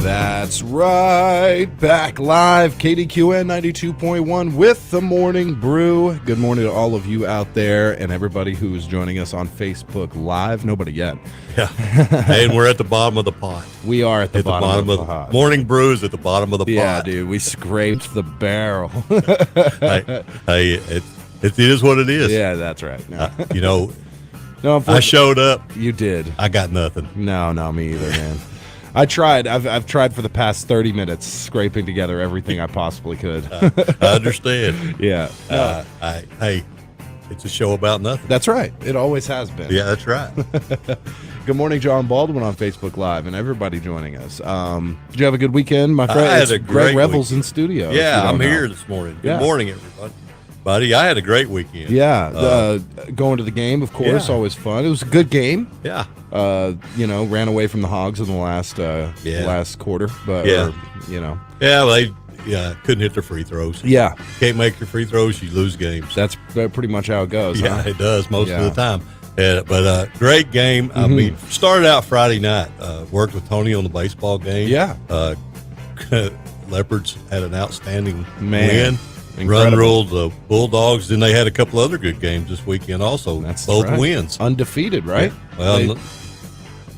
That's right. Back live, Kdqn 92.1 with the Morning Brew. Good morning to all of you out there and everybody who is joining us on Facebook Live. Nobody yet. Yeah. And we're at the bottom of the pot. We are at the bottom of the pot. Morning Brew is at the bottom of the pot. Yeah, dude. We scraped the barrel. Hey, it is what it is. Yeah, that's right. No. No, I showed up. You did. I got nothing. No, me either, man. I tried. I've tried for the past 30 minutes, scraping together everything I possibly could. I understand. Yeah. Hey, it's a show about nothing. That's right. It always has been. Yeah, that's right. Good morning, John Baldwin on Facebook Live, and everybody joining us. Did you have a good weekend, my friend? I had a great Greg Revels weekend. in studio. Yeah, I'm here this morning. Good morning, everybody. Buddy, I had a great weekend. Yeah, going to the game, of course, always fun. It was a good game. Yeah. Ran away from the Hogs in the last quarter, but Yeah, they couldn't hit their free throws. Yeah, Can't make your free throws, you lose games. that's pretty much how it goes. Yeah, huh? it does most of the time. But great game. I mean, started out Friday night. Worked with Tony on the baseball game. Yeah. Leopards had an outstanding Man. win. Incredible. Run ruled the Bulldogs. Then they had a couple other good games this weekend also. That's both right. wins. Undefeated, right? Well,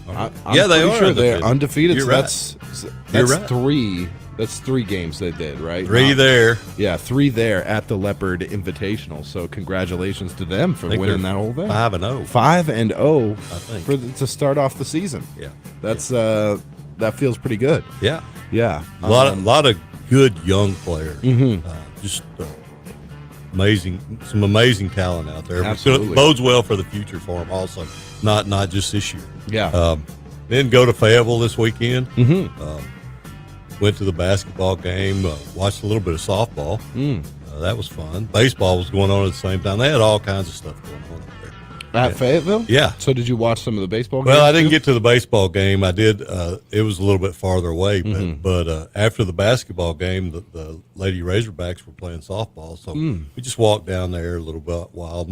I'm yeah, they pretty are sure they're undefeated. You're So right. that's You're right. three. That's 3 games they did, right? Three there. Yeah, 3 there at the Leopard Invitational. So congratulations to them for winning that whole thing. 5-0. 5-0, I think. to start off the season. Yeah. That's that feels pretty good. Yeah. Yeah, A lot of good young players. Just some amazing talent out there. Absolutely. It bodes well for the future for them also, not just this year. Yeah. Then go to Fayetteville this weekend. Went to the basketball game, watched a little bit of softball. That was fun. Baseball was going on at the same time. They had all kinds of stuff going on up there. At Fayetteville? Yeah. So did you watch some of the baseball games? Well, I didn't too? get to the baseball game. I did. It was a little bit farther away, but after the basketball game, the Lady Razorbacks were playing softball, so we just walked down there a little bit while.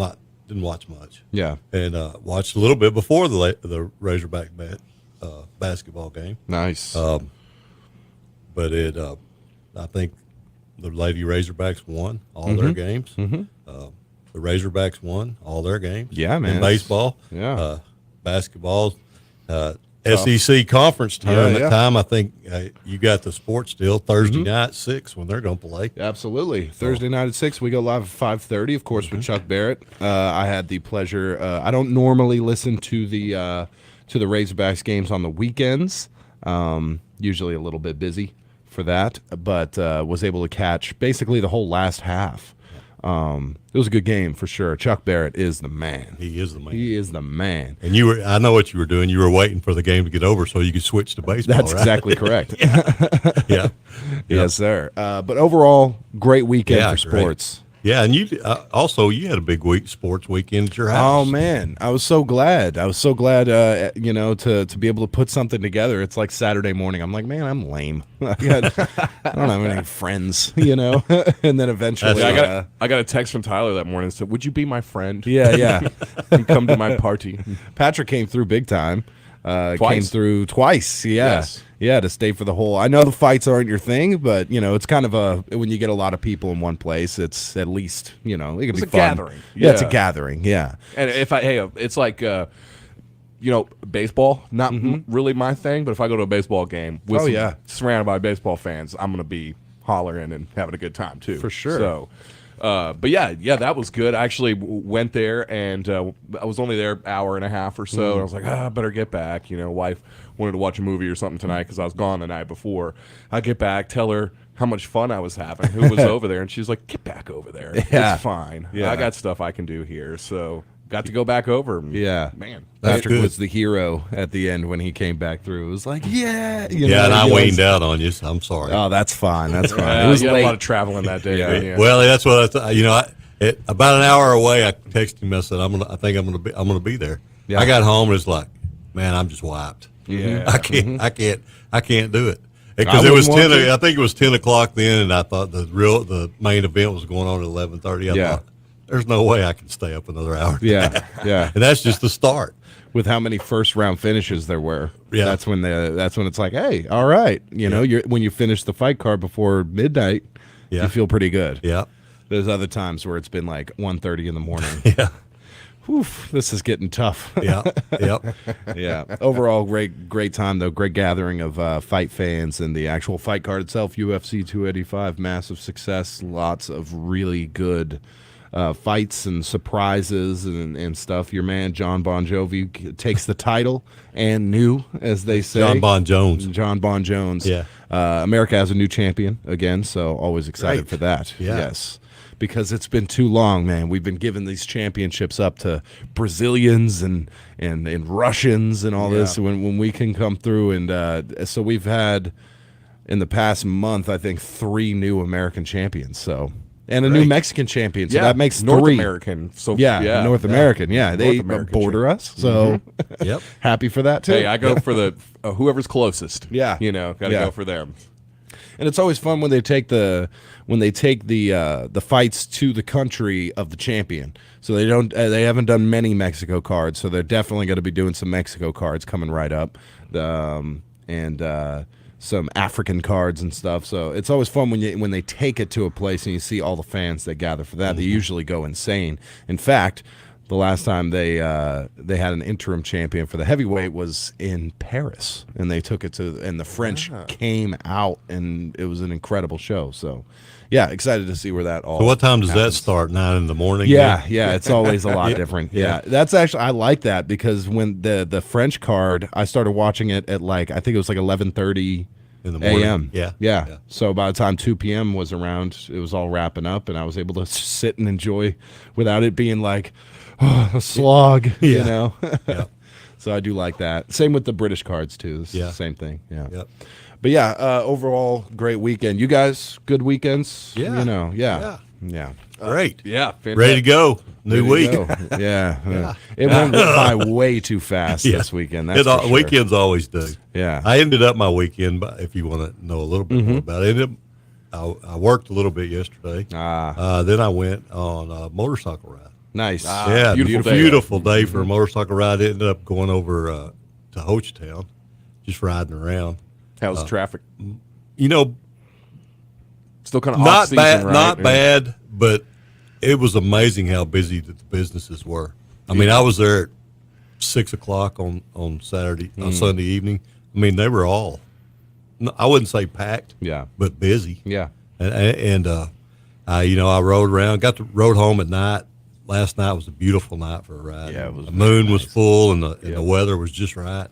Didn't watch much. Yeah. And watched a little bit before the Razorback basketball game. Nice. But I think the Lady Razorbacks won all their games. The Razorbacks won all their games. Yeah, man. In baseball. Yeah. Basketball. SEC conference tournament time. I think you got the sports deal Thursday night 6 when they're going to play. Absolutely. Thursday night at 6. We go live at 5:30, of course, with Chuck Barrett. I had the pleasure. I don't normally listen to the Razorbacks games on the weekends. Usually a little bit busy for that, but was able to catch basically the whole last half. It was a good game for sure. Chuck Barrett is the man. He is the man. He is the man. And I know what you were doing. You were waiting for the game to get over so you could switch to baseball. That's right? exactly correct. Yeah. Yes, sir. But overall, great weekend for great. sports. Yeah, and you had a big sports weekend at your house. Oh man, I was so glad. To be able to put something together. It's like Saturday morning. I'm like, man, I'm lame. I don't have any friends, And then eventually, I got a text from Tyler that morning that said, "Would you be my friend? yeah. And come to my party." Patrick came through big time. Twice? Came through twice. Yeah. Yes. Yeah, to stay for the whole. I know the fights aren't your thing, but it's kind of when you get a lot of people in one place, it's at least it can be It's a fun. gathering. Yeah, it's a Yeah. gathering. Yeah. And it's like baseball, not really my thing, but if I go to a baseball game with surrounded by baseball fans, I'm gonna be hollering and having a good time too. For sure. So. But yeah, that was good. I actually went there, and I was only there an hour and a half or so. And I was like, I better get back. Wife wanted to watch a movie or something tonight because I was gone the night before. I get back, tell her how much fun I was having, who was over there, and she's like, get back over there. Yeah. It's fine. Yeah. I got stuff I can do here. So got to go back over. Yeah. Man. Patrick was the hero at the end when he came back through. It was like, And I weaned out on you, so I'm sorry. Oh, that's fine. That's fine. It was you had late. a lot of traveling that day. Yeah. Didn't you? Well, that's what I thought. About an hour away, I texted him. I said, I think I'm gonna be there. Yeah. I got home and it's like, man, I'm just wiped. Yeah. I can't do it because it was 10. I think it was 10 o'clock then, and I thought the main event was going on at 11:30. I thought, there's no way I can stay up another hour. Yeah, yeah. And that's just the start. With how many first round finishes there were, Yeah. that's when it's like, hey, all right, know, when you finish the fight card before midnight, Yeah. you feel pretty good. Yeah. There's other times where it's been like 1:30 in the morning. Yeah. Oof, this is getting tough. Yeah. Yep. Yeah. Overall, great time though. Great gathering of fight fans, and the actual fight card itself, UFC 285, massive success. Lots of really good fights and surprises and stuff. Your man John Bon Jovi takes the title and new, as they say. John Bon Jones. John Bon Jones. Yeah. America has a new champion again, so always excited Right. for that. Yeah. Yes. Because it's been too long, man. We've been giving these championships up to Brazilians and Russians and all this when we can come through. And so we've had, in the past month, I think 3 new American champions. So and a new Mexican champion. So that makes North 3. American. So North American. Yeah, they North American border us. So Yep. happy for that too. Hey, I go for the whoever's closest. Yeah. Got to go for them. And it's always fun when they take the fights to the country of the champion. So they haven't done many Mexico cards, so they're definitely going to be doing some Mexico cards coming right up, and some African cards and stuff. So it's always fun when they take it to a place and you see all the fans that gather for that. They usually go insane. In fact, the last time they had an interim champion for the heavyweight was in Paris, and they took it to, and the French came out, and it was an incredible show. So, yeah, excited to see where that all. So what time does that happens. start? 9 in the morning? Yeah, it's always a lot different. Yeah, that's actually, I like that, because when the French card, I started watching it at I think it was 11:30 In the morning. a.m. Yeah. So by the time 2 p.m. was around, it was all wrapping up, and I was able to sit and enjoy without it being a slog, you know. Yeah. So I do like that. Same with the British cards too. It's Yeah. the same thing. Yeah. Yep. But yeah, overall great weekend. You guys, good weekends? Yeah. You know, yeah. Great. Yeah. Fantastic. Ready to go. New week. There you go. Yeah. It went by way too fast this weekend. That's for sure. Weekends always do. Yeah. I ended up my weekend, if you want to know a little bit more about it. I worked a little bit yesterday. Then I went on a motorcycle ride. Nice. Yeah, beautiful day for a motorcycle ride. Ended up going over to Hochtown, just riding around. How's traffic? Still kind of Not off-season, bad, right? not bad, but it was amazing how busy the businesses were. I mean, I was there at 6 o'clock on Saturday, on Sunday evening. I mean, they were all, I wouldn't say packed, but busy. Yeah. And I rode around, rode home at night. Last night was a beautiful night for a ride. Yeah, it was the moon was nice. full, and the weather was just right.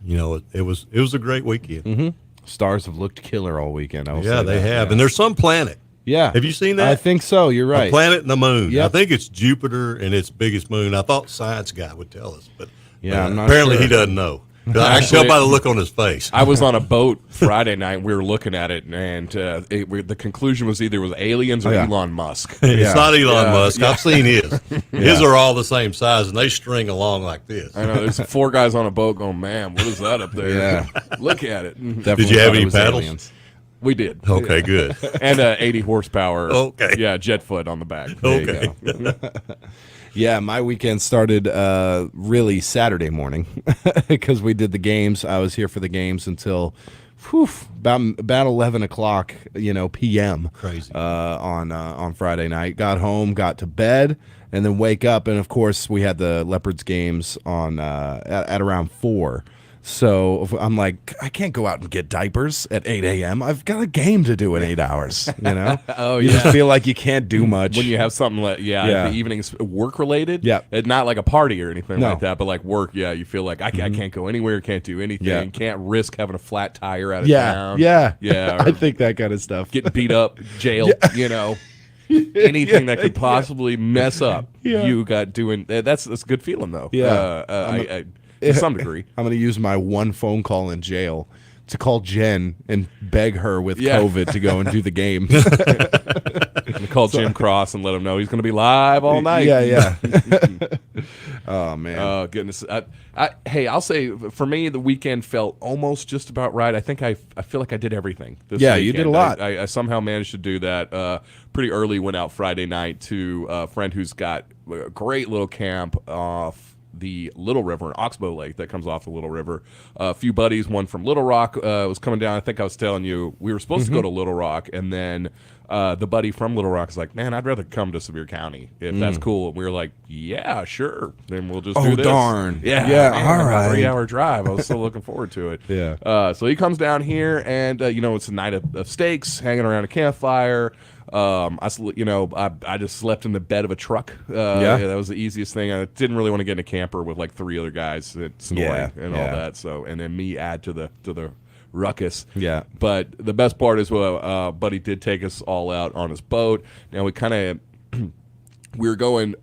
It was a great weekend. Mm-hmm. Stars have looked killer all weekend. I will Yeah, say they that. have, Yeah. and there's some planet. Yeah. Have you seen that? I think so. You're right. A planet and the moon. Yep. I think it's Jupiter and its biggest moon. I thought Science Guy would tell us, but I'm not apparently sure. he doesn't know. I can tell by the look on his face. I was on a boat Friday night. And we were looking at it, and the conclusion was either it was aliens or Elon Musk. It's not Elon Yeah. Musk. I've seen his. His are all the same size, and they string along like this. I know there's 4 guys on a boat going, man, what is that up there? Yeah. Look at it. Definitely Did you have thought it any was paddles? aliens. We did. Okay, good. And 80 horsepower. Okay. Yeah, jet foot on the back. There Okay. you go. Yeah, my weekend started really Saturday morning because we did the games. I was here for the games until about 11 o'clock, p.m. Crazy. On Friday night. Got home, got to bed, and then wake up, and of course we had the Leopards games on at around 4. So I'm like, I can't go out and get diapers at 8 a.m. I've got a game to do in 8 hours. Oh, You yeah. just feel like you can't do much When you have something like, Yeah. the evening's work related. Yeah. It's not like a party or anything No. like that, but like work, you feel like I can't go anywhere, can't do anything, Yeah. can't risk having a flat tire out of Yeah, town. yeah, Yeah. I Or think that kind of stuff. getting beat up, jail, anything that could possibly mess up. Yeah. You got doing, that's a good feeling though. Yeah. To some degree. I'm going to use my one phone call in jail to call Jen and beg her with Yeah. COVID to go and do the game. I'm gonna call Jim Cross and let him know he's going to be live all night. Yeah. Oh man. Oh goodness! Hey, I'll say for me, the weekend felt almost just about right. I think I feel like I did everything. This Yeah, weekend. you did a lot. I somehow managed to do that. Pretty early, went out Friday night to a friend who's got a great little camp off the Little River in Oxbow Lake that comes off the Little River. A few buddies, one from Little Rock was coming down. I think I was telling you we were supposed to go to Little Rock, and then the buddy from Little Rock is like, man, I'd rather come to Sevier County if that's cool. And we were like, yeah, sure. Then we'll just do this. Darn. Yeah, Yeah, man, all right. A 3-hour drive. I was so looking forward to it. Yeah. So he comes down here, and it's a night of steaks, hanging around a campfire. I just slept in the bed of a truck. Yeah. That was the easiest thing. I didn't really want to get in a camper with like 3 other guys snoring and all that. So, and then me add to the ruckus. Yeah. But the best part is, Buddy did take us all out on his boat. Now we kind of we were going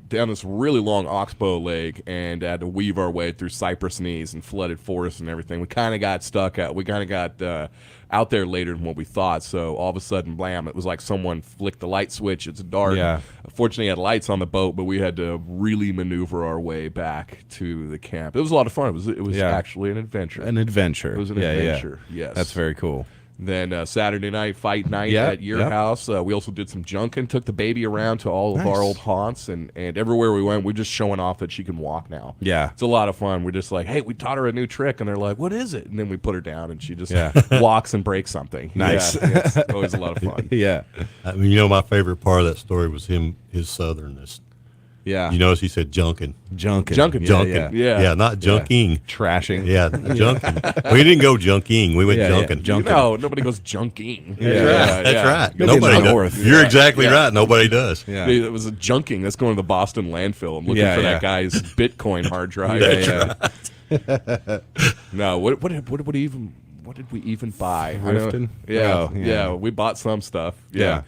down this really long oxbow lake and had to weave our way through cypress knees and flooded forest and everything. We kind of got stuck out. We kind of got out there later than what we thought. So all of a sudden, blam! It was like someone flicked the light switch. It's dark. Yeah. Fortunately, had lights on the boat, but we had to really maneuver our way back to the camp. It was a lot of fun. It was actually an adventure. An adventure. It was an adventure. Yes. That's very cool. Then Saturday night, fight night at your house. We also did some junking, took the baby around to all of our old haunts, and everywhere we went, we're just showing off that she can walk now. Yeah. It's a lot of fun. We're just like, hey, we taught her a new trick, and they're like, what is it? And then we put her down, and she just walks and breaks something. Nice. Yeah, it's always a lot of fun. Yeah. I mean, my favorite part of that story was his southernness. Yeah. You notice he said junkin'. Junkin'. Junkin'. Junkin'. Yeah. Yeah, not junking. Trashing. Yeah, junkin'. We didn't go junking. We went junkin'. Junkin'. No, nobody goes junking. That's right. Maybe in the Nobody north. does. You're exactly right. Nobody does. Yeah. It was a junking. That's going to the Boston landfill. I'm looking for that guy's Bitcoin hard drive. No, what did we even buy? Thrifting? Yeah, we bought some stuff. Yeah.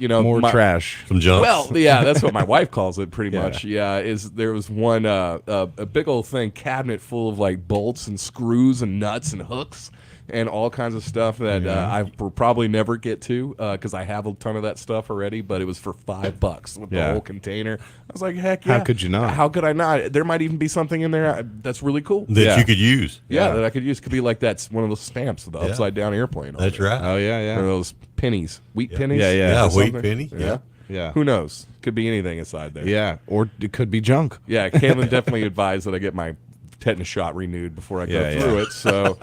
More trash. Some junk. Well, yeah, that's what my wife calls it pretty much. Yeah, there was one a big old thing cabinet full of like bolts and screws and nuts and hooks and all kinds of stuff that I will probably never get to because I have a ton of that stuff already. But it was for $5 with the whole container. I was like, heck yeah! How could you not? How could I not? There might even be something in there that's really cool. That you could use. Yeah, that I could use. Could be like that's one of those stamps, the upside down airplane. That's right. Oh yeah. Or those pennies, wheat pennies. Yeah, or wheat something. penny. Yeah. Yeah. Who knows? Could be anything inside there. Yeah. Or it could be junk. Yeah, Caitlin definitely advised that I get my tetanus shot renewed before I go through it. So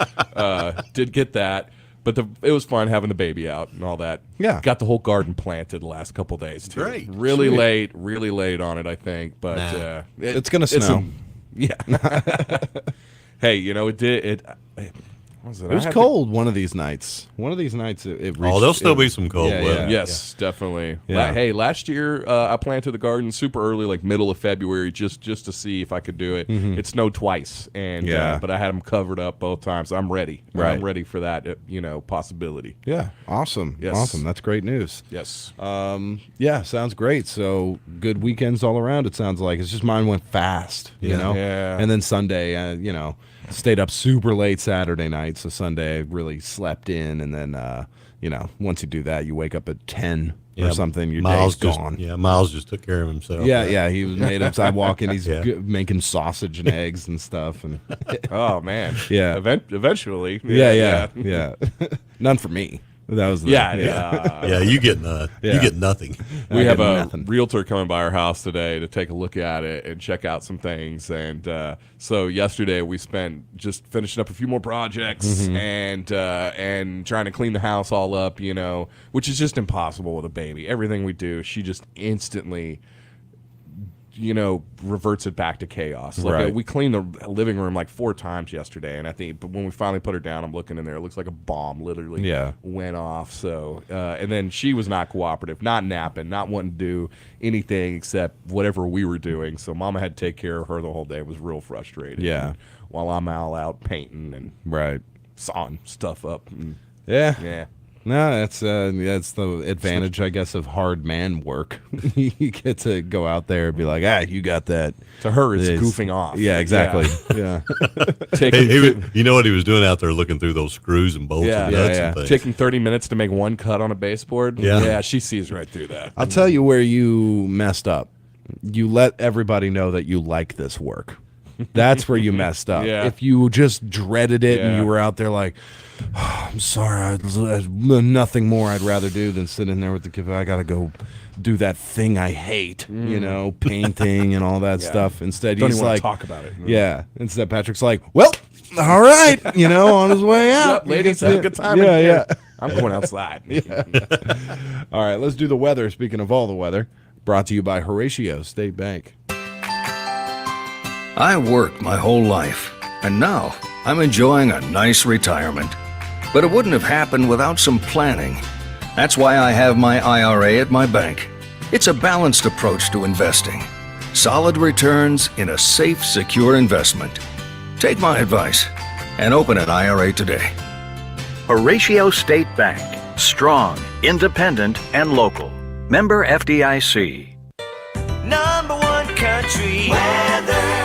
did get that. But it was fun having the baby out and all that. Yeah. Got the whole garden planted the last couple days, too. Great. Really late on it, I think. But It's going to snow. Hey, it did. It was cold one of these nights. One of these nights it reached. There'll still be some cold Yeah, weather. Yes, definitely. Yeah. Hey, last year I planted the garden super early, like middle of February, just to see if I could do it. It snowed twice, and but I had them covered up both times. I'm ready. Right. I'm ready for that, possibility. Yeah. Awesome. Yes. Awesome. That's great news. Yes. Yeah, sounds great. So good weekends all around. It sounds like it's just mine went fast, you know. Yeah. And then Sunday, stayed up super late Saturday night. So Sunday I really slept in, and then once you do that, you wake up at 10 or something. Your day's gone. Miles just took care of himself. Yeah. He was made upside walking. He's making sausage and eggs and stuff. And Oh man. Yeah. Eventually. yeah. None for me. That was the, Yeah, you get nothing. We have a nothing. realtor coming by our house today to take a look at it and check out some things. And so yesterday we spent just finishing up a few more projects and trying to clean the house all up, which is just impossible with a baby. Everything we do, she just instantly reverts it back to chaos. Like Right. we cleaned the living room like 4 times yesterday, and but when we finally put her down, I'm looking in there. It looks like a bomb literally went off. So and then she was not cooperative, not napping, not wanting to do anything except whatever we were doing. So Mama had to take care of her the whole day. It was real frustrated. Yeah. And while I'm all out painting and Right. sawing stuff up. And, Yeah. yeah. No, that's the advantage, I guess, of hard man work. You get to go out there and be like, you got that. To her, it's goofing off. Yeah, exactly. Yeah. You know what he was doing out there, looking through those screws and bolts and nuts and things. Taking 30 minutes to make one cut on a baseboard. Yeah. Yeah, she sees right through that. I'll tell you where you messed up. You let everybody know that you like this work. That's where you messed up. Yeah. If you just dreaded it and Yeah. you were out there like, I'm sorry, nothing more I'd rather do than sit in there with the kid. I got to go do that thing I hate, painting and all that stuff. Instead, Don't he's even want like, to talk about it. yeah. Instead, Patrick's like, well, all right, on his way out. Yep, ladies, have a good time. Yeah, in here. yeah. I'm going outside. All right, let's do the weather. Speaking of all the weather, brought to you by Horatio State Bank. I worked my whole life, and now I'm enjoying a nice retirement. But it wouldn't have happened without some planning. That's why I have my IRA at my bank. It's a balanced approach to investing. Solid returns in a safe, secure investment. Take my advice and open an IRA today. Horatio State Bank. Strong, independent, and local. Member FDIC. Number one country weather.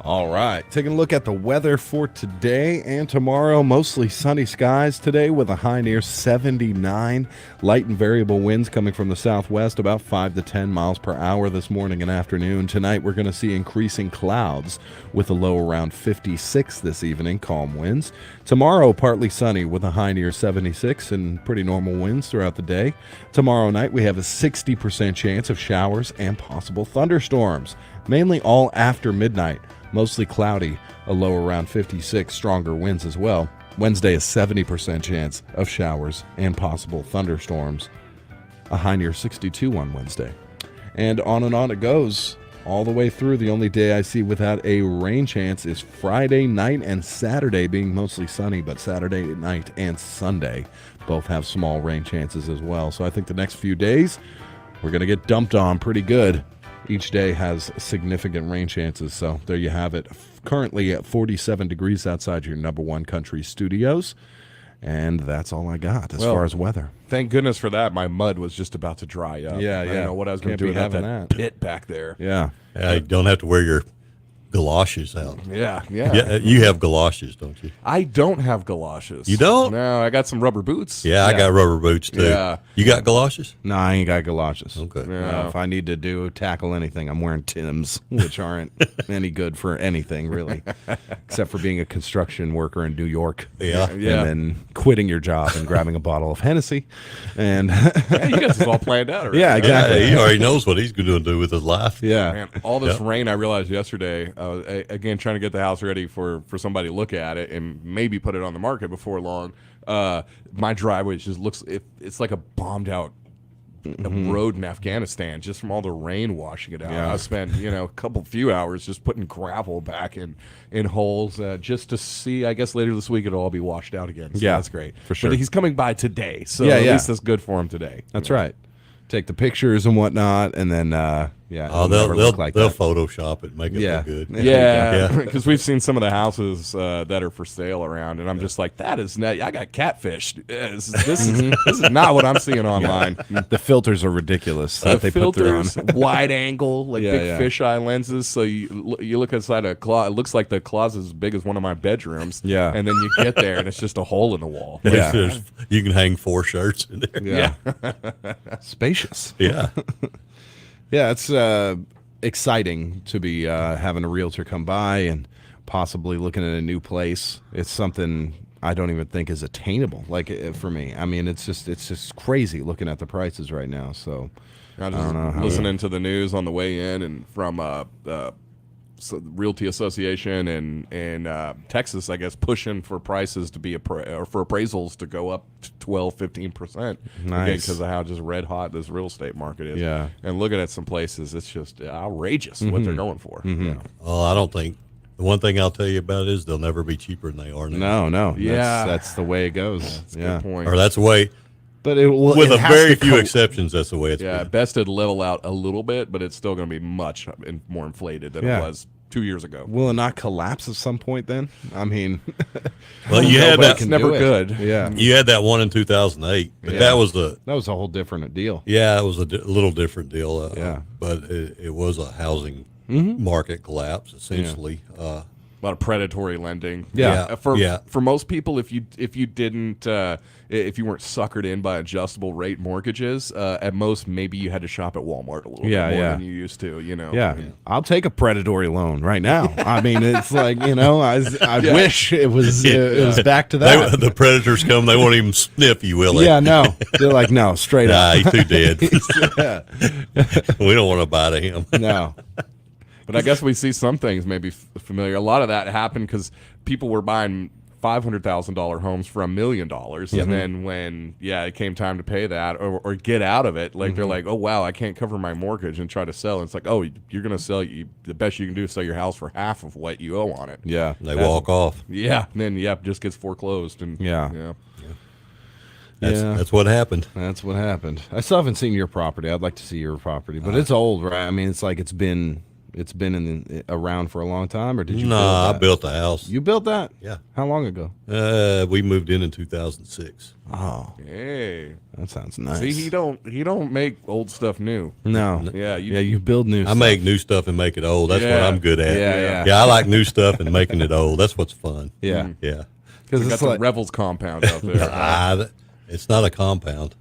All right, taking a look at the weather for today and tomorrow. Mostly sunny skies today with a high near 79. Light and variable winds coming from the southwest, about 5 to 10 miles per hour this morning and afternoon. Tonight, we're going to see increasing clouds with a low around 56 this evening, calm winds. Tomorrow, partly sunny with a high near 76 and pretty normal winds throughout the day. Tomorrow night, we have a 60% chance of showers and possible thunderstorms, mainly all after midnight. Mostly cloudy, a low around 56, stronger winds as well. Wednesday, a 70% chance of showers and possible thunderstorms. A high near 62 on Wednesday. And on it goes all the way through. The only day I see without a rain chance is Friday night and Saturday being mostly sunny, but Saturday night and Sunday both have small rain chances as well. So I think the next few days we're going to get dumped on pretty good. Each day has significant rain chances, so there you have it. Currently at 47 degrees outside your number one country studios, and that's all I got as far as weather. Thank goodness for that. My mud was just about to dry up. Yeah, I yeah. didn't know what I was going Can't to do be about having that that. pit back there. Yeah. You don't have to wear your galoshes out. Yeah. Yeah, you have galoshes, don't you? I don't have galoshes. You don't? No, I got some rubber boots. Yeah, I got rubber boots too. Yeah. You got galoshes? No, I ain't got galoshes. Okay. Yeah. If I need to tackle anything, I'm wearing Tims, which aren't any good for anything, really, except for being a construction worker in New York. Yeah. Yeah. And then quitting your job and grabbing a bottle of Hennessy. And Yeah, you guys is all planned out already. yeah, Yeah, exactly. he already knows what he's going to do with his life. Yeah. Man, all this Yep. rain, I realized yesterday, again, trying to get the house ready for somebody to look at it and maybe put it on the market before long. My driveway just looks, it's like a bombed out road in Afghanistan just from all the rain washing it out. Yeah. I spent, a few hours just putting gravel back in holes just to see, I guess later this week it'll all be washed out again. So Yeah, that's great. for sure. But he's coming by today, so Yeah, at yeah. least that's good for him today. That's right. Take the pictures and whatnot, and then Oh, it'll they'll never look like they'll that. Photoshop it, make it Yeah. look good. Yeah, Yeah. because we've seen some of the houses that are for sale around, and I'm just like, that is not. I got catfished. This is not what I'm seeing online. The filters are ridiculous that The they put through on. filters, wide angle, like Yeah, big yeah. fisheye lenses. So you look inside a closet. It looks like the closet is as big as one of my bedrooms. Yeah. and then you get there, and it's just a hole in the wall. At least Yeah. you can hang 4 shirts in there. Yeah. Spacious. Yeah. Yeah, it's exciting to be having a realtor come by and possibly looking at a new place. It's something I don't even think is attainable. Like for me, I mean, it's just crazy looking at the prices right now. So I was I don't know just how listening to the news on the way in, and from Realty Association and Texas, I guess, pushing for prices to be or for appraisals to go up to 12-15%. Nice. Because of how just red hot this real estate market is. Yeah. And looking at some places, it's just outrageous what they're going for. Yeah. Well, I don't think the one thing I'll tell you about is they'll never be cheaper than they are now. no, Yeah. that's the way it goes. Good point. Or that's the way, But it will, with it a has very to few co- exceptions, that's the way it's Yeah, been. best to level out a little bit, but it's still going to be much more inflated than Yeah. it was 2 years ago. Will it not collapse at some point? Then I mean, Well, you had nobody that. can never do it. good. Yeah, You had that one in 2008. But Yeah. that was the that was a whole different deal. Yeah, it was a little different deal. Yeah. But it was a housing market collapse, essentially. A lot of predatory lending. Yeah. For most people, if you didn't if you weren't suckered in by adjustable rate mortgages, at most maybe you had to shop at Walmart a little bit more than you used to. Yeah, I'll take a predatory loan right now. I mean, it's like I wish it was back to that. The predators come, they won't even sniff you, will they? Yeah, no, they're like no, straight Nah, up. he's too dead. We don't want to buy to him. No, But I guess we see some things maybe familiar. A lot of that happened because people were buying $500,000 homes for $1 million, and then when it came time to pay that or get out of it, like they're like, oh wow, I can't cover my mortgage and try to sell. And it's like, oh, you're gonna sell. The best you can do is sell your house for half of what you owe on it. yeah, They walk off. Yeah, and then it just gets foreclosed and Yeah. That's what happened. That's what happened. I still haven't seen your property. I'd like to see your property, but it's old, right? I mean, it's like it's been around for a long time, or did you? No, build I that? built the house. You built that? Yeah. How long ago? We moved in 2006. Oh, Hey, that sounds nice. see, he don't make old stuff new. No. Yeah, You build new. I stuff. make new stuff and make it old. That's what Yeah. I'm good at. Yeah. I like new stuff and making it old. That's what's fun. Yeah, Yeah. because We got it's the like Revels compound out there. It's not a compound.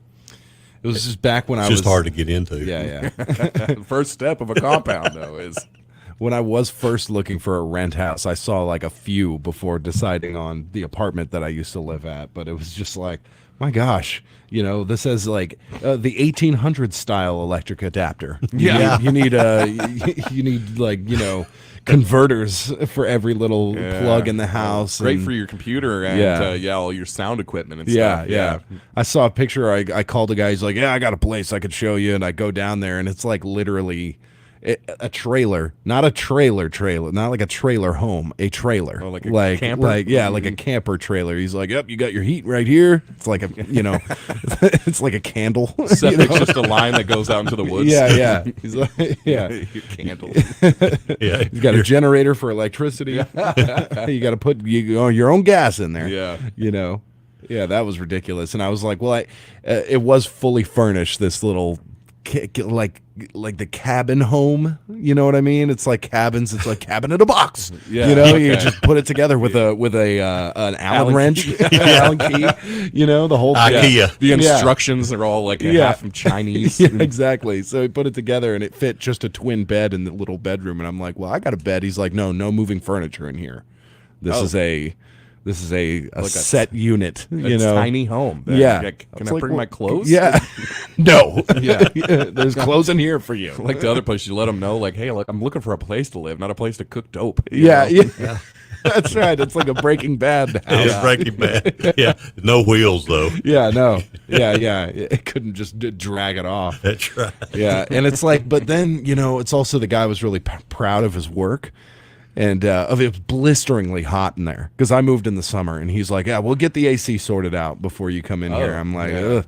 it was just back when It's I was just hard to get into. Yeah. The first step of a compound, though, is When I was first looking for a rent house, I saw like a few before deciding on the apartment that I used to live at. But it was just like, my gosh, this has like the 1800 style electric adapter. You need you need like converters for every little plug in the house. great and- for your computer and all your sound equipment and stuff. Yeah. I saw a picture. I called the guy. He's like, "Yeah, I got a place I could show you." And I go down there, and it's like literally a trailer, not a trailer, not like a trailer home, a trailer, Oh, like a camper? like a camper trailer. He's like, "Yep, you got your heat right here." It's like it's like a candle. Septic's just a line that goes out into the woods. Yeah. He's like, yeah. Your candle. Yeah. You got a generator for electricity. You got to put your own gas in there. Yeah. Yeah, that was ridiculous. And I was like, well, it was fully furnished. This little like the cabin home. You know what I mean? It's like cabins. It's like cabin in a box. Yeah, You okay. just put it together with an Allen wrench, key. Allen key. The whole thing. IKEA. The instructions are all like half from Chinese. Yeah, exactly. So he put it together, and it fit just a twin bed in the little bedroom. And I'm like, well, I got a bed. He's like, no moving furniture in here. This is a set unit. A tiny home. then. Yeah. Can It's I like, bring well, my clothes? Yeah. No. Yeah. There's clothes in here for you. Like the other place, you let them know, like, hey, look, I'm looking for a place to live, not a place to cook dope. Yeah. That's right. It's like a Breaking Bad house. It's Breaking Bad. Yeah. No wheels, though. Yeah, no. Yeah. It couldn't just drag it off. That's right. Yeah. And it's like, but then, it's also the guy was really proud of his work. And it was blisteringly hot in there because I moved in the summer, and he's like, "Yeah, we'll get the AC sorted out before you come in here." I'm like, ugh.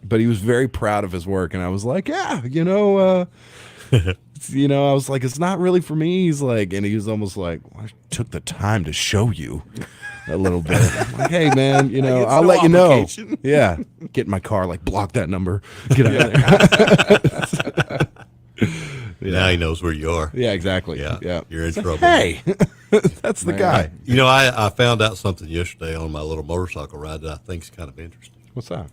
But he was very proud of his work, and I was like, "Yeah, I was like, it's not really for me." He's like, and he was almost like, well, "I took the time to show you a little bit." I'm like, "Hey, man, I'll no let you know." obligation. Yeah, get in my car, like block that number, get out of there. Now he knows where you are. Yeah, exactly. Yeah. You're in trouble. Hey, that's the guy. I found out something yesterday on my little motorcycle ride that I think is kind of interesting. What's that?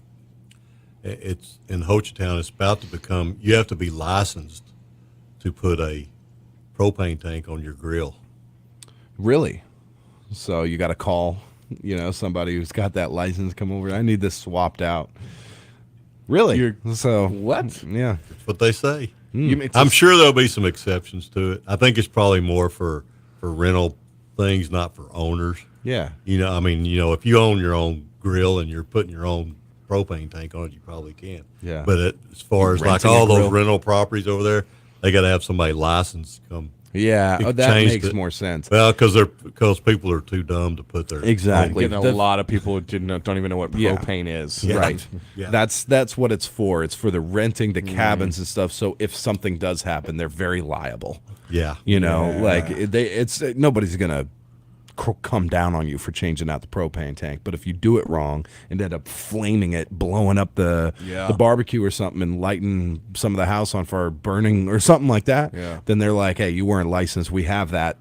It's in Hochatown. It's about to become, you have to be licensed to put a propane tank on your grill. Really? So you got to call, somebody who's got that license come over. I need this swapped out. Really? So What? Yeah. That's what they say. It's I'm sure there'll be some exceptions to it. I think it's probably more for rental things, not for owners. Yeah. If you own your own grill and you're putting your own propane tank on it, you probably can. Yeah. But as far as like Renting a all those grill. rental properties over there, they got to have somebody licensed to come. Yeah. It Oh, that changed makes it. more sense. Well, because people are too dumb to put their Exactly. getting a The- lot of people who don't even know what Yeah. propane is. Yeah. Right. Yeah. That's what it's for. It's for the renting the cabins and stuff. So if something does happen, they're very liable. Yeah. It's nobody's gonna come down on you for changing out the propane tank. But if you do it wrong and end up flaming it, blowing up the barbecue or something, and lighting some of the house on fire, burning or something like that, Yeah. then they're like, "Hey, you weren't licensed. We have that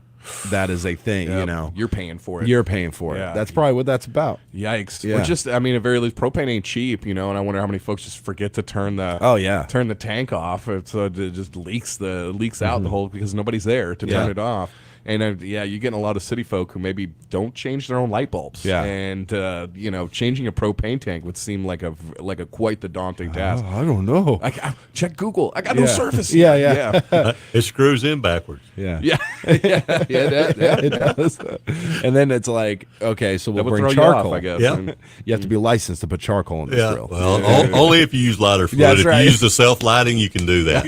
that is a thing. You know, you're paying for it. you're paying for it. Yeah. That's probably what that's about. Yikes! Yeah. Or just, I mean, at very least, propane ain't cheap, you know. And I wonder how many folks just forget to turn the turn the tank off, so it just leaks out the whole because nobody's there to turn it off. And you're getting a lot of city folk who maybe don't change their own light bulbs. Yeah. And you know, changing a propane tank would seem like a quite the daunting task. I don't know. I check Google. I got no surface. Yeah. It screws in backwards. Yeah. yeah. It does. And then it's like, okay, so we'll That would bring throw you off, charcoal. I guess. Yeah. And- You have to be licensed to put charcoal in this Yeah, grill. well, only if you use lighter fluid. That's If right. you use the self-lighting, you can do that.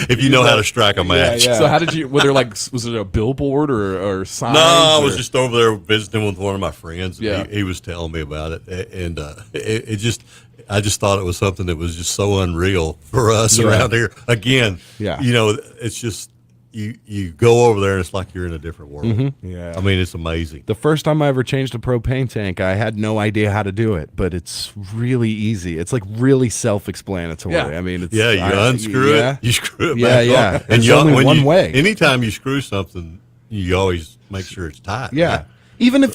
If you know how to strike a match. yeah. So how did you? Were there was it a billboard or signs? No, I was or- just over there visiting with one of my friends. And Yeah. he was telling me about it, and I just thought it was something that was just so unreal for us around here. Again, Yeah. you know, it's just you go over there and it's like you're in a different world. Yeah. I mean, it's amazing. The first time I ever changed a propane tank, I had no idea how to do it, but it's really easy. It's like really self-explanatory. Yeah. I mean, it's Yeah, you unscrew it, you screw it Yeah, back yeah. on. There's you, only when one you- way. Anytime you screw something, you always make sure it's tight. Yeah. right? Even if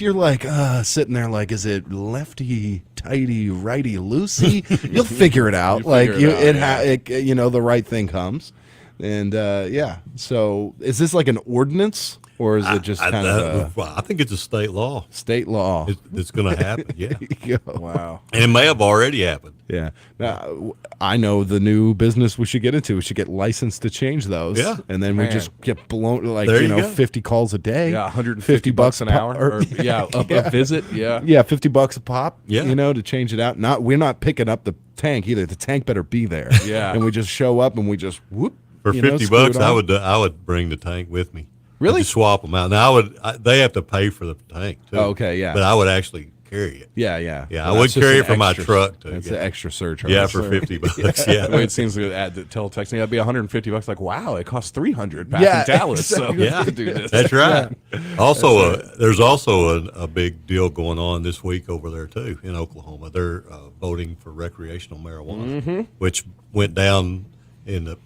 you're like sitting there like, is it lefty tighty righty loosey? You'll figure it out. You like figure it out, you know, the right thing comes. And yeah. So is this like an ordinance or is it just kind of I think it's a state law. state law? It's going to happen. Yeah. Yeah. Wow. And it may have already happened. Yeah. Now, I know the new business we should get into. We should get licensed to change those. Yeah. And then we Man. just get blown like, There you you know, go. 50 calls a day. Yeah, 150 bucks an hour. Or, a visit. Yeah. Yeah, $50 a pop. Yeah. You know, to change it out. We're not picking up the tank either. The tank better be there. Yeah. And we just show up and we just whoop. For you know, 50 screw it bucks, on. I would bring the tank with me. Really? Just swap them out. Now they have to pay for the tank too. Oh, okay, yeah. But I would actually carry it. Yeah, yeah. Yeah, Well, I would that's just carry an it for my extra- truck too. That's yeah. the extra surcharge. Yeah, for 50 bucks. Yeah. The way it seems to add the teletext, that'd be 150 bucks. Like, wow, it costs 300 back Yeah, in Dallas. So Yeah, we could do this. that's right. Also, there's also a big deal going on this week over there too in Oklahoma. They're voting for recreational marijuana, which went down in the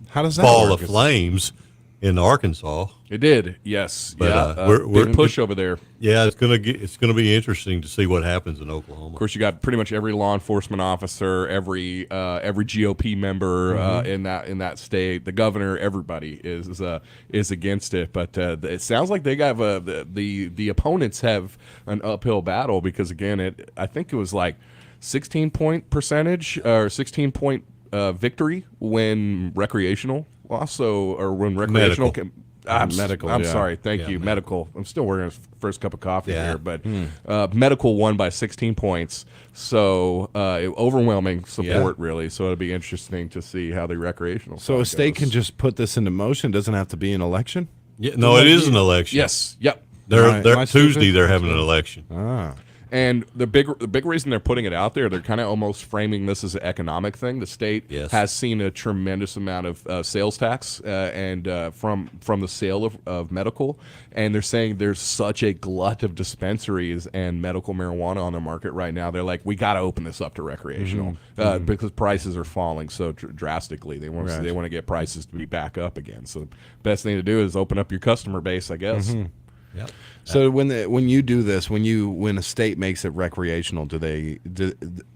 How does that ball work? of flames in Arkansas. It did, yes. But, yeah, we're- big push over there. Yeah, it's gonna be interesting to see what happens in Oklahoma. Of course, you got pretty much every law enforcement officer, every GOP member in that state, the governor, everybody is against it. But it sounds like they got the opponents have an uphill battle because again, I think it was like 16-point percentage or 16-point victory when recreational also or when recreational. Medical. Medical, I'm yeah. sorry. Thank Yeah, you. Medical. I'm still working on his first cup of coffee Yeah. here, but medical won by 16 points. So overwhelming support, really. So it'll be interesting to see how the recreational. So a side state goes. can just put this into motion. Doesn't have to be an election. Yeah, no, it is an election. Yes. Yep. Am I Tuesday. stupid? They're having an election. Ah. And the big reason they're putting it out there, they're kind of almost framing this as an economic thing. The state Yes. has seen a tremendous amount of sales tax and from the sale of medical, and they're saying there's such a glut of dispensaries and medical marijuana on the market right now. They're like, we got to open this up to recreational because prices are falling so drastically. They want to get prices to be back up again. So the best thing to do is open up your customer base, I guess. Yep. So when you do this, when a state makes it recreational, do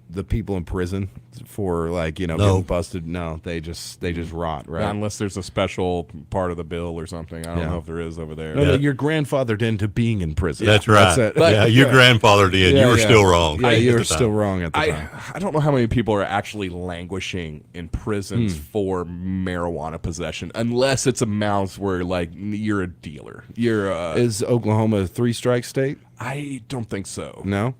the people in prison for like No. getting busted? No, they just rot, right? Unless there's a special part of the bill or something. I don't Yeah. know if there is over there. No, Yeah. you're grandfathered into being in prison. That's right. it. yeah, your grandfather did. Yeah, you were yeah. still wrong. Yeah, you at were the time. still wrong at the time. I don't know how many people are actually languishing in prisons for marijuana possession, unless it's amounts where like you're a dealer. You're Is Oklahoma a 3-strike state? I don't think so. No,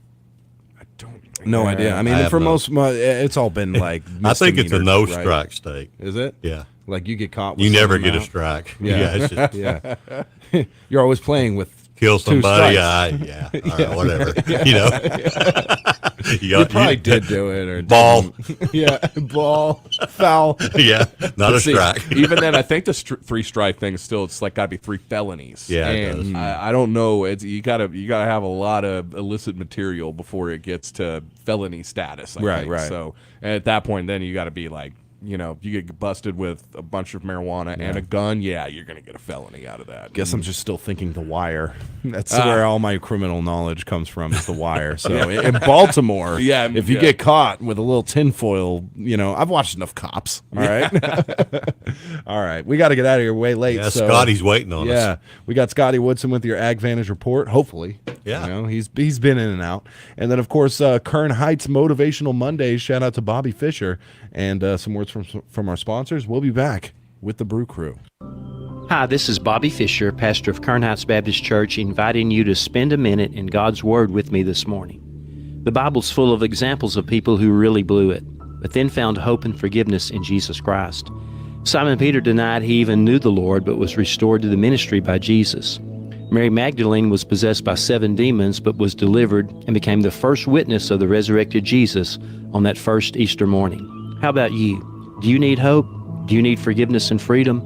I don't. no idea. I mean, I have for no- most, it's all been like. I think it's a misdemeanors, no right? strike state. Is it? Yeah. Like you get caught. With You some never get a amount? strike. Yeah. it's just Yeah, you're always playing with. kill Two somebody. strikes. All right, whatever. You know. You probably did do it or Ball. didn't. Yeah, ball, foul. Yeah, not a See, strike. even then, I think the 3-strike thing is still. It's like got to be 3 felonies. Yeah, it and does. I don't know. It's you gotta have a lot of illicit material before it gets to felony status. I Right, think. right. So at that point, then you got to be like you get busted with a bunch of marijuana and a gun, yeah, you're going to get a felony out of that. Guess I'm just still thinking The Wire. That's where all my criminal knowledge comes from, is The Wire. So in Baltimore, Yeah, if you yeah. get caught with a little tinfoil, I've watched enough Cops. All right. All right. We got to get out of here way late. Yeah, so, Scotty's waiting on us. Yeah. We got Scotty Woodson with your Ag Vantage report, hopefully. Yeah. He's been in and out. And then, of course, Kern Heights Motivational Mondays. Shout out to Bobby Fisher. And some words from our sponsors. We'll be back with the Brew Crew. Hi, this is Bobby Fisher, pastor of Kern Heights Baptist Church, inviting you to spend a minute in God's Word with me this morning. The Bible's full of examples of people who really blew it, but then found hope and forgiveness in Jesus Christ. Simon Peter denied he even knew the Lord, but was restored to the ministry by Jesus. Mary Magdalene was possessed by 7 demons, but was delivered and became the first witness of the resurrected Jesus on that first Easter morning. How about you? Do you need hope? Do you need forgiveness and freedom?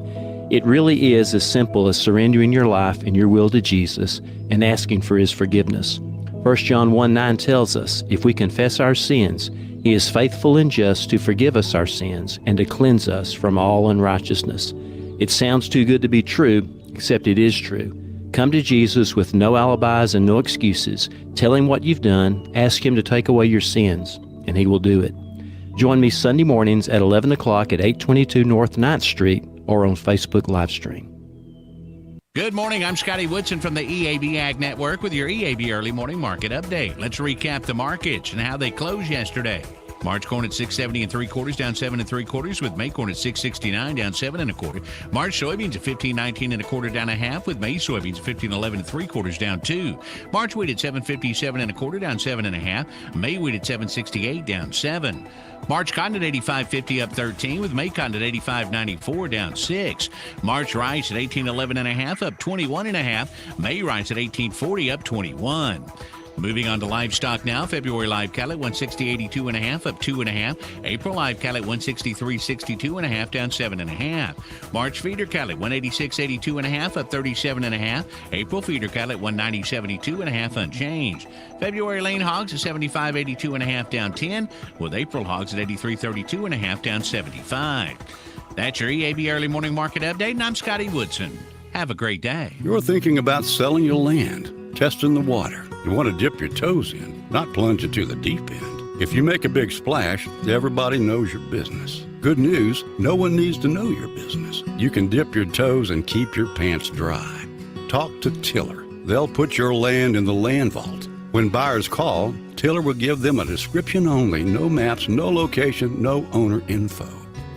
It really is as simple as surrendering your life and your will to Jesus and asking for His forgiveness. 1 John 1:9 tells us, if we confess our sins, He is faithful and just to forgive us our sins and to cleanse us from all unrighteousness. It sounds too good to be true, except it is true. Come to Jesus with no alibis and no excuses. Tell Him what you've done, ask Him to take away your sins, and He will do it. Join me Sunday mornings at 11 o'clock at 822 North 9th Street or on Facebook Livestream. Good morning. I'm Scotty Woodson from the EAB Ag Network with your EAB Early Morning Market Update. Let's recap the markets and how they closed yesterday. March corn at 670 3/4, down 7 3/4, with May corn at 669, down 7 1/4. March soybeans at 1519 1/4, down a half, with May soybeans at 1511 3/4, down 2. March wheat at 757 1/4, down 7 1/2. May wheat at 768, down 7. March cotton at 85.50, up 13, with May cotton at 85.94, down 6. March rice at 1811 1/2, up 21 1/2. May rice at 1840, up 21. Moving on to livestock now. February live cattle at 160.82 1/2, up 2 1/2. April live cattle at 163.62 1/2, down 7 1/2. March feeder cattle at 186.82 1/2, up 37 1/2. April feeder cattle at 190.72 1/2, unchanged. February lane hogs at 75.82 1/2, down 10, with April hogs at 83.32 1/2, down 75. That's your EAB Early Morning Market Update, and I'm Scotty Woodson. Have a great day. You're thinking about selling your land, testing the water. You want to dip your toes in, not plunge into the deep end. If you make a big splash, everybody knows your business. Good news, no one needs to know your business. You can dip your toes and keep your pants dry. Talk to Tiller. They'll put your land in the land vault. When buyers call, Tiller will give them a description only, no maps, no location, no owner info.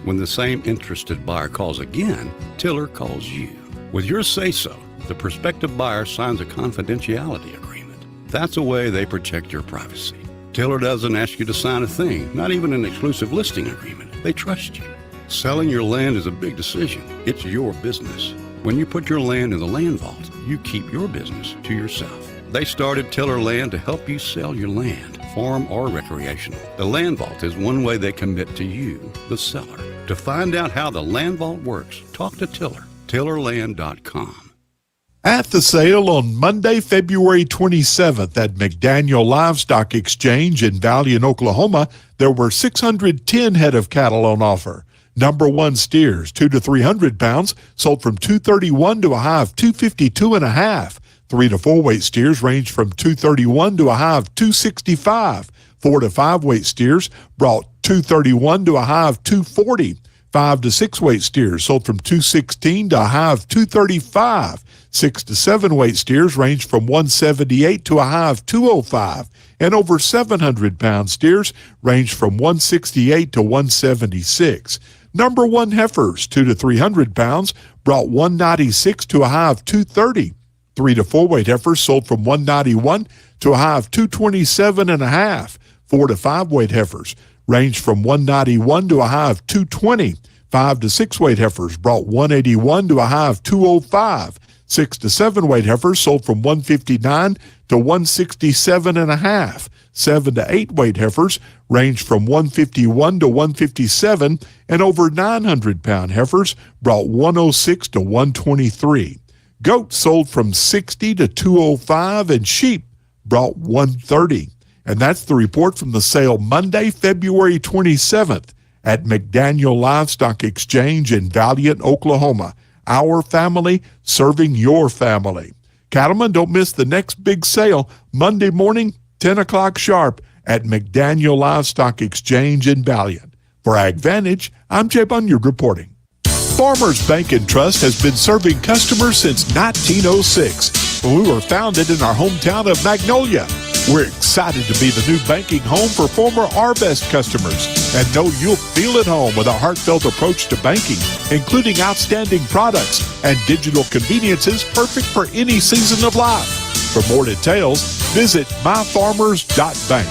When the same interested buyer calls again, Tiller calls you. With your say-so, the prospective buyer signs a confidentiality agreement. That's a way they protect your privacy. Tiller doesn't ask you to sign a thing, not even an exclusive listing agreement. They trust you. Selling your land is a big decision. It's your business. When you put your land in the land vault, you keep your business to yourself. They started Tiller Land to help you sell your land, farm or recreational. The land vault is one way they commit to you, the seller. To find out how the land vault works, talk to Tiller. TillerLand.com. At the sale on Monday, February 27th at McDaniel Livestock Exchange in Valiant, Oklahoma, there were 610 head of cattle on offer. Number 1 steers, 2 to 300 pounds, sold from $231 to a high of $252.5. 3 to 4 weight steers ranged from $231 to a high of $265. 4 to 5 weight steers brought $231 to a high of $240. 5 to 6 weight steers sold from $216 to a high of $235. 6 to 7 weight steers ranged from $178 to a high of $205. And over 700 pound steers ranged from $168 to $176. Number 1 heifers, 2 to 300 pounds, brought $196 to a high of $230. 3 to 4 weight heifers sold from $191 to a high of $227.5. 4 to 5 weight heifers ranged from $191 to a high of $220. 5 to 6 weight heifers brought $181 to a high of $205. 6 to 7 weight heifers sold from $159 to $167.5. 7 to 8 weight heifers ranged from $151 to $157, and over 900 pound heifers brought $106 to $123. Goats sold from $60 to $205, and sheep brought $130. And that's the report from the sale Monday, February 27th at McDaniel Livestock Exchange in Valiant, Oklahoma. Our family serving your family. Cattlemen, don't miss the next big sale Monday morning, 10 o'clock sharp at McDaniel Livestock Exchange in Valiant. For AgVantage, I'm Jay Bunyard reporting. Farmers Bank and Trust has been serving customers since 1906, when we were founded in our hometown of Magnolia. We're excited to be the new banking home for former Arvest customers and know you'll feel at home with a heartfelt approach to banking, including outstanding products and digital conveniences perfect for any season of life. For more details, visit myfarmers.bank.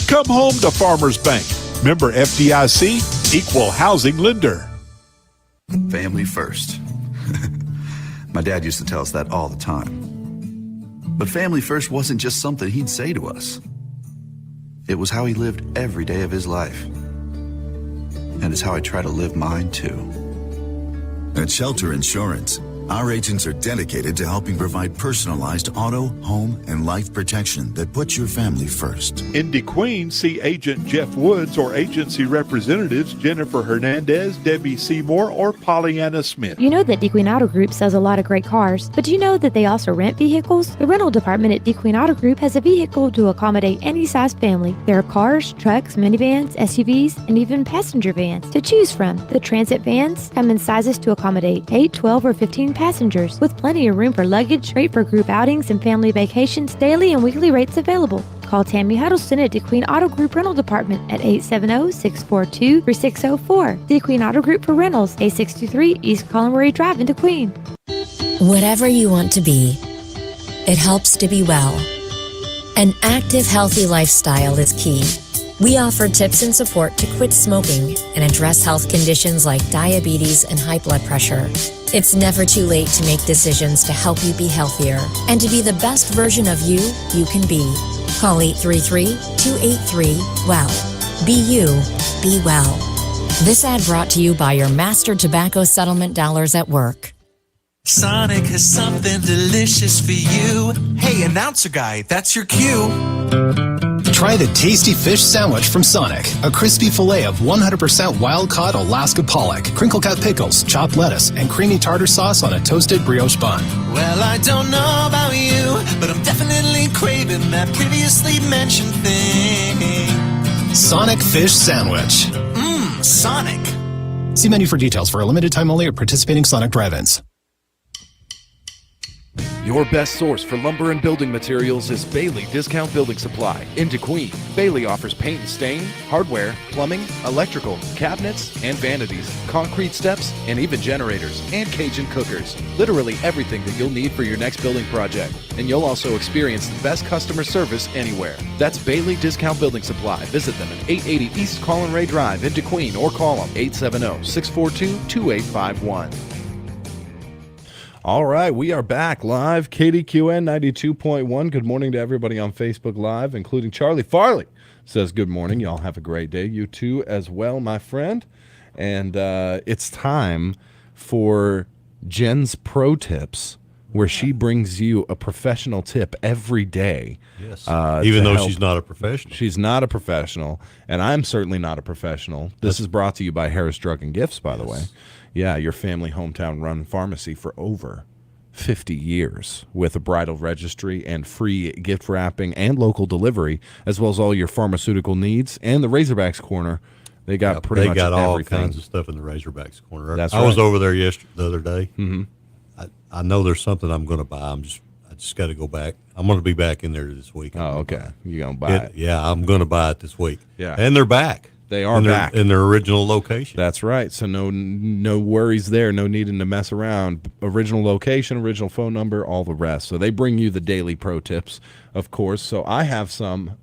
Come home to Farmers Bank. Member FDIC, equal housing lender. Family first. My dad used to tell us that all the time. But family first wasn't just something he'd say to us. It was how he lived every day of his life. And it's how I try to live mine too. At Shelter Insurance, our agents are dedicated to helping provide personalized auto, home, and life protection that puts your family first. In Kdqn, see Agent Jeff Woods or agency representatives Jennifer Hernandez, Debbie Seymour, or Pollyanna Smith. You know that Kdqn Auto Group sells a lot of great cars, but do you know that they also rent vehicles? The rental department at Kdqn Auto Group has a vehicle to accommodate any size family. There are cars, trucks, minivans, SUVs, and even passenger vans to choose from. The transit vans come in sizes to accommodate 8, 12, or 15 passengers, with plenty of room for luggage, great for group outings and family vacations, daily and weekly rates available. Call Tammy Huddleston at Kdqn Auto Group Rental Department at 870-642-3604. Kdqn Auto Group for rentals, A623 East Collinwood Drive in Kdqn. Whatever you want to be, it helps to be well. An active, healthy lifestyle is key. We offer tips and support to quit smoking and address health conditions like diabetes and high blood pressure. It's never too late to make decisions to help you be healthier and to be the best version of you can be. Call 833-283-WELL. Be you, be well. This ad brought to you by your master tobacco settlement dollars at work. Sonic has something delicious for you. Hey, announcer guy, that's your cue. Try the tasty fish sandwich from Sonic. A crispy fillet of 100% wild-caught Alaska pollock, crinkle-cut pickles, chopped lettuce, and creamy tartar sauce on a toasted brioche bun. Well, I don't know about you, but I'm definitely craving that previously mentioned thing. Sonic fish sandwich. Sonic. See menu for details for a limited time only at participating Sonic drive-ins. Your best source for lumber and building materials is Bailey Discount Building Supply in Queen. Bailey offers paint and stain, hardware, plumbing, electrical, cabinets, and vanities, concrete steps, and even generators, and Cajun cookers. Literally everything that you'll need for your next building project. And you'll also experience the best customer service anywhere. That's Bailey Discount Building Supply. Visit them at 880 East Collinwood Drive in Queen or call them 870-642-2851. All right, we are back live, KDQN 92.1. Good morning to everybody on Facebook Live, including Charlie Farley. Says good morning. Y'all have a great day. You too as well, my friend. And it's time for Jen's Pro Tips, where she brings you a professional tip every day. Yes, even though she's not a professional. She's not a professional, and I'm certainly not a professional. This is brought to you by Harris Drug and Gifts, by the way. Yeah, your family hometown-run pharmacy for over 50 years with a bridal registry and free gift wrapping and local delivery, as well as all your pharmaceutical needs. And the Razorbacks Corner, they got pretty much everything. They got all kinds of stuff in the Razorbacks Corner. That's I was over there the other day. Mm-hmm. I know there's something I'm going to buy. I just got to go back. I'm going to be back in there this week. Oh, okay. You're going to buy it? Yeah, I'm going to buy it this week. Yeah. And they're back. They are back in their original location. That's right. So no worries there. No needing to mess around. Original location, original phone number, all the rest. So they bring you the daily pro tips, of course. So I have some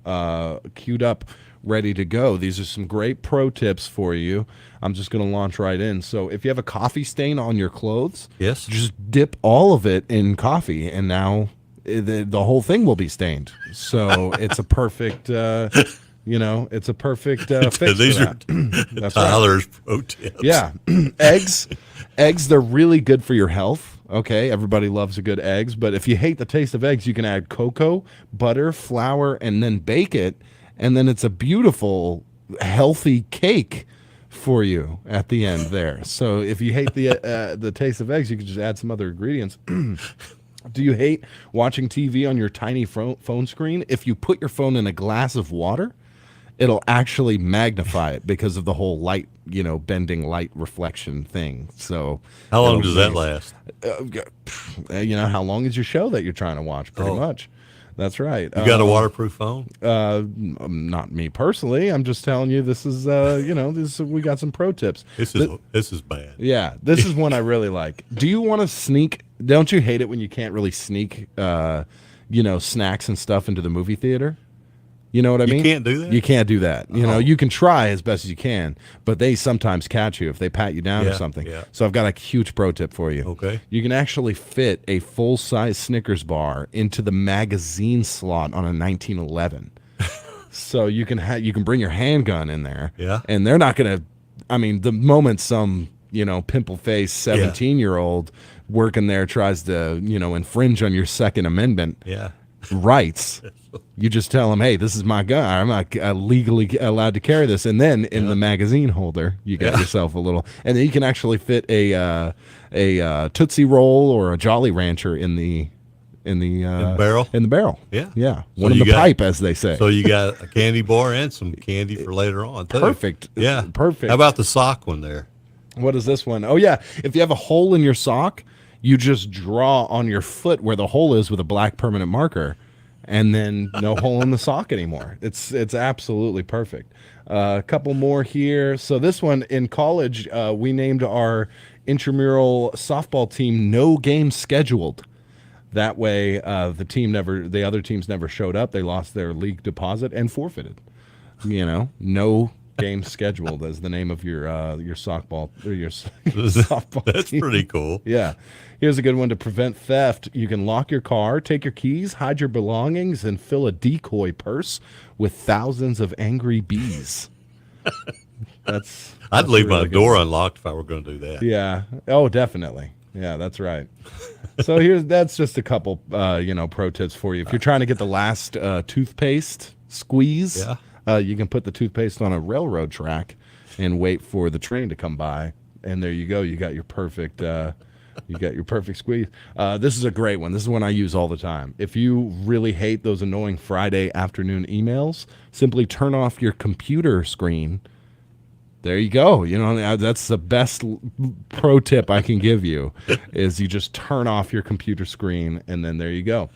queued up, ready to go. These are some great pro tips for you. I'm just going to launch right in. So if you have a coffee stain on your clothes, yes, just dip all of it in coffee, and now the whole thing will be stained. So it's a perfect. It's a perfect fix. These for are That's Tyler's right. pro tips. Yeah, eggs, they're really good for your health. Okay, everybody loves a good eggs, but if you hate the taste of eggs, you can add cocoa, butter, flour, and then bake it, and then it's a beautiful, healthy cake for you at the end there. So if you hate the taste of eggs, you can just add some other ingredients. Do you hate watching TV on your tiny phone screen? If you put your phone in a glass of water, it'll actually magnify it because of the whole light, bending light reflection thing. So how long does that last? How long is your show that you're trying to watch? Pretty much. That's right. You got a waterproof phone? Not me personally. I'm just telling you. This is, we got some pro tips. This is bad. Yeah, this is one I really like. Do you want to sneak? Don't you hate it when you can't really sneak, snacks and stuff into the movie theater? You know what I mean? You can't do that? You can't do that. You can try as best as you can, but they sometimes catch you if they pat you down or something. Yeah. So I've got a huge pro tip for you. Okay. You can actually fit a full-size Snickers bar into the magazine slot on a 1911. So you can bring your handgun in there. Yeah. And they're not going to, the moment some, pimple-faced 17-year-old working there tries to, infringe on your Second Amendment rights, you just tell them, hey, this is my gun. I'm not legally allowed to carry this. And then in the magazine holder, you got yourself a little, and then you can actually fit a Tootsie Roll or a Jolly Rancher in the barrel. In the barrel. Yeah. Yeah. So One in the pipe, as they say. So you got a candy bar and some candy for later on, too. Perfect. Yeah. Perfect. How about the sock one there? What is this one? Oh, yeah. If you have a hole in your sock, you just draw on your foot where the hole is with a black permanent marker, and then no hole in the sock anymore. It's absolutely perfect. A couple more here. So this one, in college, we named our intramural softball team No Game Scheduled. That way, the other teams never showed up. They lost their league deposit and forfeited. No game scheduled as the name of your softball or your softball. That's team. pretty cool. Yeah. Here's a good one to prevent theft. You can lock your car, take your keys, hide your belongings, and fill a decoy purse with thousands of angry bees. I'd leave my door unlocked if I were going to do that. Yeah. Oh, definitely. Yeah, that's right. So that's just a couple, pro tips for you. If you're trying to get the last toothpaste squeeze, you can put the toothpaste on a railroad track and wait for the train to come by, and there you go. You got your perfect. You got your perfect squeeze. This is a great one. This is one I use all the time. If you really hate those annoying Friday afternoon emails, simply turn off your computer screen. There you go. That's the best pro tip I can give you is you just turn off your computer screen, and then there you go.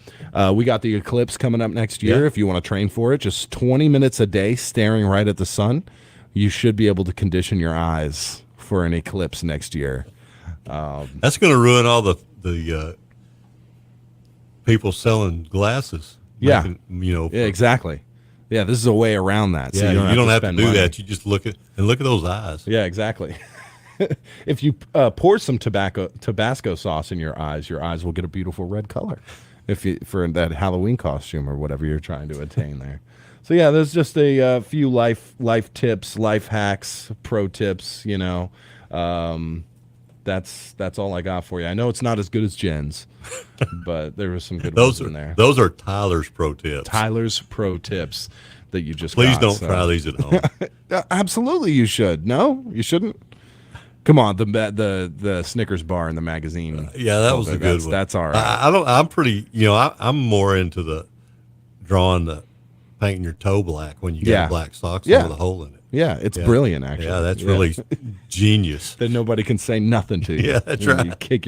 We got the eclipse coming up next year. Yeah. If you want to train for it, just 20 minutes a day staring right at the sun, you should be able to condition your eyes for an eclipse next year. That's going to ruin all the people selling glasses. Yeah. Yeah, exactly. Yeah, this is a way around that. So you don't have to spend do money. that. You just look at those eyes. Yeah, exactly. If you pour some Tabasco sauce in your eyes will get a beautiful red color. For that Halloween costume or whatever you're trying to attain there. So yeah, there's just a few life tips, life hacks, pro tips. That's all I got for you. I know it's not as good as Jen's, but there was some good ones in there. Those are Tyler's pro tips. Tyler's pro tips that you just Please got, don't try these at home. Absolutely, you should. No, you shouldn't. Come on, the Snickers bar in the magazine. Yeah, that was a good one. That's all right. I'm pretty. I'm more into the painting your toe black when you got black socks with a hole in it. Yeah, it's brilliant, actually. Yeah, that's really genius. Then nobody can say nothing to you. Yeah, that's right. You take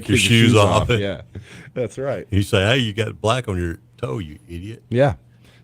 your shoes off. Yeah, that's right. You say, hey, you got black on your toe, you idiot. Yeah.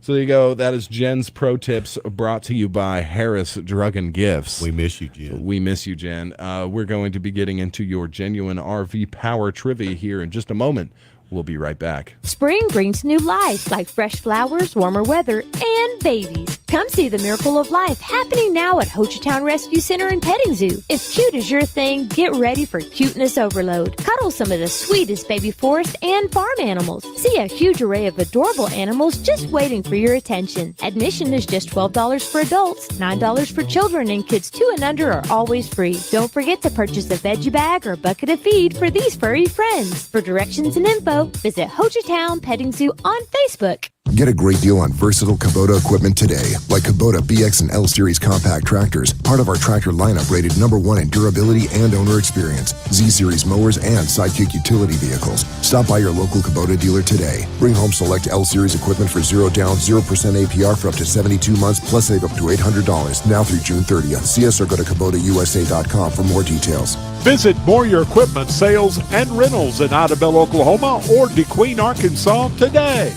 So there you go. That is Jen's Pro Tips, brought to you by Harris Drug and Gifts. We miss you, Jen. We miss you, Jen. We're going to be getting into your genuine RV power trivia here in just a moment. We'll be right back. Spring brings new life, like fresh flowers, warmer weather, and babies. Come see the miracle of life happening now at Ho Chi Town Rescue Center and Petting Zoo. If cute is your thing, get ready for cuteness overload. Cuddle some of the sweetest baby forest and farm animals. See a huge array of adorable animals just waiting for your attention. Admission is just $12 for adults, $9 for children, and kids 2 and under are always free. Don't forget to purchase a veggie bag or bucket of feed for these furry friends. For directions and info, info, visit Hojiatown Petting Zoo on Facebook. Get a great deal on versatile Kubota equipment today, like Kubota BX and L Series compact tractors, part of our tractor lineup rated #1 in durability and owner experience, Z Series mowers, and Sidekick utility vehicles. Stop by your local Kubota dealer today. Bring home select L Series equipment for 0 down, 0% APR for up to 72 months, plus save up to $800 now through June 30th. See us or go to KubotaUSA.com for more details. Visit Moyer Equipment Sales and Rentals in Idabel, Oklahoma or Kdqn, Arkansas today.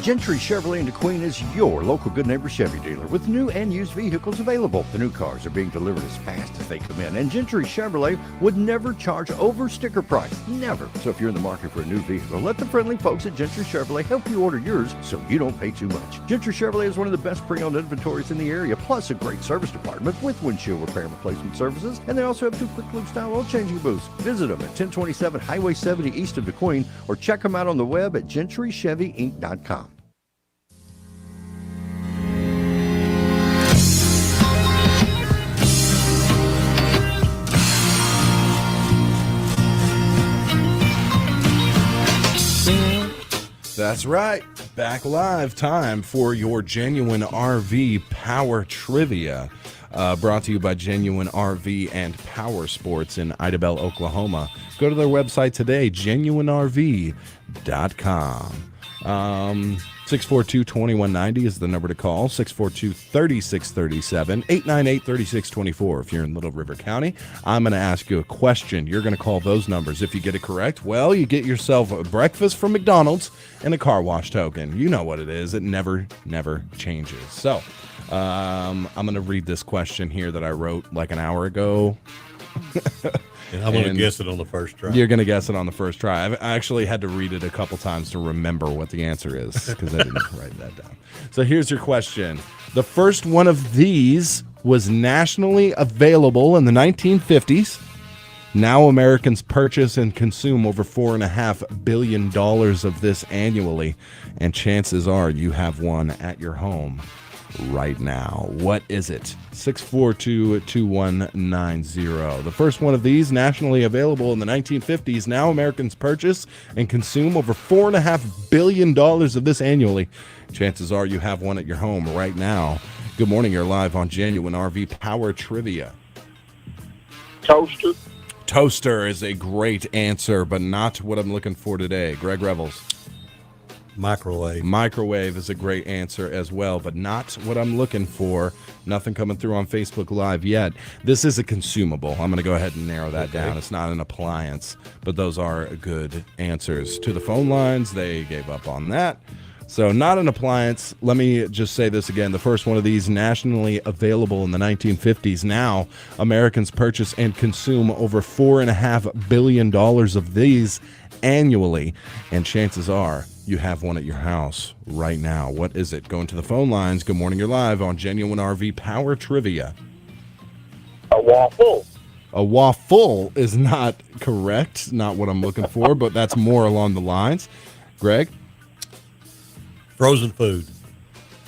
Gentry Chevrolet in Kdqn is your local good neighbor Chevy dealer with new and used vehicles available. The new cars are being delivered as fast as they come in, and Gentry Chevrolet would never charge over sticker price. Never. So if you're in the market for a new vehicle, let the friendly folks at Gentry Chevrolet help you order yours so you don't pay too much. Gentry Chevrolet is one of the best pre-owned inventories in the area, plus a great service department with windshield repair and replacement services, and they also have 2 quick lube style oil changing booths. Visit them at 1027 Highway 70 east of Kdqn or check them out on the web at GentryChevyInc.com. That's right. Back live. Time for your Genuine RV Power Trivia. Brought to you by Genuine RV and Power Sports in Idabel, Oklahoma. Go to their website today, genuinerv.com. 642-2190 is the number to call. 642-3637, 898-3624 if you're in Little River County. I'm going to ask you a question. You're going to call those numbers. If you get it correct, well, you get yourself a breakfast from McDonald's and a car wash token. You know what it is. It never changes. So I'm going to read this question here that I wrote like an hour ago. And I'm going to guess it on the first try. You're going to guess it on the first try. I actually had to read it a couple times to remember what the answer is because I didn't write that down. So here's your question. The first one of these was nationally available in the 1950s. Now Americans purchase and consume over $4.5 billion of this annually, and chances are you have one at your home right now. What is it? 642-2190. The first one of these, nationally available in the 1950s. Now Americans purchase and consume over $4.5 billion of this annually. Chances are you have one at your home right now. Good morning. You're live on Genuine RV Power Trivia. Toaster. Toaster is a great answer, but not what I'm looking for today. Greg Revels. Microwave. Microwave is a great answer as well, but not what I'm looking for. Nothing coming through on Facebook Live yet. This is a consumable. I'm going to go ahead and narrow that down. It's not an appliance, but those are good answers. To the phone lines, they gave up on that. So not an appliance. Let me just say this again. The first one of these, nationally available in the 1950s. Now Americans purchase and consume over $4.5 billion of these annually, and chances are you have one at your house right now. What is it? Going to the phone lines. Good morning. You're live on Genuine RV Power Trivia. A waffle. A waffle is not correct. Not what I'm looking for, but that's more along the lines. Greg? Frozen food.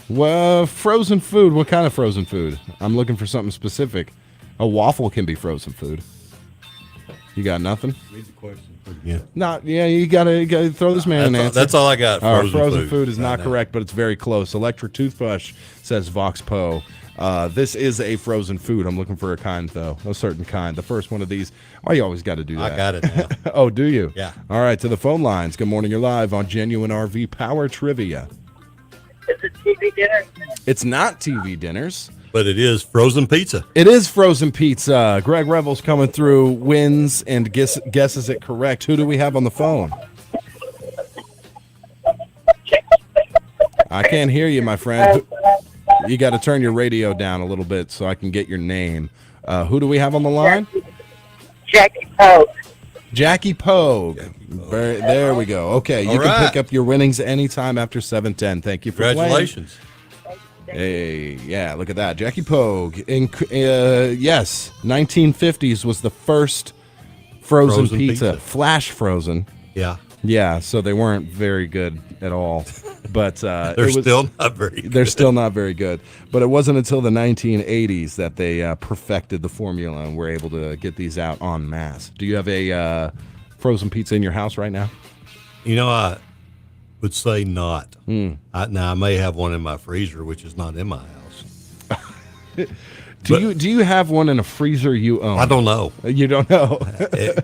Well, frozen food. What kind of frozen food? I'm looking for something specific. A waffle can be frozen food. You got nothing? Read the question again. You gotta throw this man an answer. That's all I got. Frozen food is not correct, but it's very close. Electric toothbrush, says Vox Poe. This is a frozen food. I'm looking for a kind, though. A certain kind. The first one of these. Why you always got to do that? I got it now. Oh, do you? Yeah. All right, to the phone lines. Good morning. You're live on Genuine RV Power Trivia. Is it TV dinner? It's not TV dinners. But it is frozen pizza. It is frozen pizza. Greg Revels coming through, wins and guesses it correct. Who do we have on the phone? I can't hear you, my friend. You got to turn your radio down a little bit so I can get your name. Who do we have on the line? Jackie Pogue. Jackie Pogue. There we go. Okay, you can pick up your winnings anytime after 7:10. Thank you for Congratulations. playing. Hey, yeah, look at that. Jackie Pogue. Yes, 1950s was the first frozen pizza. Flash frozen. Yeah. Yeah, so they weren't very good at all. But they're still not very good. They're still not very good. But it wasn't until the 1980s that they perfected the formula and were able to get these out en masse. Do you have a frozen pizza in your house right now? I would say not. Now I may have one in my freezer, which is not in my house. Do you have one in a freezer you own? I don't know. You don't know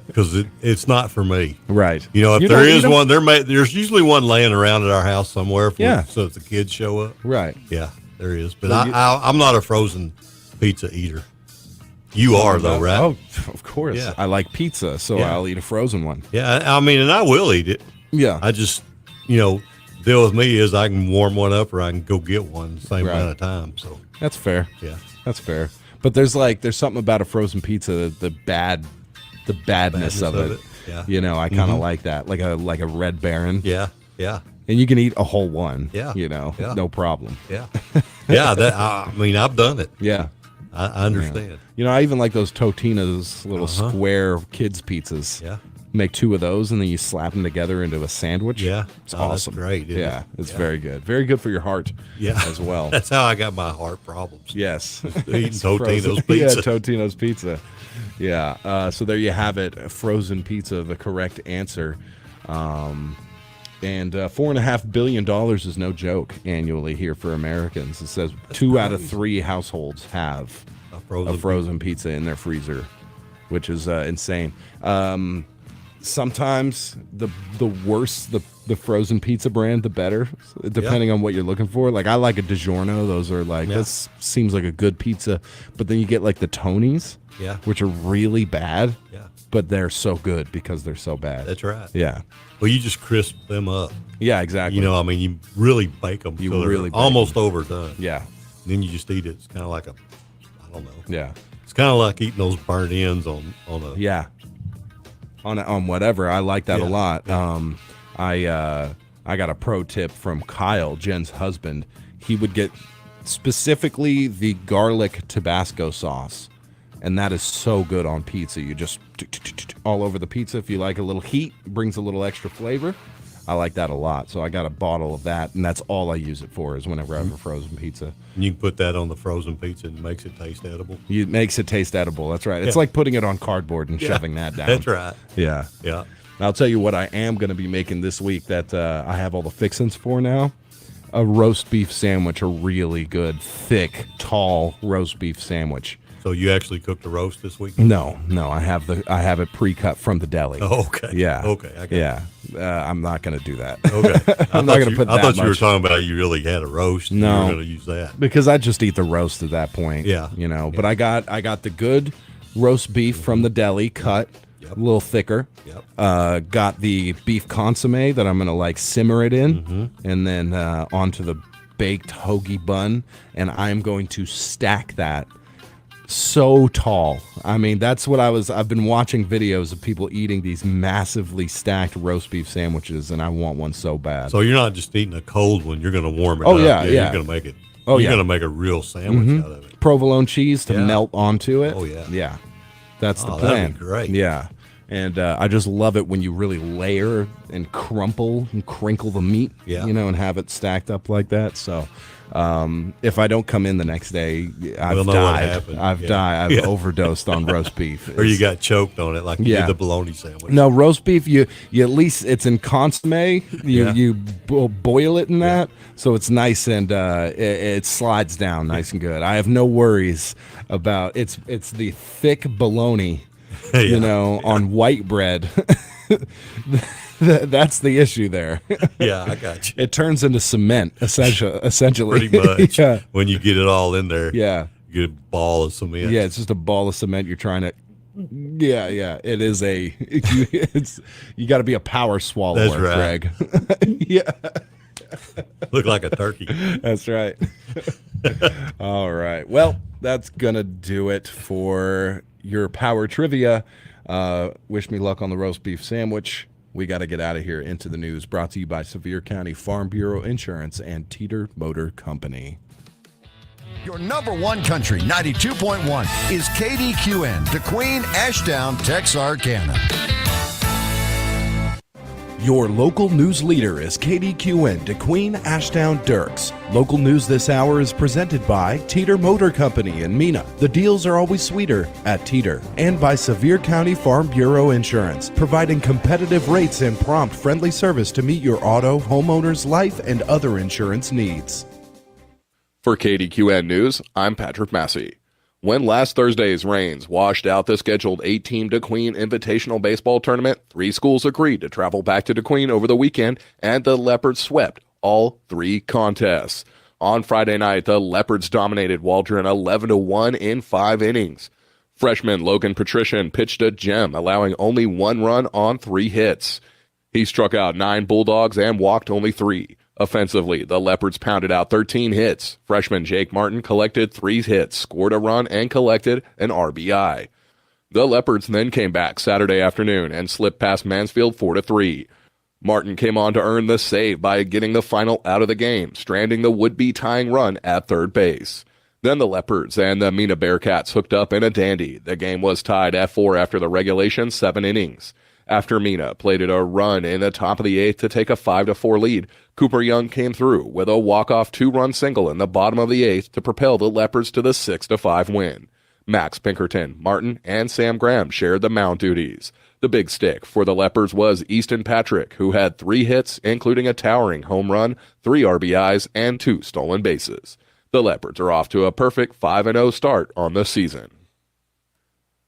because it's not for me. Right. If there is one, there's usually one laying around at our house somewhere. So if the kids show up. Right. Yeah, there is. But I'm not a frozen pizza eater. You are though, right? Oh, of course. Yeah. I like pizza, so I'll eat a frozen one. Yeah, I mean, and I will eat it. Yeah. I just, deal with me is I can warm one up or I can go get one the same amount of time. So that's fair. Yeah. That's fair. But there's something about a frozen pizza, the badness of it. Yeah. I kind of like that, like a Red Baron. Yeah. Yeah. And you can eat a whole one. Yeah. No problem. Yeah. Yeah. I've done it. Yeah. I understand. I even like those Totino's little square kids pizzas. Yeah. Make 2 of those and then you slap them together into a sandwich. Yeah. It's awesome. That's great. It's very good. Very good for your heart as well. That's how I got my heart problems. Yes. Eating Totino's pizza. Yeah, Totino's pizza. Yeah. So there you have it. Frozen pizza, the correct answer. And $4.5 billion is no joke annually here for Americans. It says 2 out of 3 households have a frozen pizza in their freezer, which is insane. Sometimes the worse the frozen pizza brand, the better, depending on what you're looking for. Like I like a DiGiorno. Those are this seems like a good pizza. But then you get like the Tonys, which are really bad. Yeah. But they're so good because they're so bad. That's right. Yeah. Well, you just crisp them up. Yeah, exactly. You really bake them. Almost overdone. Yeah. And then you just eat it. It's kind of like I don't know. Yeah. It's kind of like eating those burnt ends on a. Yeah. On whatever. I like that a lot. I got a pro tip from Kyle, Jen's husband. He would get specifically the garlic Tabasco sauce. And that is so good on pizza. You just all over the pizza. If you like a little heat, brings a little extra flavor. I like that a lot. So I got a bottle of that, and that's all I use it for is whenever I have a frozen pizza. And you can put that on the frozen pizza and it makes it taste edible. It makes it taste edible. That's right. It's like putting it on cardboard and shoving that down. That's right. Yeah. Yeah. I'll tell you what I am going to be making this week that I have all the fixings for now. A roast beef sandwich, a really good, thick, tall roast beef sandwich. So you actually cooked a roast this week? No, I have it pre-cut from the deli. Oh, okay. Yeah. Okay. I got I'm not going to do that. Okay. I'm not going to put that I thought you were much. talking about you really had a roast. No. You were going to use that. Because I just eat the roast at that point. Yeah. But I got the good roast beef from the deli cut, a little thicker. Yep. Got the beef consomme that I'm going to simmer it in, and then onto the baked hoagie bun, and I'm going to stack that so tall. I mean, that's what I've been watching videos of people eating these massively stacked roast beef sandwiches, and I want one so bad. So you're not just eating a cold one, you're going to warm it up. Yeah. You're going to make it. You're going to make a real sandwich out of it. Provolone cheese to melt onto it. Oh, yeah. Yeah. That's the plan. That'd be great. Yeah. And I just love it when you really layer and crumple and crinkle the meat, and have it stacked up like that. So if I don't come in the next day, I've died. I've overdosed on roast beef. Or you got choked on it like you did the bologna sandwich. No, roast beef, you at least it's in consomme. You boil it in that, so it's nice and it slides down nice and good. I have no worries about it's the thick bologna. On white bread. That's the issue there. Yeah, I got you. It turns into cement, essentially. Pretty much. Yeah. When you get it all in there. Yeah. You get a ball of cement. Yeah, it's just a ball of cement you're trying to. Yeah. It is you got to be a power swallower, That's right. Greg. Yeah. Look like a turkey. That's right. All right. Well, that's going to do it for your power trivia. Wish me luck on the roast beef sandwich. We got to get out of here into the news. Brought to you by Sevier County Farm Bureau Insurance and Teeter Motor Company. Your number one country, 92.1, is Kdqn, Kdqn, Ashdown, Texarkana. Your local news leader is Kdqn, Kdqn, Ashdown, Dirks. Local news this hour is presented by Teeter Motor Company in Mena. The deals are always sweeter at Teeter. And by Sevier County Farm Bureau Insurance, providing competitive rates and prompt, friendly service to meet your auto, homeowners, life, and other insurance needs. For KDQN News, I'm Patrick Massey. When last Thursday's rains washed out the scheduled 8-team Kdqn Invitational Baseball Tournament, 3 schools agreed to travel back to Kdqn over the weekend, and the Leopards swept all 3 contests. On Friday night, the Leopards dominated Waldron 11-1 in 5 innings. Freshman Logan Patrician pitched a gem, allowing only 1 run on 3 hits. He struck out 9 Bulldogs and walked only 3. Offensively, the Leopards pounded out 13 hits. Freshman Jake Martin collected 3 hits, scored a run, and collected an RBI. The Leopards then came back Saturday afternoon and slipped past Mansfield 4-3. Martin came on to earn the save by getting the final out of the game, stranding the would-be tying run at third base. Then the Leopards and the Mena Bearcats hooked up in a dandy. The game was tied at 4 after the regulation 7 innings. After Mena plated a run in the top of the 8th to take a 5-4 lead, Cooper Young came through with a walk-off 2-run single in the bottom of the 8th to propel the Leopards to the 6-5 win. Max Pinkerton, Martin, and Sam Graham shared the mound duties. The big stick for the Leopards was Easton Patrick, who had 3 hits, including a towering home run, 3 RBIs, and 2 stolen bases. The Leopards are off to a perfect 5-0 start on the season.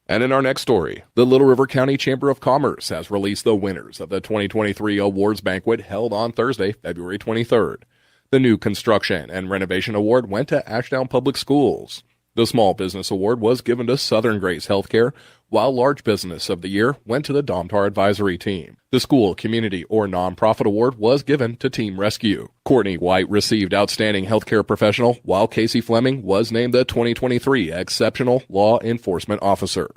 And in our next story, the Little River County Chamber of Commerce has released the winners of the 2023 awards banquet held on Thursday, February 23rd. The new Construction and Renovation Award went to Ashdown Public Schools. The Small Business Award was given to Southern Grace Healthcare, while Large Business of the Year went to the Domtar Advisory Team. The School Community or Nonprofit Award was given to Team Rescue. Courtney White received Outstanding Healthcare Professional, while Casey Fleming was named the 2023 Exceptional Law Enforcement Officer.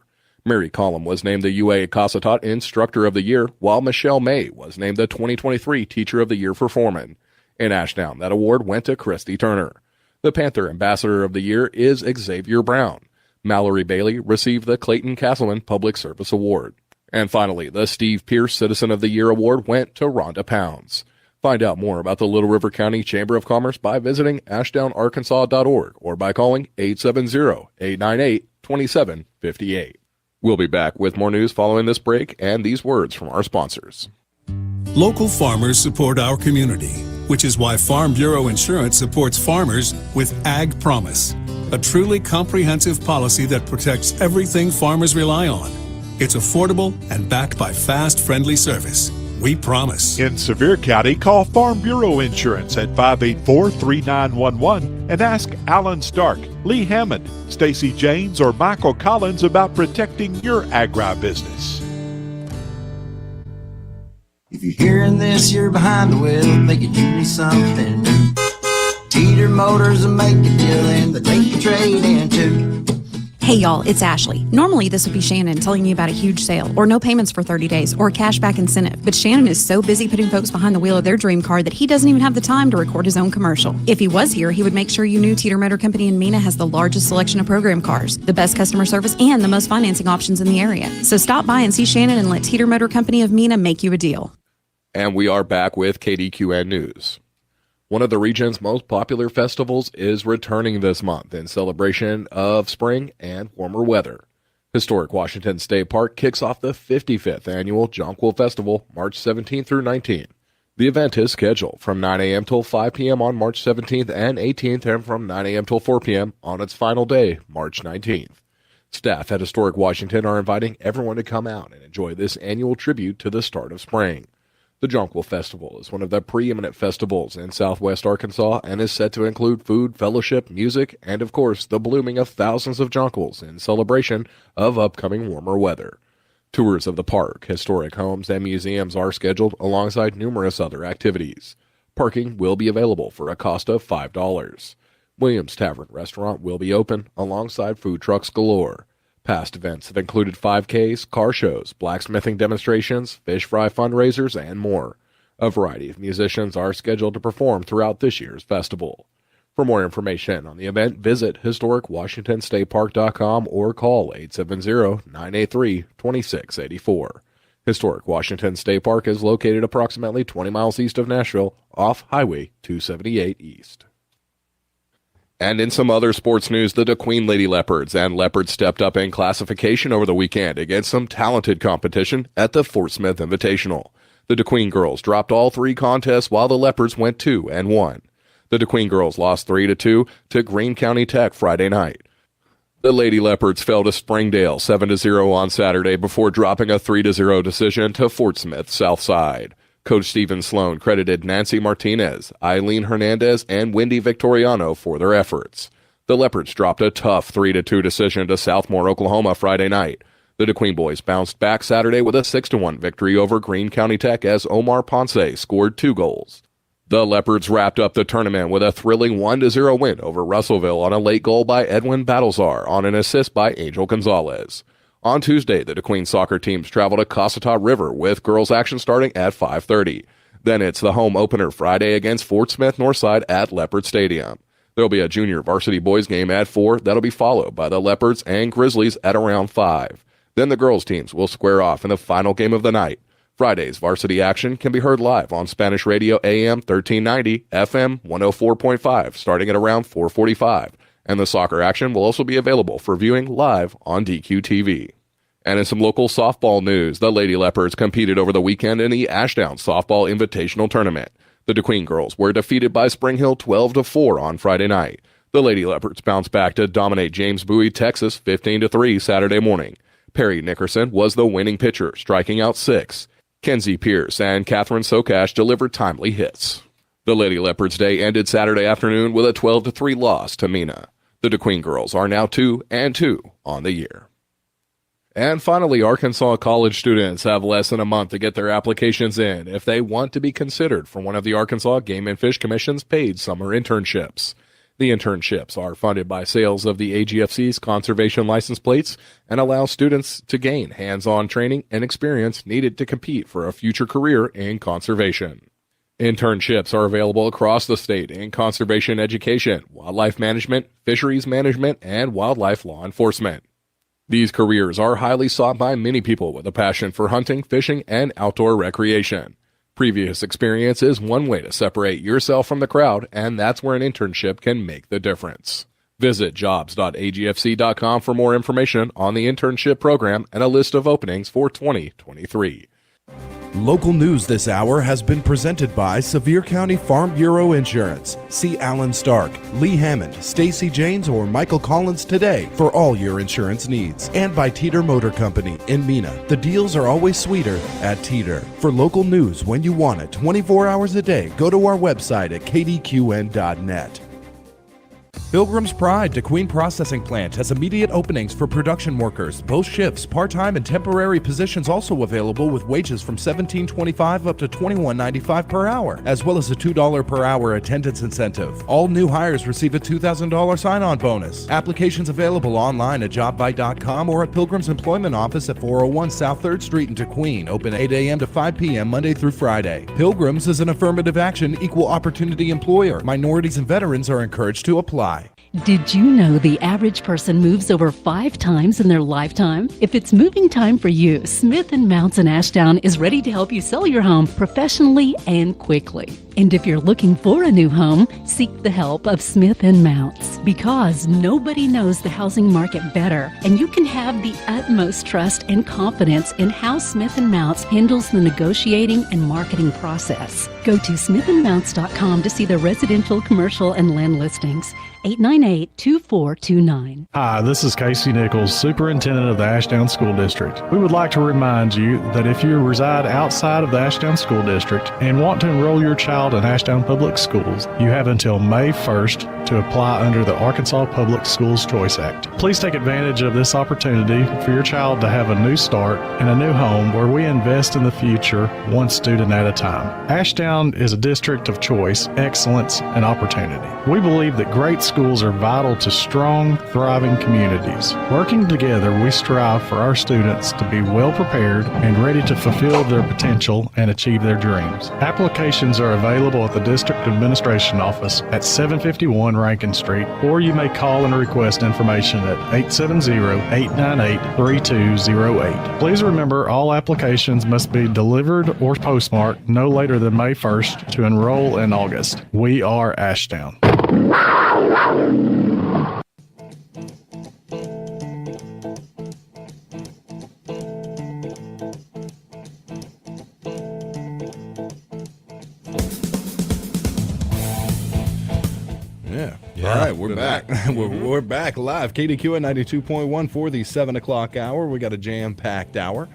Mary Collum was named the UA Cossatot Instructor of the Year, while Michelle May was named the 2023 Teacher of the Year for Foreman. In Ashdown, that award went to Christy Turner. The Panther Ambassador of the Year is Xavier Brown. Mallory Bailey received the Clayton Castleman Public Service Award. And finally, the Steve Pierce Citizen of the Year Award went to Rhonda Pounds. Find out more about the Little River County Chamber of Commerce by visiting ashdownarkansas.org or by calling 870-898-2758. We'll be back with more news following this break and these words from our sponsors. Local farmers support our community, which is why Farm Bureau Insurance supports farmers with Ag Promise, a truly comprehensive policy that protects everything farmers rely on. It's affordable and backed by fast, friendly service. We promise. In Sevier County, call Farm Bureau Insurance at 584-3911 and ask Alan Stark, Lee Hammond, Stacy James, or Michael Collins about protecting your agribusiness. If you're hearing this, you're behind the wheel, thinking you need something new. Teeter Motors will make a deal and they take your trade in too. Hey y'all, it's Ashley. Normally this would be Shannon telling you about a huge sale, or no payments for 30 days, or a cashback incentive. But Shannon is so busy putting folks behind the wheel of their dream car that he doesn't even have the time to record his own commercial. If he was here, he would make sure you knew Teeter Motor Company in Mena has the largest selection of program cars, the best customer service, and the most financing options in the area. So stop by and see Shannon and let Teeter Motor Company of Mena make you a deal. And we are back with KDQN News. One of the region's most popular festivals is returning this month in celebration of spring and warmer weather. Historic Washington State Park kicks off the 55th annual Jonquil Festival March 17th through 19th. The event is scheduled from 9 a.m. till 5 p.m. on March 17th and 18th, and from 9 a.m. till 4 p.m. on its final day, March 19th. Staff at Historic Washington are inviting everyone to come out and enjoy this annual tribute to the start of spring. The Jonquil Festival is one of the preeminent festivals in southwest Arkansas and is set to include food, fellowship, music, and of course the blooming of thousands of jonquils in celebration of upcoming warmer weather. Tours of the park, historic homes, and museums are scheduled alongside numerous other activities. Parking will be available for a cost of $5. Williams Tavern Restaurant will be open alongside food trucks galore. Past events have included 5Ks, car shows, blacksmithing demonstrations, fish fry fundraisers, and more. A variety of musicians are scheduled to perform throughout this year's festival. For more information on the event, visit historicwashingtonstatepark.com or call 870-983-2684. Historic Washington State Park is located approximately 20 miles east of Nashville off Highway 278 East. And in some other sports news, the Kdqn Lady Leopards and Leopards stepped up in classification over the weekend against some talented competition at the Fort Smith Invitational. The Kdqn girls dropped all 3 contests while the Leopards went 2-1. The Kdqn girls lost 3-2 to Greene County Tech Friday night. The Lady Leopards fell to Springdale 7-0 on Saturday before dropping a 3-0 decision to Fort Smith Southside. Coach Stephen Sloan credited Nancy Martinez, Eileen Hernandez, and Wendy Victoriano for their efforts. The Leopards dropped a tough 3-2 decision to Southmore, Oklahoma Friday night. The Kdqn boys bounced back Saturday with a 6-1 victory over Greene County Tech as Omar Ponce scored 2 goals. The Leopards wrapped up the tournament with a thrilling 1-0 win over Russellville on a late goal by Edwin Battlezar on an assist by Angel Gonzalez. On Tuesday, the Kdqn soccer teams travel to Cossata River with girls action starting at 5:30. Then it's the home opener Friday against Fort Smith Northside at Leopard Stadium. There'll be a junior varsity boys game at 4 that'll be followed by the Leopards and Grizzlies at around 5. Then the girls teams will square off in the final game of the night. Friday's varsity action can be heard live on Spanish Radio AM 1390, FM 104.5 starting at around 4:45. And the soccer action will also be available for viewing live on DQ-TV. And in some local softball news, the Lady Leopards competed over the weekend in the Ashdown Softball Invitational Tournament. The Kdqn girls were defeated by Spring Hill 12-4 on Friday night. The Lady Leopards bounced back to dominate James Bowie, Texas 15-3 Saturday morning. Perry Nickerson was the winning pitcher, striking out 6. Kenzie Pierce and Catherine Sokash delivered timely hits. The Lady Leopards' day ended Saturday afternoon with a 12-3 loss to Mena. The Kdqn girls are now 2-2 on the year. And finally, Arkansas college students have less than a month to get their applications in if they want to be considered for one of the Arkansas Game and Fish Commission's paid summer internships. The internships are funded by sales of the AGFC's conservation license plates and allow students to gain hands-on training and experience needed to compete for a future career in conservation. Internships are available across the state in conservation education, wildlife management, fisheries management, and wildlife law enforcement. These careers are highly sought by many people with a passion for hunting, fishing, and outdoor recreation. Previous experience is one way to separate yourself from the crowd, and that's where an internship can make the difference. Visit jobs.agfc.com for more information on the internship program and a list of openings for 2023. Local news this hour has been presented by Sevier County Farm Bureau Insurance. See Alan Stark, Lee Hammond, Stacy Janes, or Michael Collins today for all your insurance needs. And by Teeter Motor Company in Mena. The deals are always sweeter at Teeter. For local news when you want it, 24 hours a day, go to our website at kdqn.net. Pilgrim's Pride Kdqn Processing Plant has immediate openings for production workers, both shifts, part-time and temporary positions also available with wages from $17.25 up to $21.95 per hour, as well as a $2 per hour attendance incentive. All new hires receive a $2,000 sign-on bonus. Applications available online at jobbite.com or at Pilgrim's Employment Office at 401 South 3rd Street in Kdqn, open 8 a.m. to 5 p.m. Monday through Friday. Pilgrim's is an affirmative action, equal opportunity employer. Minorities and veterans are encouraged to apply. Did you know the average person moves over 5 times in their lifetime? If it's moving time for you, Smith & Mounts in Ashdown is ready to help you sell your home professionally and quickly. And if you're looking for a new home, seek the help of Smith & Mounts, because nobody knows the housing market better, and you can have the utmost trust and confidence in how Smith & Mounts handles the negotiating and marketing process. Go to smithandmounts.com to see the residential, commercial, and land listings. 898-2429. Hi, this is Casey Nichols, Superintendent of the Ashdown School District. We would like to remind you that if you reside outside of the Ashdown School District and want to enroll your child in Ashdown Public Schools, you have until May 1st to apply under the Arkansas Public Schools Choice Act. Please take advantage of this opportunity for your child to have a new start and a new home where we invest in the future one student at a time. Ashdown is a district of choice, excellence, and opportunity. We believe that great schools are vital to strong, thriving communities. Working together, we strive for our students to be well prepared and ready to fulfill their potential and achieve their dreams. Applications are available available at the District Administration Office at 751 Rankin Street, or you may call and request information at 870-898-3208. Please remember all applications must be delivered or postmarked no later than May 1st to enroll in August. We are Ashdown. Yeah. Yeah. All right, we're back. we're back live. Kdqn 92.1 for the 7 o'clock hour. We got a jam-packed hour.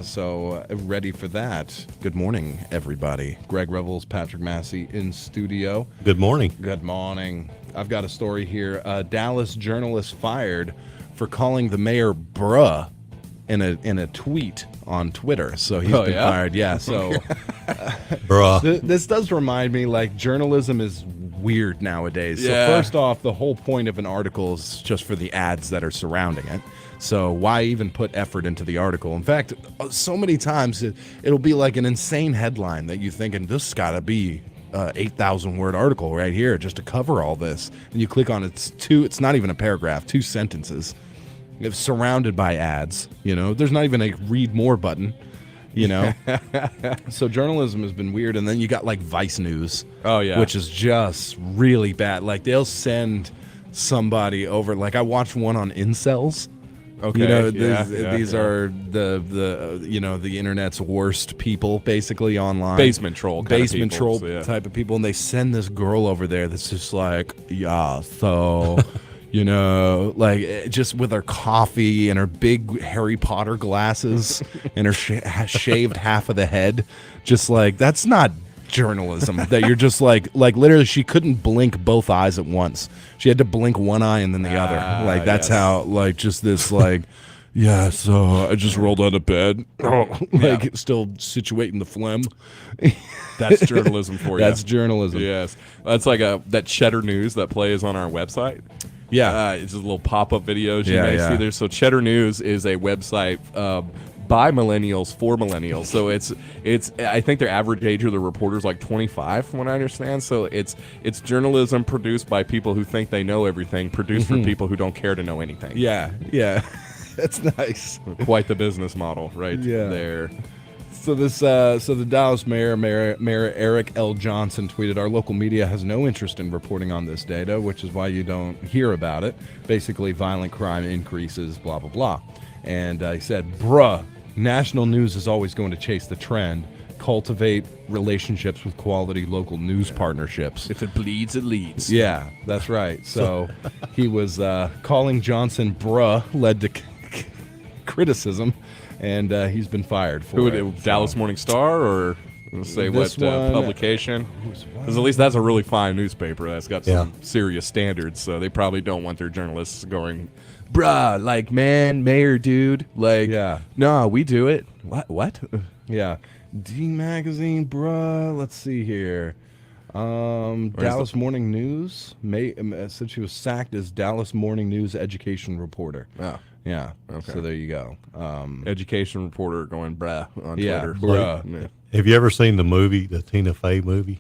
So ready for that. Good morning, everybody. Greg Revels, Patrick Massey in studio. Good morning. Good morning. I've got a story here. Dallas journalist fired for calling the mayor bruh in a tweet on Twitter. So he's been fired. Yeah, so bruh. This does remind me, like, journalism is weird nowadays. Yeah. So first off, the whole point of an article is just for the ads that are surrounding it. So why even put effort into the article? In fact, so many times it'll be like an insane headline that you thinking, this gotta be 8,000 word article right here just to cover all this. And you click on it, it's not even a paragraph, 2 sentences. It's surrounded by ads, there's not even a read more button, So journalism has been weird. And then you got like Vice News. Oh, yeah. Which is just really bad. Like they'll send somebody over, like I watched one on incels. Okay. These are the internet's worst people, basically, online. Basement troll kind of Basement people, troll so, yeah. type of people. And they send this girl over there that's just like, like just with her coffee and her big Harry Potter glasses and her shaved half of the head. Just like, that's not journalism. That you're just like literally she couldn't blink both eyes at once. She had to blink one eye and then the other. Like that's how, like, just this like yeah, so I just rolled out of bed. Still situating the phlegm. That's journalism for you. That's journalism. Yes. That's like that Cheddar News that plays on our website. Yeah. It's just little pop-up videos you Yeah, may yeah. see there. So Cheddar News is a website by millennials for millennials. So it's I think their average age of the reporters like 25 from what I understand. So it's journalism produced by people who think they know everything, produced for people who don't care to know anything. Yeah. That's nice. Quite the business model right there. So the Dallas Mayor Eric L. Johnson tweeted, "Our local media has no interest in reporting on this data, which is why you don't hear about it. Basically, violent crime increases, blah, blah, blah." And he said, "Bruh, national news is always going to chase the trend. Cultivate relationships with quality local news partnerships. If it bleeds, it leads." Yeah, that's right. So he was calling Johnson bruh led to criticism, and he's been fired for it. Dallas Morning Star, or let's say This what one- publication? Because at least that's a really fine newspaper that's got some serious standards. So they probably don't want their journalists going, bruh, like, man, mayor, dude, like, no, we do it. What? Yeah. D Magazine, bruh. Let's see here. Dallas Morning News said she was sacked as Dallas Morning News education reporter. Oh. Yeah. Okay. So there you go. Education reporter going bruh on Yeah, Twitter. bruh. Yeah. Have you ever seen the movie, the Tina Fey movie,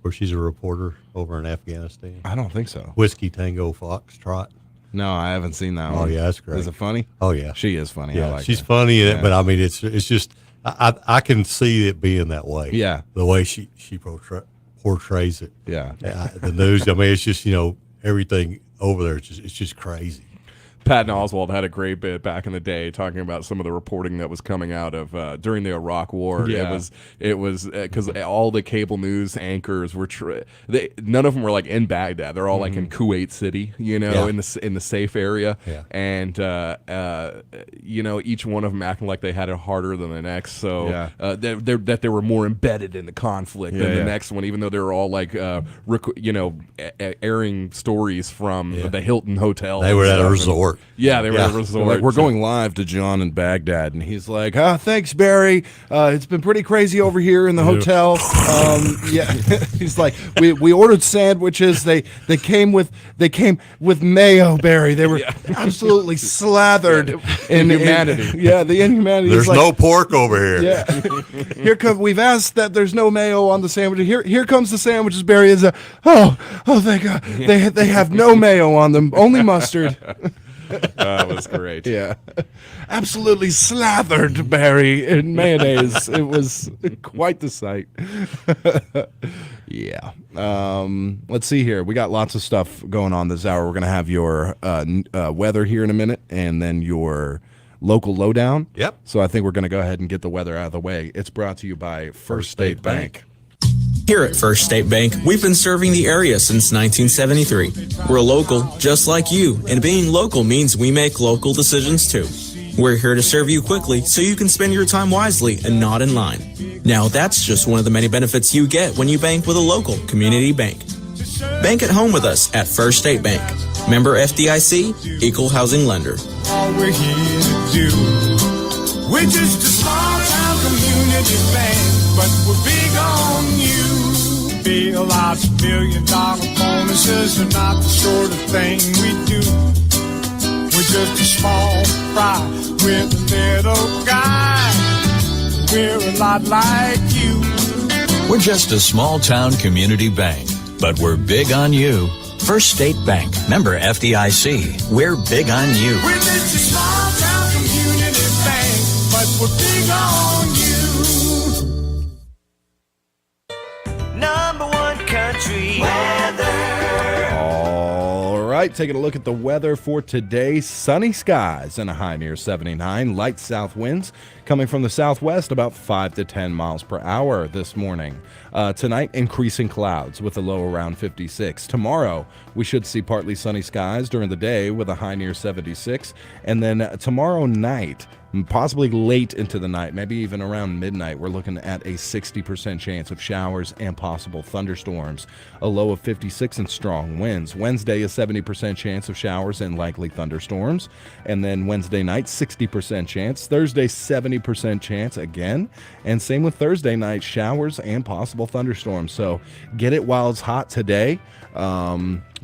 where she's a reporter over in Afghanistan? I don't think so. Whiskey Tango Foxtrot. No, I haven't seen that Oh, one. yeah, that's great. Is it funny? Oh, yeah. She is funny. Yeah, I like she's her. funny, Yeah. but I mean, it's just, I can see it being that way. Yeah. The way she portrays it. Yeah. The news, I mean, it's just, everything over there, it's just crazy. Patton Oswalt had a great bit back in the day talking about some of the reporting that was coming out of during the Iraq War. Yeah. It was because all the cable news anchors were none of them were like in Baghdad. They're all like in Kuwait City, in the safe area. Yeah. And each one of them acting like they had it harder than the next. So that they were more embedded in the conflict than the next one, even though they were all like airing stories from the Hilton Hotel. They were at a resort. resort. Yeah, they were at a They're resort. like, we're going live to John in Baghdad, and he's like, thanks, Barry. It's been pretty crazy over here in the hotel. Yeah, he's like, we ordered sandwiches. They came with mayo, Barry. They were absolutely slathered in humanity. The inhumanity. There's He's like, no pork over here. Yeah, here come. We've asked that there's no mayo on the sandwich. Here comes the sandwiches. Barry is thank God. They have no mayo on them, only mustard. That was great. Yeah, absolutely slathered Barry in mayonnaise. It was quite the sight. Yeah. Let's see here. We got lots of stuff going on this hour. We're gonna have your weather here in a minute, and then your local lowdown. Yep. So I think we're gonna go ahead and get the weather out of the way. It's brought to you by First State Bank. Here at First State Bank, we've been serving the area since 1973. We're local, just like you, and being local means we make local decisions too. We're here to serve you quickly so you can spend your time wisely and not in line. Now, that's just one of the many benefits you get when you bank with a local community bank. Bank at home with us at First State Bank. Member FDIC, Equal Housing Lender. All we're here to do. We're just a small town community bank, but we're big on you. Bill out $1 million bonuses are not the sort of thing we do. We're just a small fry with a little guy. We're a lot like you. We're just a small town community bank, but we're big on you. First State Bank, member FDIC. We're big on you. We're just a small town community bank, but we're big on you. Number one country weather. All right, taking a look at the weather for today. Sunny skies and a high near 79. Light south winds coming from the southwest about 5 to 10 miles per hour this morning. Tonight, increasing clouds with a low around 56. Tomorrow, we should see partly sunny skies during the day with a high near 76. And then tomorrow night, possibly late into the night, maybe even around midnight, we're looking at a 60% chance of showers and possible thunderstorms. A low of 56 and strong winds. Wednesday, a 70% chance of showers and likely thunderstorms. And then Wednesday night, 60% chance. Thursday, 70% chance again. And same with Thursday night, showers and possible thunderstorms. So get it while it's hot today.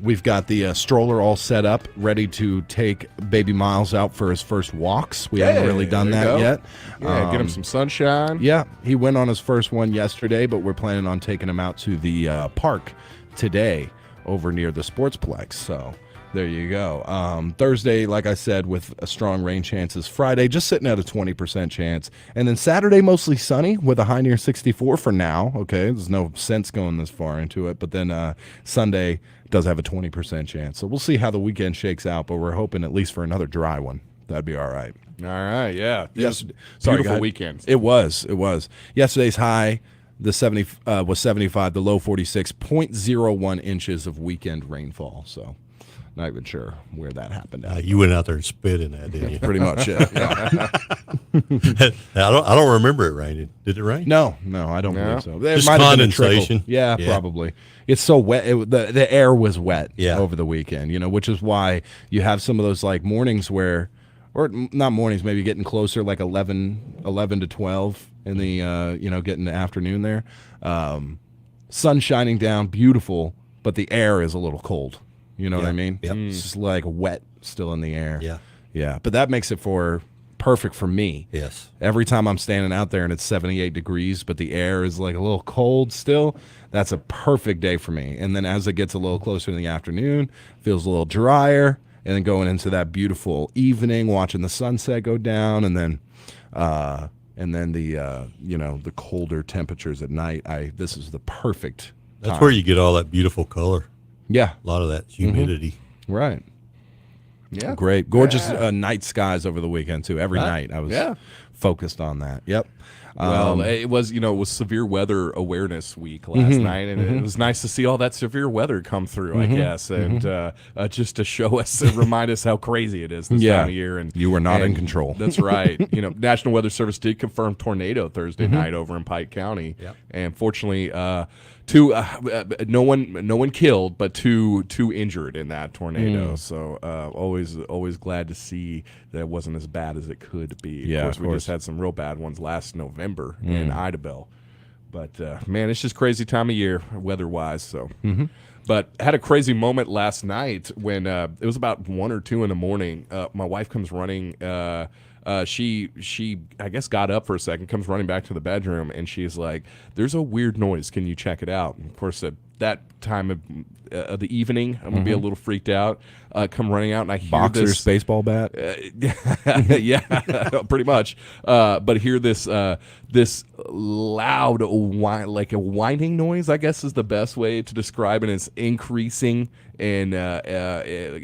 We've got the stroller all set up, ready to take baby Miles out for his first walks. We haven't really done that yet. Yeah, get him some sunshine. Yeah, he went on his first one yesterday, but we're planning on taking him out to the park today over near the Sportsplex. So there you go. Thursday, like I said, with a strong rain chances. Friday, just sitting at a 20% chance. And then Saturday, mostly sunny with a high near 64 for now. Okay, there's no sense going this far into it. But then Sunday does have a 20% chance. So we'll see how the weekend shakes out, but we're hoping at least for another dry one. That'd be all right. All right, yeah. Yes, Beautiful weekend. It was. Yesterday's high, the 70 was 75, the low 46, 0.01 inches of weekend rainfall. So not even sure where that happened at. You went out there and spit in that, didn't you? Pretty much, yeah. I don't remember it raining. Did it rain? No, I don't believe so. There Just might have been a trickle. condensation. Yeah, probably. It's so wet. The air was wet Yeah. over the weekend, which is why you have some of those like mornings where, or not mornings, maybe getting closer like 11 to 12 in the, getting the afternoon there. Sun shining down, beautiful, but the air is a little cold. You know what I mean? Yep. It's just like wet still in the air. Yeah. Yeah. But that makes it perfect for me. Yes. Every time I'm standing out there and it's 78 degrees, but the air is like a little cold still, that's a perfect day for me. And then as it gets a little closer in the afternoon, feels a little drier, and then going into that beautiful evening, watching the sunset go down, and then the colder temperatures at night. This is the perfect That's time. where you get all that beautiful color. Yeah. A lot of that humidity. Right. Yeah. Great. Gorgeous night skies over the weekend, too. Every night I was focused on that. Yep. Well, it was severe weather awareness week last night, and it was nice to see all that severe weather come through, I guess, and just to show us and remind us how crazy it is this time of year. And you were not in control. That's right. National Weather Service did confirm tornado Thursday night over in Pike County, and fortunately, no one killed, but two injured in that tornado. So always glad to see that it wasn't as bad as it could be. Yeah, of course, we just had some real bad ones last November in Idabel. But man, it's just crazy time of year weather-wise. So, but had a crazy moment last night when it was about 1 or 2 in the morning. My wife comes running. She I guess got up for a second, comes running back to the bedroom, and she's like, "There's a weird noise. Can you check it out?" And of course, at that time of the evening, I'm gonna be a little freaked out. Come running out, and I hear Boxer's baseball bat. Yeah, pretty much. But hear this loud like a whining noise, I guess is the best way to describe it. It's increasing and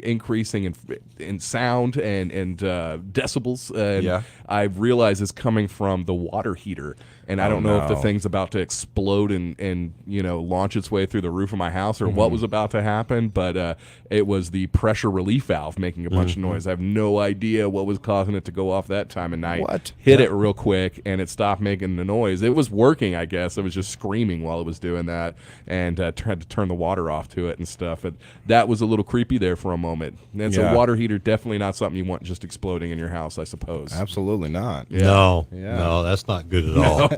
increasing in sound and decibels. And I realize it's coming from the water heater. And I don't know if the thing's about to explode and launch its way through the roof of my house or what was about to happen, but it was the pressure relief valve making a bunch of noise. I have no idea what was causing it to go off that time of night. Hit it real quick, and it stopped making the noise. It was working, I guess. It was just screaming while it was doing that, and tried to turn the water off to it and stuff. But that was a little creepy there for a moment. And so water heater, definitely not something you want just exploding in your house, I suppose. Absolutely not. No, that's not good at all.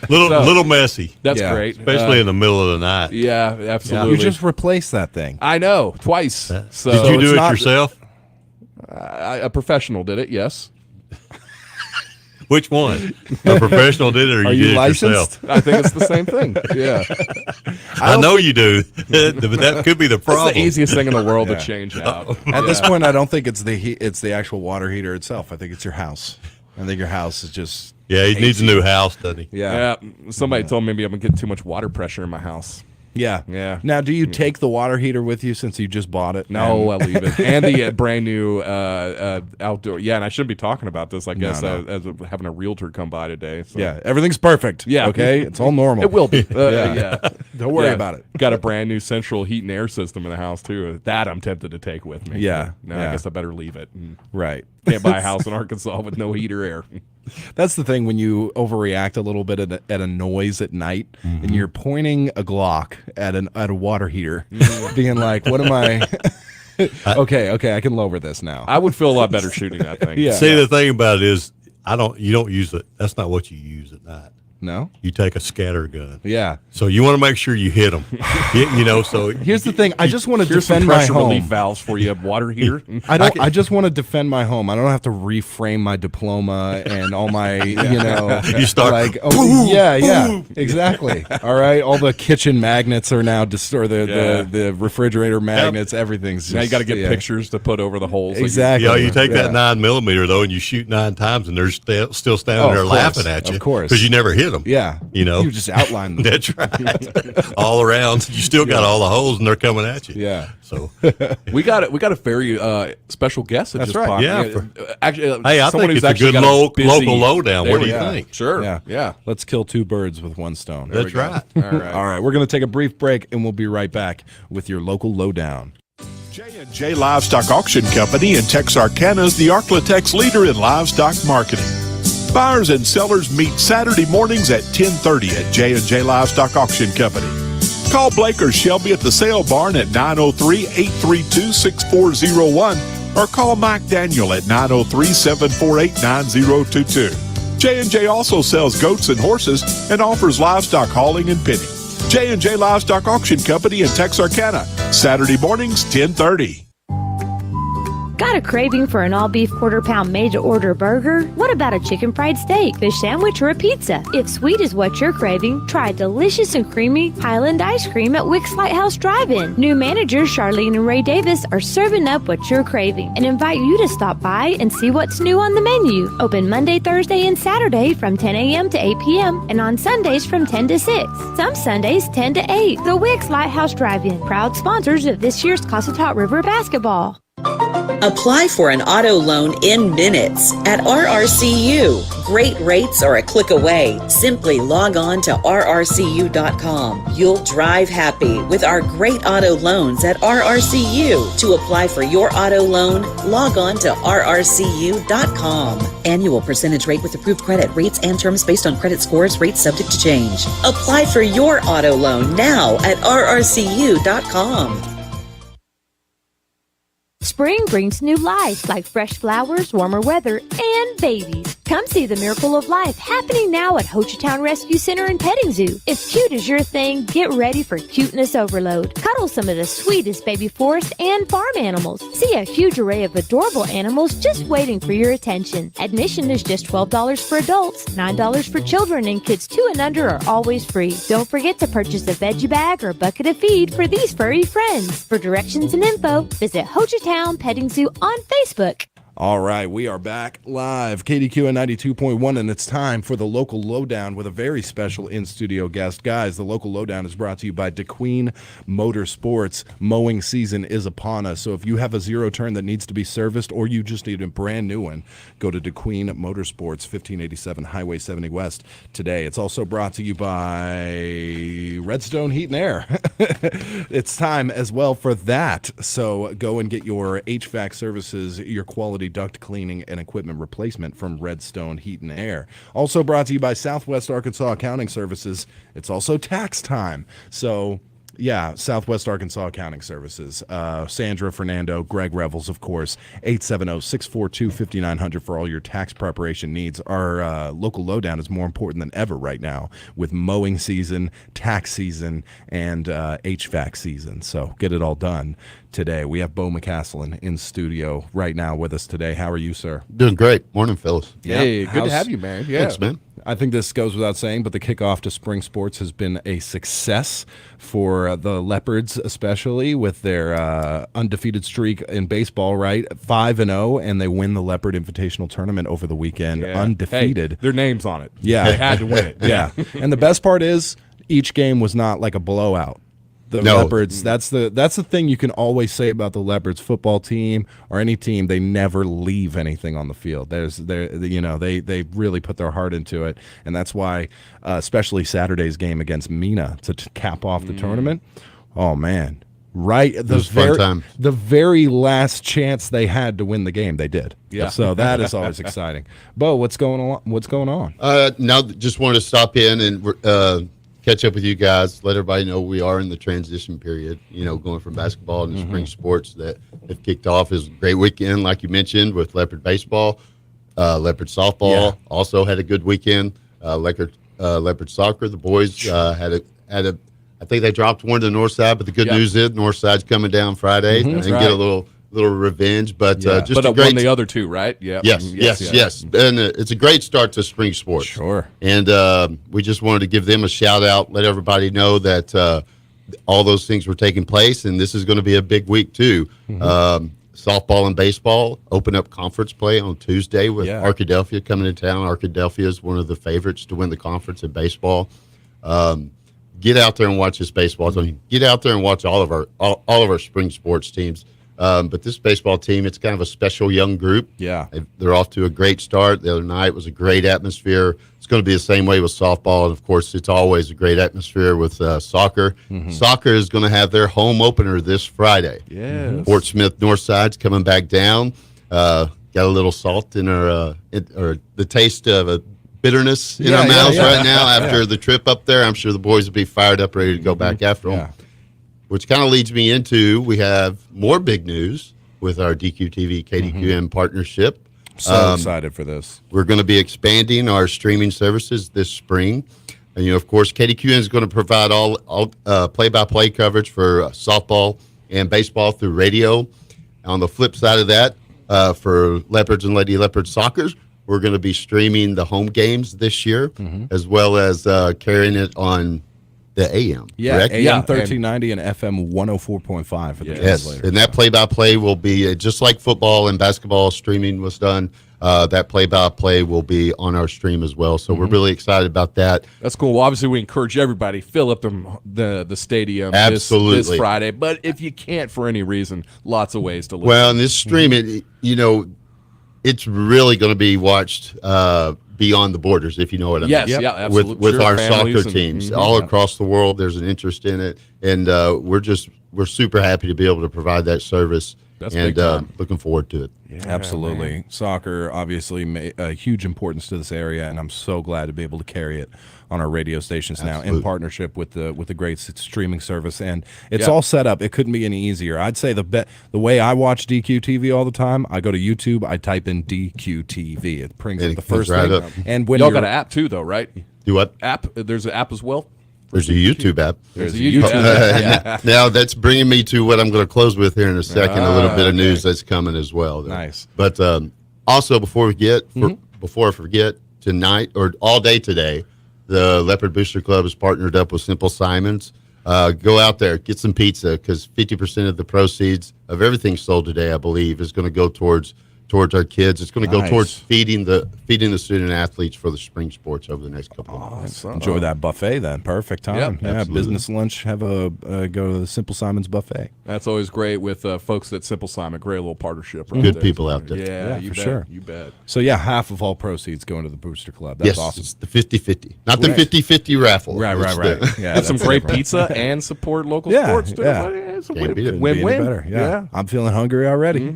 little messy. That's great, especially in the middle of the night. Yeah, absolutely. You just replaced that thing. I know, twice. So did you do it yourself? A professional did it. Yes. Which one? A professional did it, or you did it yourself? I think it's the same thing. Yeah. I know you do, but that could be the problem. It's the easiest thing in the world to change out. At this point, I don't think it's the actual water heater itself. I think it's your house. I think your house is just... Yeah, he needs a new house, doesn't he? Yeah. Somebody told me maybe I'm going to get too much water pressure in my house. Yeah. Now, do you take the water heater with you since you just bought it? No, I'll leave it. And the brand new outdoor. Yeah, and I shouldn't be talking about this, I guess, as having a realtor come by today. So. Yeah, everything's perfect. Yeah. Okay? It's all normal. It will be. Yeah. Don't worry about it. Got a brand new central heat and air system in the house, too. That I'm tempted to take with me. Yeah. No, I guess I better leave it. Right. Can't buy a house in Arkansas with no heat or air. That's the thing when you overreact a little bit at a noise at night, and you're pointing a Glock at a water heater, being like, "What am I?" Okay, I can lower this now. I would feel a lot better shooting that thing. See, the thing about it is, you don't use it. That's not what you use at night. No, you take a scatter gun. Yeah. So you want to make sure you hit them. So here's the thing. I just want to defend my home. Relief valves for you. Water heater. I just want to defend my home. I don't have to reframe my diploma and all my, You start like, yeah, exactly. All right, all the kitchen magnets are now or the refrigerator magnets. Everything's just, now you got to get pictures to put over the holes. Exactly. You take that 9mm though, and you shoot 9 times, and they're still standing there laughing at you. Of course, because you never hit them. Yeah, you just outline them. That's right. All around, you still got all the holes, and they're coming at you. Yeah. So we got a very special guest. That just popped. Yeah. Actually, hey, I think it's a good local lowdown. What do you think? Sure. Yeah. Let's kill 2 birds with 1 stone. That's right. All right. All right. We're going to take a brief break, and we'll be right back with your local lowdown. J&J Livestock Auction Company in Texarkana is the Arklatex leader in livestock marketing. Buyers and sellers meet Saturday mornings at 10:30 at J&J Livestock Auction Company. Call Blake or Shelby at the sale barn at 903-832-6401 or call Mike Daniel at 903-748-9022. J&J also sells goats and horses and offers livestock hauling and pinning. J&J Livestock Auction Company in Texarkana, Saturday mornings, 10:30. Got a craving for an all-beef quarter-pound made-to-order burger? What about a chicken fried steak, fish sandwich, or a pizza? If sweet is what you're craving, try delicious and creamy Highland ice cream at Wicks Lighthouse Drive-In. New managers Charlene and Ray Davis are serving up what you're craving and invite you to stop by and see what's new on the menu. Open Monday, Thursday, and Saturday from 10 a.m. to 8 p.m. and on Sundays from 10 to 6. Some Sundays 10 to 8. The Wicks Lighthouse Drive-In, proud sponsors of this year's Cossatot River basketball. Apply for an auto loan in minutes at RRCU. Great rates are a click away. Simply log on to rrcu.com. You'll drive happy with our great auto loans at RRCU. To apply for your auto loan, log on to rrcu.com. Annual percentage rate with approved credit. Rates and terms based on credit scores. Rates subject to change. Apply for your auto loan now at rrcu.com. Spring brings new life like fresh flowers, warmer weather, and babies. Come see the miracle of life happening now at Hochatown Rescue Center and Petting Zoo. If cute is your thing, get ready for cuteness overload. Cuddle some of the sweetest baby forest and farm animals. See a huge array of adorable animals just waiting for your attention. Admission is just $12 for adults, $9 for children, and kids 2 and under are always free. Don't forget to purchase a veggie bag or bucket of feed for these furry friends. For directions and info, visit Hochatown Petting Zoo on Facebook. All right, we are back live, KDQN 92.1, and it's time for the Local Lowdown with a very special in-studio guest. Guys, the Local Lowdown is brought to you by Kdqn Motorsports. Mowing season is upon us, so if you have a zero-turn that needs to be serviced or you just need a brand new one, go to Kdqn Motorsports, 1587 Highway 70 West today. It's also brought to you by Redstone Heat and Air. It's time as well for that, so go and get your HVAC services, your quality duct cleaning and equipment replacement from Redstone Heat and Air. Also brought to you by Southwest Arkansas Accounting Services. It's also tax time. So, yeah, Southwest Arkansas Accounting Services. Sandra, Fernando, Greg Revels, of course. 870-642-5900 for all your tax preparation needs. Our Local Lowdown is more important than ever right now with mowing season, tax season, and HVAC season. So get it all done today. We have Bo McCaslin in studio right now with us today. How are you, sir? Doing great. Morning, fellas. Hey, good to have you, man. Yeah. Thanks, man. I think this goes without saying, but the kickoff to spring sports has been a success for the Leopards, especially with their undefeated streak in baseball, right? 5-0, and they win the Leopard Invitational Tournament over the weekend, undefeated. Hey, their name's on it. Yeah. They had to win it. Yeah. And the best part is each game was not like a blowout. The Leopards, that's the thing you can always say about the Leopards football team or any team. They never leave anything on the field. They really put their heart into it, and that's why, especially Saturday's game against Mina to cap off the tournament. Oh man, right? The very last chance they had to win the game, they did. Yeah. So that is always exciting. Bo, what's going on? What's going on? Now, just wanted to stop in and catch up with you guys, let everybody know we are in the transition period, going from basketball into spring sports that have kicked off. Is a great weekend, like you mentioned, with Leopard baseball. Leopard softball also had a good weekend. Leopard soccer, the boys had a I think they dropped one to the north side, but the good news is north side's coming down Friday and get a little revenge, but just a great won the other two, right? Yeah. Yes. And it's a great start to spring sports. Sure. And we just wanted to give them a shout out, let everybody know that all those things were taking place, and this is going to be a big week too. Softball and baseball open up conference play on Tuesday with Arkadelphia coming to town. Arkadelphia is one of the favorites to win the conference in baseball. Get out there and watch this baseball team. Get out there and watch all of our spring sports teams. But this baseball team, it's kind of a special young group. Yeah. They're off to a great start. The other night was a great atmosphere. It's going to be the same way with softball. And, of course, it's always a great atmosphere with soccer. Soccer is going to have their home opener this Friday. Yes. Fort Smith Northside's coming back down. Got a little salt in our or the taste of a bitterness in our mouths right now after the trip up there. I'm sure the boys will be fired up, ready to go back after them. Which kind of leads me into, we have more big news with our DQTV KDQN partnership. So excited for this. We're going to be expanding our streaming services this spring. And, of course, KDQN is going to provide all play-by-play coverage for softball and baseball through radio. On the flip side of that, for Leopards and Lady Leopard soccer, we're going to be streaming the home games this year, as well as carrying it on the AM, correct? AM 1390 and FM 104.5 for the translators. And that play-by-play will be just like football and basketball streaming was done. that play-by-play will be on our stream as well. So we're really excited about that. That's cool. Well, obviously, we encourage everybody fill up the stadium Absolutely. this Friday. But if you can't for any reason, lots of ways to listen. Well, in this stream, it's really going to be watched beyond the borders, if you know what I mean. Yes, yeah, absolutely. With Sure, our families soccer and- teams mhm. all across the world, there's an interest in it, and we're super happy to be able to provide that service. That's and big time. looking forward to it. Absolutely. Soccer obviously a huge importance to this area, and I'm so glad to be able to carry it on our radio stations now in Absolutely. partnership with the great streaming service. And it's Yeah. all set up. It couldn't be any easier. I'd say the way I watch DQTV all the time, I go to YouTube, I type in DQTV. It brings And up the it comes first right thing. up. And when Y'all you're got an app too, though, right? Do what? App? There's an app as well. There's a YouTube app. There's a YouTube app. Now that's bringing me to what I'm going to close with here in a second. A little bit of news that's coming as well. Nice. But also, before I forget, tonight or all day today, the Leopard Booster Club has partnered up with Simple Simons. Go out there, get some pizza, because 50% of the proceeds of everything sold today, I believe, is going to go towards our kids. It's going to go Nice. towards feeding the student athletes for the spring sports over the next couple of months. enjoy that buffet then. Perfect time. Yep, yeah, absolutely. business lunch. Have a go to the Simple Simon's buffet. That's always great with folks at Simple Simon. Great little partnership. Right Good there. people out there. Yeah, Yeah, you for bet. sure. You bet. So yeah, half of all proceeds going to the Booster Club. That's Yes, awesome. it's the 50-50. Not the Right. 50-50 raffle. Right, It's right. the- Yeah, Have some that's great different. pizza and support local Yeah, sports too. yeah. It's a Can't beat it. Being win-win. better. Yeah. I'm feeling hungry already.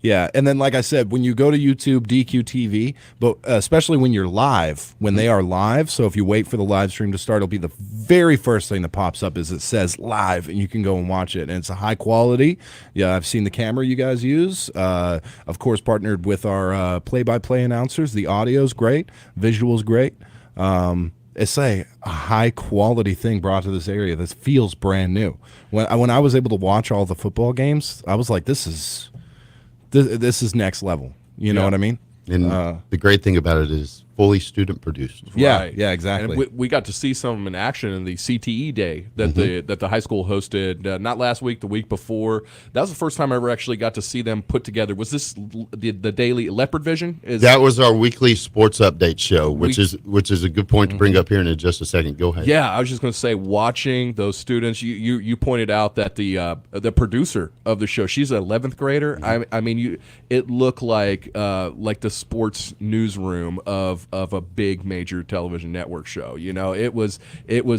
Yeah, and then like I said, when you go to YouTube DQTV, but especially when you're live, when they are live, so if you wait for the live stream to start, it'll be the very first thing that pops up is it says live, and you can go and watch it, and it's a high quality. Yeah, I've seen the camera you guys use. Of course, partnered with our play-by-play announcers. The audio's great, visual's great. It's a high quality thing brought to this area that feels brand new. When I was able to watch all the football games, I was like, this is next level. You know Yeah. what I mean? And the great thing about it is fully student produced. Yeah, Right. yeah, exactly. And we got to see some in action in the CTE day that the high school hosted not last week, the week before. That was the first time I ever actually got to see them put together. Was this the daily Leopard Vision? That was our weekly sports update show, which is a good point to bring up here in just a second. Go ahead. Yeah, I was just going to say, watching those students. You pointed out that the producer of the show, she's an 11th grader. I mean, it looked like the sports newsroom of a big major television network show. You know, it was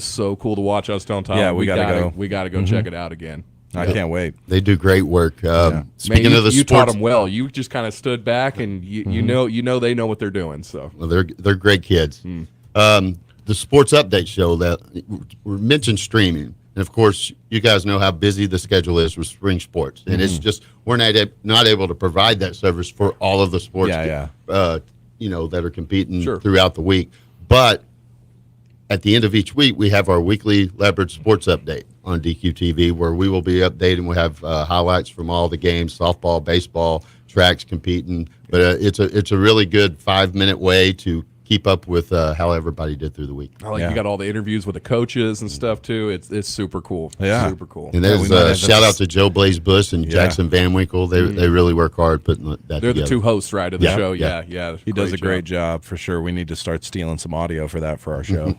so cool to watch. I was telling Tom, Yeah, we gotta go. We got to go check it out again. I can't wait. They do great work. Speaking Man, of the you taught sports, them well. You just kind of stood back, and you know they know what they're doing. So well, they're great kids. The sports update show that we mentioned streaming, and of course, you guys know how busy the schedule is with spring sports, and it's just we're not able to provide that service for all of the sports. That are competing throughout the week. But at the end of each week, we have our weekly Leopard Sports Update on DQTV, where we will be updating. We'll have highlights from all the games, softball, baseball, tracks competing. But it's a really good 5-minute way to keep up with how everybody did through the week. you got all the interviews with the coaches and stuff too. It's super cool. Yeah. Super cool. And there's a shout out to Joe Blaze Bush and Jackson Van Winkle. They really work hard putting that They're together. the two hosts, right, of the show. Yeah. He does a great job for sure. We need to start stealing some audio for that for our show.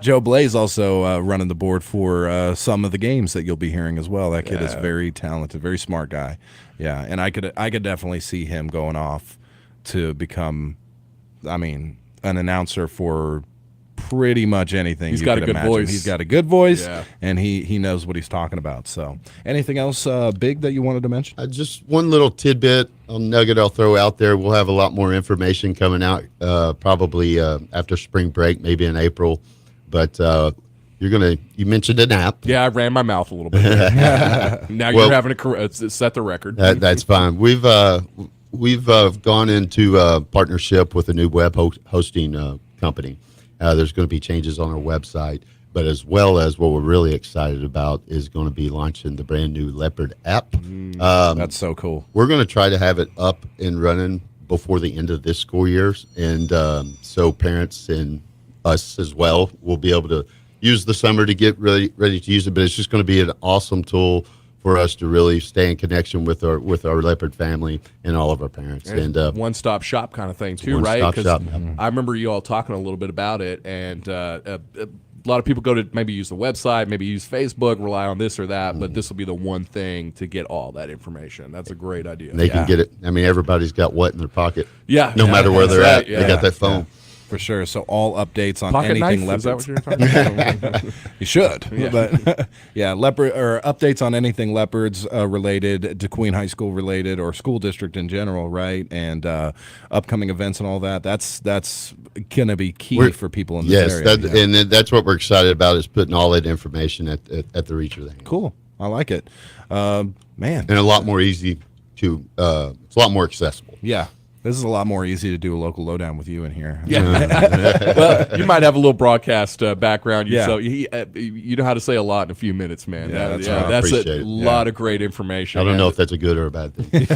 Joe Blaze also running the board for some of the games that you'll be hearing as well. That kid is very talented, very smart guy. Yeah, and I could definitely see him going off to become, an announcer for pretty much anything. He's you got could a good imagine. voice. He's got a good voice, Yeah. and he knows what he's talking about. So, anything else big that you wanted to mention? Just one little tidbit, a nugget I'll throw out there. We'll have a lot more information coming out probably after spring break, maybe in April. But you mentioned an app. Yeah, I ran my mouth a little bit. Now Well, you're having to set the record. That's fine. We've gone into partnership with a new web hosting company. There's going to be changes on our website, but as well as what we're really excited about is going to be launching the brand new Leopard app. That's so cool. We're going to try to have it up and running before the end of this school year, and so parents and us as well will be able to use the summer to get ready to use it. But it's just going to be an awesome tool for us to really stay in connection with our Leopard family and all of our parents. And one-stop shop kind of thing too, one-stop right? 'Cause shop. I remember you all talking a little bit about it, and a lot of people go to maybe use the website, maybe use Facebook, rely on this or that, but this will be the one thing to get all that information. That's a great idea. And they can get it. I mean, everybody's got what in their pocket. Yeah. No matter where they're at, Yeah. they got that phone. For sure. So all updates on Pocket anything knife? Is that leopards. what you're talking about? You should. Yeah. But yeah, leopard or updates on anything leopards related, DeQueen High School related, or school district in general, right? And upcoming events and all that. That's gonna be key for people in this area. Yes, and that's what we're excited about, is putting all that information at the reach of the hand. Cool. I like it, man. And a lot more easy to. It's a lot more accessible. Yeah. This is a lot more easy to do a local lowdown with you in here. Yeah. Well, you might have a little broadcast background. Yeah. So you know how to say a lot in a few minutes, man. Yeah, that's right. That's I a appreciate it. lot of great information. I don't know if that's a good or a bad thing.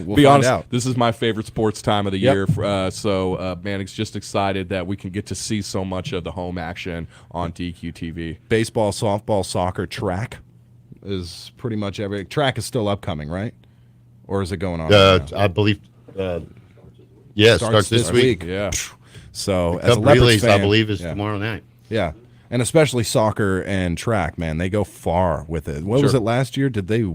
We'll Be find honest, out. this is my favorite sports time of the Yep. year. So, man, it's just excited that we can get to see so much of the home action on DQ TV. Baseball, softball, soccer, track is pretty much every. Track is still upcoming, right? Or is it going on? right now? I believe. Yeah, it starts this week. Yeah. So The as a Cup Leopards relays, I fan, believe, is yeah. tomorrow night. Yeah, and especially soccer and track, man, they go far with it. What was Sure. it last year? Did they?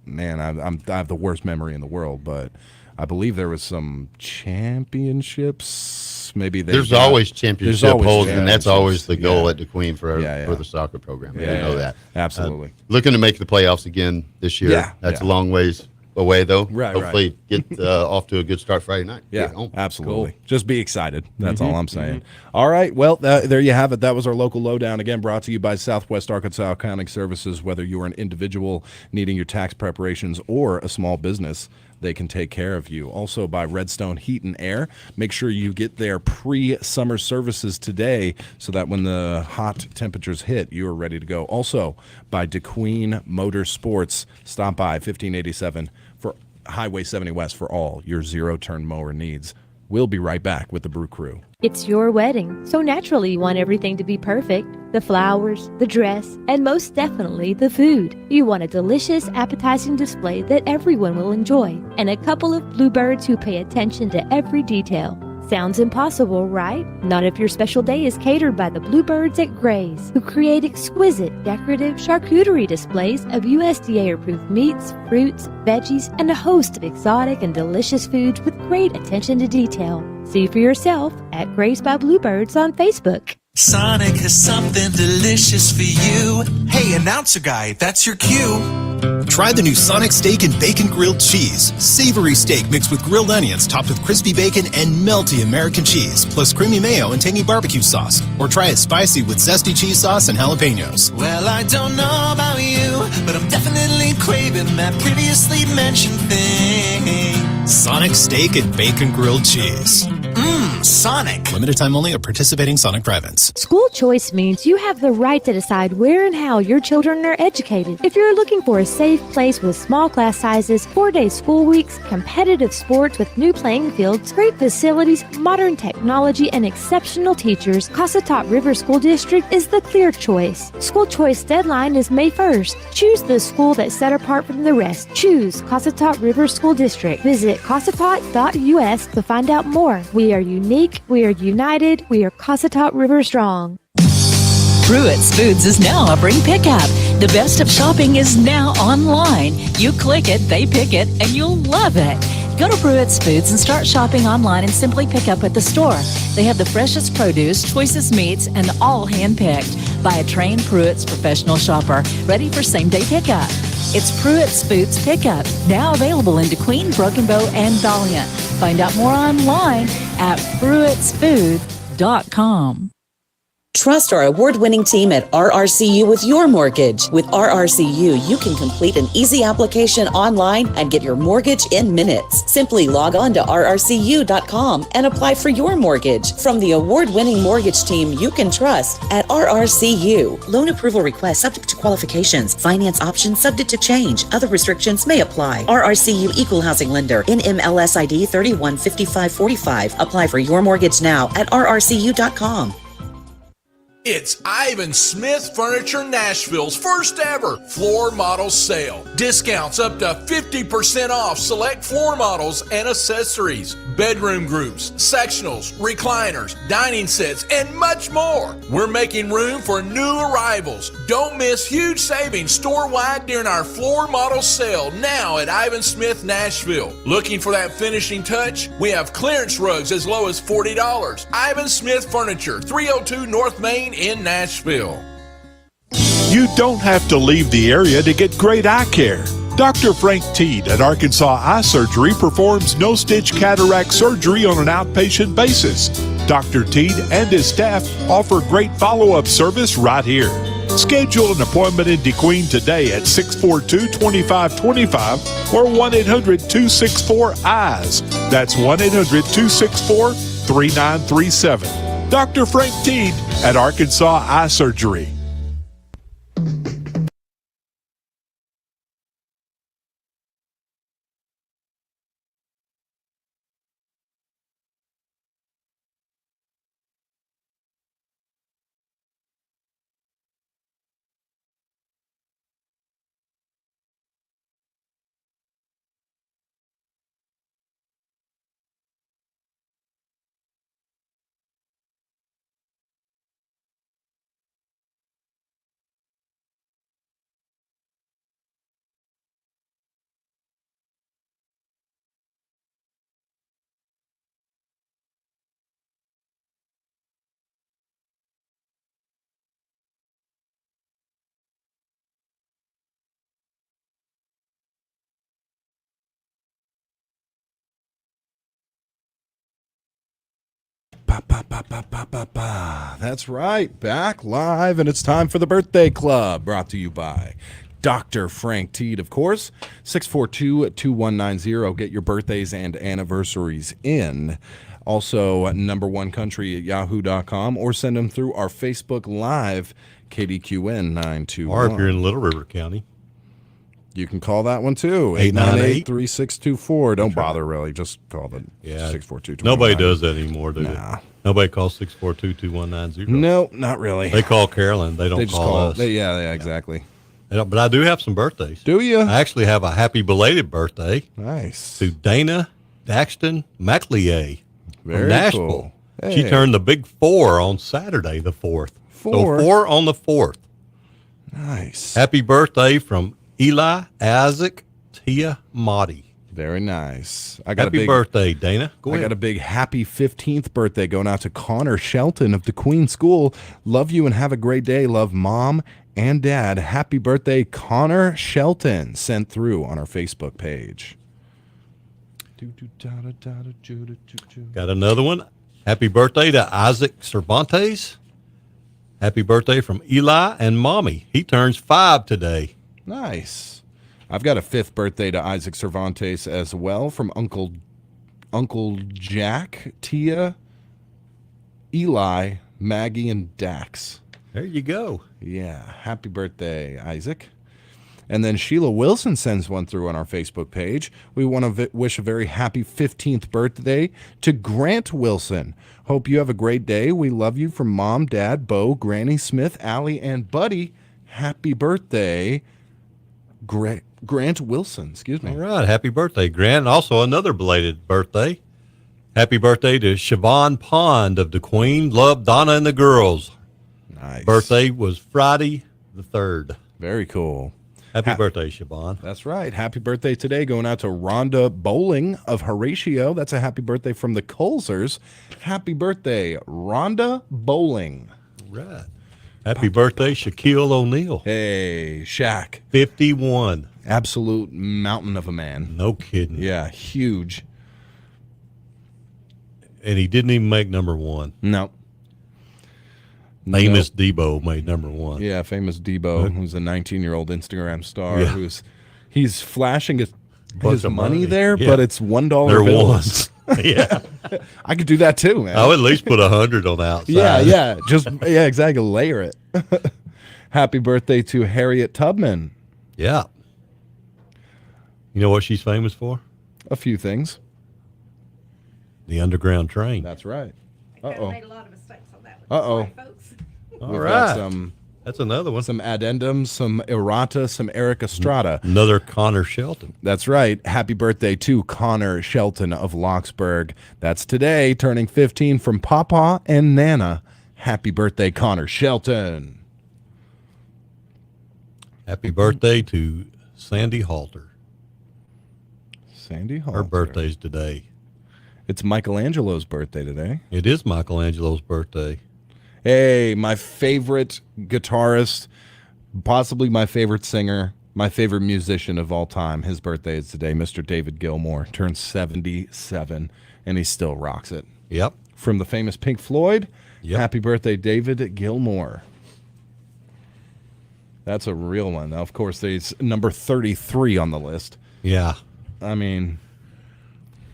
Man, I have the worst memory in the world, but I believe there was some championships. Maybe There's always championship holds, and that's always the goal at DeQueen for the soccer program. Yeah, You know that. Absolutely. Looking to make the playoffs again this year. Yeah, That's yeah. a long ways away, though. Right, Hopefully get off to a good start Friday night. Yeah, Get home. absolutely. Cool. Just be excited. That's all I'm saying. All right. Well, there you have it. That was our local lowdown. Again, brought to you by Southwest Arkansas Accounting Services. Whether you're an individual needing your tax preparations or a small business, they can take care of you. Also by Redstone Heat and Air. Make sure you get their pre-summer services today so that when the hot temperatures hit, you are ready to go. Also by DeQueen Motorsports. Stop by 1587 for Highway 70 West for all your zero-turn mower needs. We'll be right back with the Brew Crew. It's your wedding, so naturally you want everything to be perfect. The flowers, the dress, and most definitely the food. You want a delicious, appetizing display that everyone will enjoy, and a couple of bluebirds who pay attention to every detail. Sounds impossible, right? Not if your special day is catered by the Bluebirds at Gray's, who create exquisite, decorative charcuterie displays of USDA-approved meats, fruits, veggies, and a host of exotic and delicious foods with great attention to detail. See for yourself at Gray's by Bluebirds on Facebook. Sonic has something delicious for you. Hey, announcer guy, that's your cue. Try the new Sonic Steak and Bacon Grilled Cheese. Savory steak mixed with grilled onions topped with crispy bacon and melty American cheese, plus creamy mayo and tangy barbecue sauce. Or try it spicy with zesty cheese sauce and jalapenos. Well, I don't know about you, but I'm definitely craving that previously mentioned thing. Sonic Steak and Bacon Grilled Cheese. Sonic. Limited time only at participating Sonic drive-ins. School choice means you have the right to decide where and how your children are educated. If you're looking for a safe place with small class sizes, 4-day school weeks, competitive sports with new playing fields, great facilities, modern technology, and exceptional teachers, Cossatot River School District is the clear choice. School choice deadline is May 1st. Choose the school that's set apart from the rest. Choose Cossatot River School District. Visit cossatot.us to find out more. We are unique, we are united, we are Cossatot River strong. Pruitt's Foods is now offering pickup. The best of shopping is now online. You click it, they pick it, and you'll love it. Go to Pruitt's Foods and start shopping online and simply pick up at the store. They have the freshest produce, choicest meats, and all hand-picked by a trained Pruitt's professional shopper, ready for same-day pickup. It's Pruitt's Foods Pickup, now available in DeQueen, Broken Bow, and Valiant. Find out more online at pruittsfoods.com. Trust our award-winning team at RRCU with your mortgage. With RRCU, you can complete an easy application online and get your mortgage in minutes. Simply log on to rrcu.com and apply for your mortgage from the award-winning mortgage team you can trust at RRCU. Loan approval request subject to qualifications. Finance options subject to change. Other restrictions may apply. RRCU Equal Housing Lender. NMLS ID 315545. Apply for your mortgage now at rrcu.com. It's Ivan Smith Furniture Nashville's first ever floor model sale. Discounts up to 50% off select floor models and accessories, bedroom groups, sectionals, recliners, dining sets, and much more. We're making room for new arrivals. Don't miss huge savings store-wide during our floor model sale now at Ivan Smith Nashville. Looking for that finishing touch? We have clearance rugs as low as $40. Ivan Smith Furniture, 302 North Main in Nashville. You don't have to leave the area to get great eye care. Dr. Frank Teed at Arkansas Eye Surgery performs no-stitch cataract surgery on an outpatient basis. Dr. Teed and his staff offer great follow-up service right here. Schedule an appointment in Kdqn today at 642-2525 or 1-800-264-EYES. That's 1-800-264-3937. Dr. Frank Teed at Arkansas Eye Surgery. That's right. Back live, and it's time for the Birthday Club, brought to you by Dr. Frank Teed, of course. 642-2190. Get your birthdays and anniversaries in. Also, number one country at yahoo.com, or send them through our Facebook Live, Kdqn 921. Or if you're in Little River County, you can call that one too. 898-3624. Don't bother, really. Just call the 642-2190. Nobody does that anymore, do they? Nah. Nobody calls 642-2190. No, not really. They call Carolyn. They don't They just call us. Yeah, exactly. But I do have some birthdays. Do you? I actually have a happy belated birthday. Nice. To Dana Daxton McLeay Very from Nashville. cool. She Hey. turned the big 4 on Saturday, the 4th. Four? So 4 on the 4th. Nice. Happy birthday from Eli Isaac Tia Motti. Very nice. I got Happy a big birthday, Dana. Go I ahead. got a big happy 15th birthday going out to Connor Shelton of Kdqn School. Love you and have a great day. Love Mom and Dad. Happy birthday, Connor Shelton. Sent through on our Facebook page. Got another one. Happy birthday to Isaac Cervantes. Happy birthday from Eli and Mommy. He turns 5 today. Nice. I've got a 5th birthday to Isaac Cervantes as well from Uncle Jack, Tia, Eli, Maggie, and Dax. There you go. Yeah. Happy birthday, Isaac. And then Sheila Wilson sends one through on our Facebook page. We want to wish a very happy 15th birthday to Grant Wilson. Hope you have a great day. We love you from Mom, Dad, Bo, Granny Smith, Allie, and Buddy. Happy birthday, Grant Wilson. Excuse me. All right. Happy birthday, Grant. And also another belated birthday. Happy birthday to Siobhan Pond of Kdqn. Love Donna and the girls. Nice. Birthday was Friday the 3rd. Very cool. Happy birthday, Siobhan. That's right. Happy birthday today going out to Rhonda Bowling of Horatio. That's a happy birthday from the Colesers. Happy birthday, Rhonda Bowling. Right. Happy birthday, Shaquille O'Neal. Hey, Shaq. 51. Absolute mountain of a man. No kidding. Yeah, huge. And he didn't even make number 1. No. Famous Debo made number 1. Yeah, famous Debo, who's a 19-year-old Instagram star. Yeah. He's flashing his Bunch of money there, Yeah. but it's $1 They're bills. ones. Yeah. I could do that too, man. I would at least put 100 on the outside. Yeah. Yeah, exactly. Layer it. Happy birthday to Harriet Tubman. Yeah. You know what she's famous for? A few things. The Underground Train. That's right. Uh-oh. Made a lot of mistakes on that one. Uh-oh. Sorry, folks. All got right. That's another one. some addendums, some errata, some Eric Estrada. Another Connor Shelton. That's right. Happy birthday to Connor Shelton of Locksburg. That's today, turning 15 from Papa and Nana. Happy birthday, Connor Shelton. Happy birthday to Sandy Halter. Sandy Halter. Her birthday's today. It's Michelangelo's birthday today. It is Michelangelo's birthday. Hey, my favorite guitarist, possibly my favorite singer, my favorite musician of all time. His birthday is today. Mr. David Gilmour turns 77, and he still rocks it. Yep. From the famous Pink Floyd, Yep. happy birthday, David Gilmour. That's a real one. Now, of course, there's number 33 on the list. Yeah. I mean,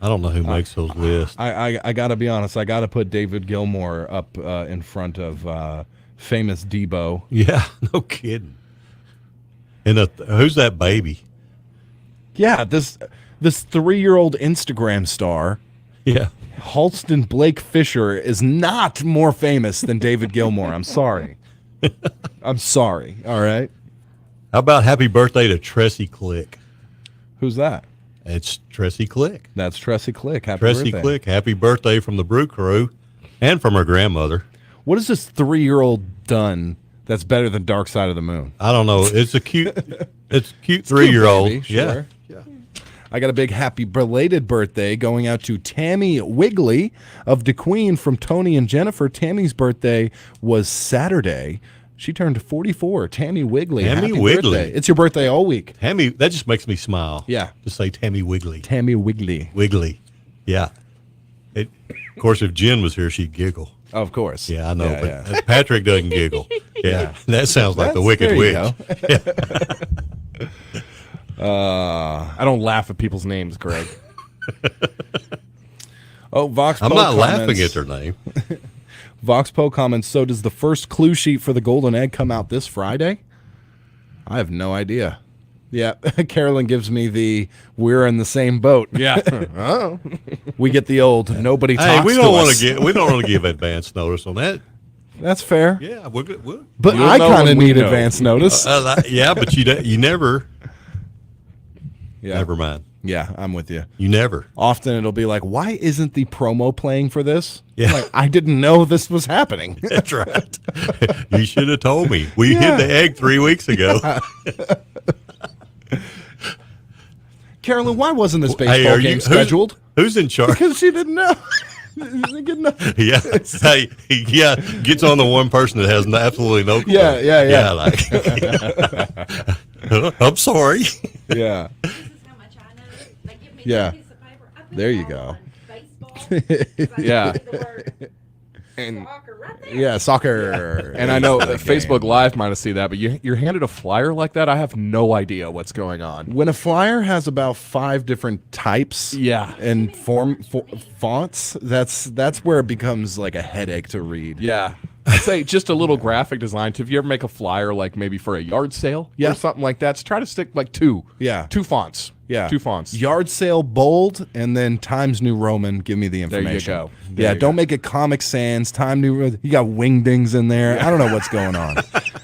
I don't know who makes those lists. I got to be honest. I got to put David Gilmour up in front of famous Debo. Yeah, no kidding. And who's that baby? Yeah, this 3-year-old Instagram star. Yeah. Halston Blake Fisher is not more famous than David Gilmour. I'm sorry. I'm sorry. All right. How about happy birthday to Tressie Click? Who's that? It's Tressie Click. That's Tressie Click. Happy Tressie birthday. Click. Happy birthday from the Brew Crew and from her grandmother. What has this 3-year-old done that's better than Dark Side of the Moon? I don't know. It's a cute 3-year-old. Baby, Yeah. sure. I got a big happy belated birthday going out to Tammy Wigley of Kdqn from Tony and Jennifer. Tammy's birthday was Saturday. She turned 44. Tammy Wigley. Tammy Happy Wigley. birthday. It's your birthday all week. Tammy, that just makes me smile. Yeah. To say Tammy Wigley. Tammy Wigley. Wigley. Yeah. Of course, if Jen was here, she'd giggle. Of course. Yeah, I know. Yeah, but Patrick doesn't giggle. Yeah. That sounds like the Wicked there Witch. you go. I don't laugh at people's names, Greg. Oh, Vox I'm Poe not comments. laughing at their name. Vox Poe comments, so does the first clue sheet for the Golden Egg come out this Friday? I have no idea. Yeah, Carolyn gives me the we're in the same boat. Yeah. Oh. We get the old nobody talks Hey, we don't to want us. to we don't want to give advance notice on that. That's fair. Yeah, we're good. But You'll I know kind of when we need know. advance notice. Yeah, but you never. Yeah. Never mind. Yeah, I'm with you. You never. Often it'll be like, why isn't the promo playing for this? Yeah. Like, I didn't know this was happening. That's right. You should have told me. We hid the egg 3 weeks ago. Carolyn, why wasn't this baseball Hey, are game you scheduled? Who's in charge? Because she didn't know. Good enough. Yeah. Hey, yeah. Gets on the one person that has absolutely no clue. Yeah. Like, I'm sorry. Yeah. Yeah. There you go. Yeah. And yeah, soccer. And I know Game. Facebook Live might have seen that, but you're handed a flyer like that. I have no idea what's going on. When a flyer has about 5 different types, Yeah. and fonts, that's where it becomes like a headache to read. Yeah. I'd say just a little graphic design. If you ever make a flyer, like maybe for a yard sale Yeah. or something like that, just try to stick like 2. Yeah. 2 fonts. Yeah. 2 fonts. Yard sale bold and then Times New Roman. Give me the There information. you go. Yeah, don't make it Comic Sans. Time New. You got wingdings in there. I don't know what's going on.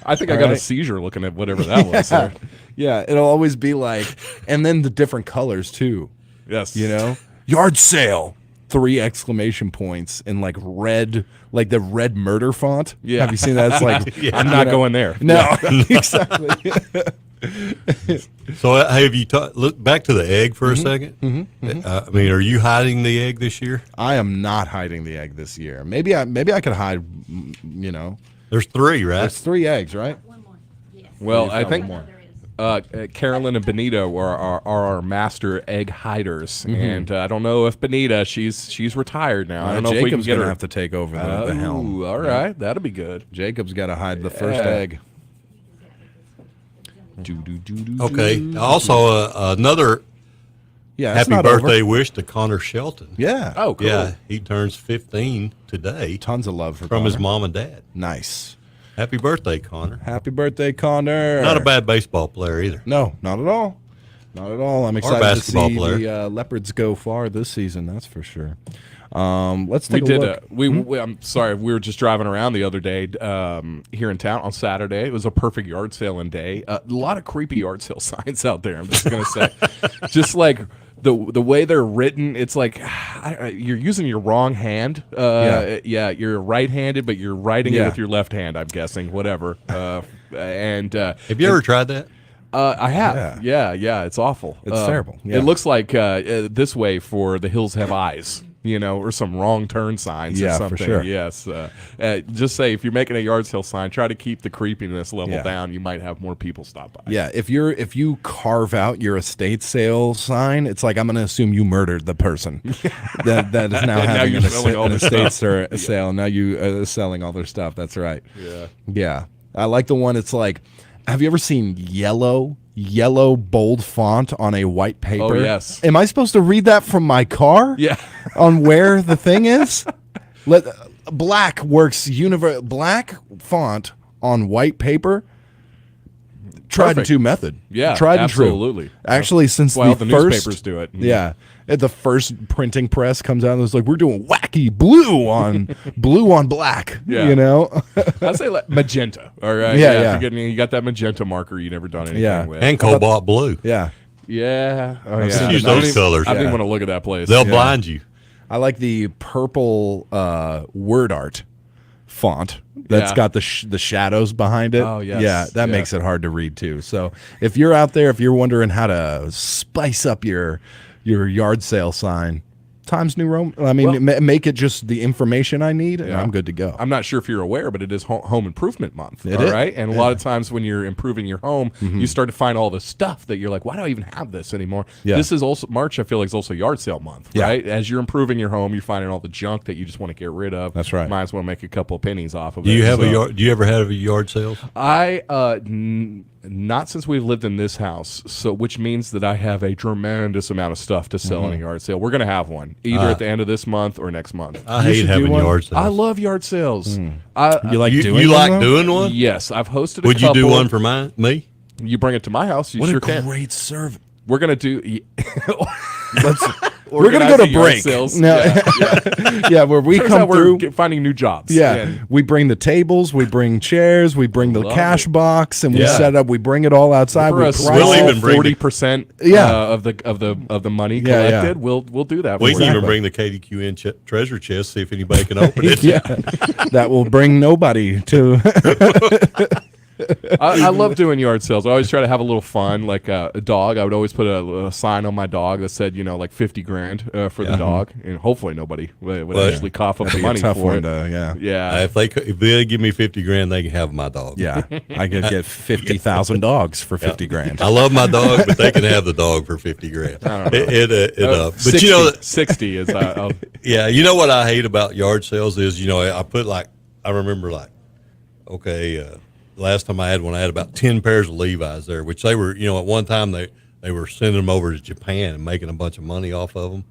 I think I All got a right. seizure looking at whatever that was. Yeah. Yeah, it'll always be like, and then the different colors too. Yes. You know, yard sale. 3 exclamation points in like red, like the red murder font. Yeah. Have you seen that? It's like Yeah. I'm not going there. No, exactly. So have you look back to the egg for a second? I mean, are you hiding the egg this year? I am not hiding the egg this year. Maybe I could hide. You know, There's 3, right? there's 3 eggs, right? Well, You I found think one Carolyn and Benito are our master egg hiders, Mm-hmm. and I don't know if Benita she's retired now. I don't know if we can Jacob's get gonna her. have to take over the helm. Ooh, all right, that'll be good. Jacob's got to hide the first Yeah. egg. Okay. Also, another Yeah, it's happy not birthday over. wish to Connor Shelton. Yeah. Oh, cool. Yeah, he turns 15 today. Tons of love for from his Connor. mom and dad. Nice. Happy birthday, Connor. Happy birthday, Connor. Not a bad baseball player either. No, not at all. Not at all. I'm excited to basketball see player. the Leopards go far this season. That's for sure. Let's take a look. I'm sorry, we were just driving around the other day here in town on Saturday. It was a perfect yard sailing day. A lot of creepy yard sale signs out there. I'm just gonna say, just like the way they're written, it's like you're using your wrong hand. You're right-handed, but you're writing it with your left hand. I'm guessing, whatever. And have you ever tried that? I have. Yeah. It's awful. It's terrible. Yeah. It looks like this way for The Hills Have Eyes. Or some wrong turn signs or something. For sure. Yes. Just say if you're making a yard sale sign, try to keep the creepiness level down. You might have more people stop by. Yeah, if you carve out your estate sale sign, it's like I'm going to assume you murdered the person that is now having an estate sale. Now you selling all their stuff. That's right. Yeah. I like the one. It's like, have you ever seen yellow bold font on a white paper? Oh, yes. Am I supposed to read that from my car? Yeah. On where the thing is? Black works black font on white paper. Tried and true method. Yeah, tried absolutely. And true. Actually, since the first newspapers do it. Yeah. The first printing press comes out and it's like, we're doing wacky blue on black. Yeah. I'd say like magenta. All right. Yeah. You got that magenta marker you never done anything with. And cobalt blue. Yeah. Yeah. Oh, yeah. Use those colors. I didn't want to look at that place. They'll blind you. I like the purple word art font that's got the shadows behind it. Oh, yes. Yeah, that makes it hard to read too. So if you're out there, if you're wondering how to spice up your yard sale sign, Times New Roman. I mean, make it just the information I need, and I'm good to go. I'm not sure if you're aware, but it is Home Improvement Month. It all is. right? And a lot of times when you're improving your home, you start to find all the stuff that you're like, why do I even have this anymore? Yeah. This is also March, I feel like, is also yard sale month, Yeah. right? As you're improving your home, you're finding all the junk that you just want to get rid of. That's right. Might as well make a couple of pennies off of Do it. you have a yard? Do you ever have a yard sale? Not since we've lived in this house, which means that I have a tremendous amount of stuff to sell in a yard sale. We're going to have one either at the end of this month or next month. I hate having yard sales. I love yard sales. You like doing you them, like though? doing one? Yes, I've hosted a Would couple. you do one for me? You bring it to my house. You What sure a can. great service. We're going to do... We're gonna go to break. Sales. No. Yeah, where we Turns come out through we're finding new jobs. Yeah, And we bring the tables, we bring chairs, we bring the cash box, and we Yeah. set up. We bring it all outside. for We a price We'll it. even bring 40% of the money Yeah, collected. We'll do that. We for can you. even bring the KDQN treasure chest, see if anybody can open it. Yeah, that will bring nobody to. I love doing yard sales. I always try to have a little fun. Like a dog, I would always put a sign on my dog that said, like $50,000 for the dog, and hopefully nobody would actually cough up the money tough for one it. to, If they give me $50,000, they can have my dog. Yeah, I could get 50,000 dogs for $50,000. I love my dog, but they can have the dog for $50,000. But 60, 60 is. Yeah, you know what I hate about yard sales is I put I remember last time I had one, I had about 10 pairs of Levi's there, which they were, at one time they were sending them over to Japan and making a bunch of money off of them.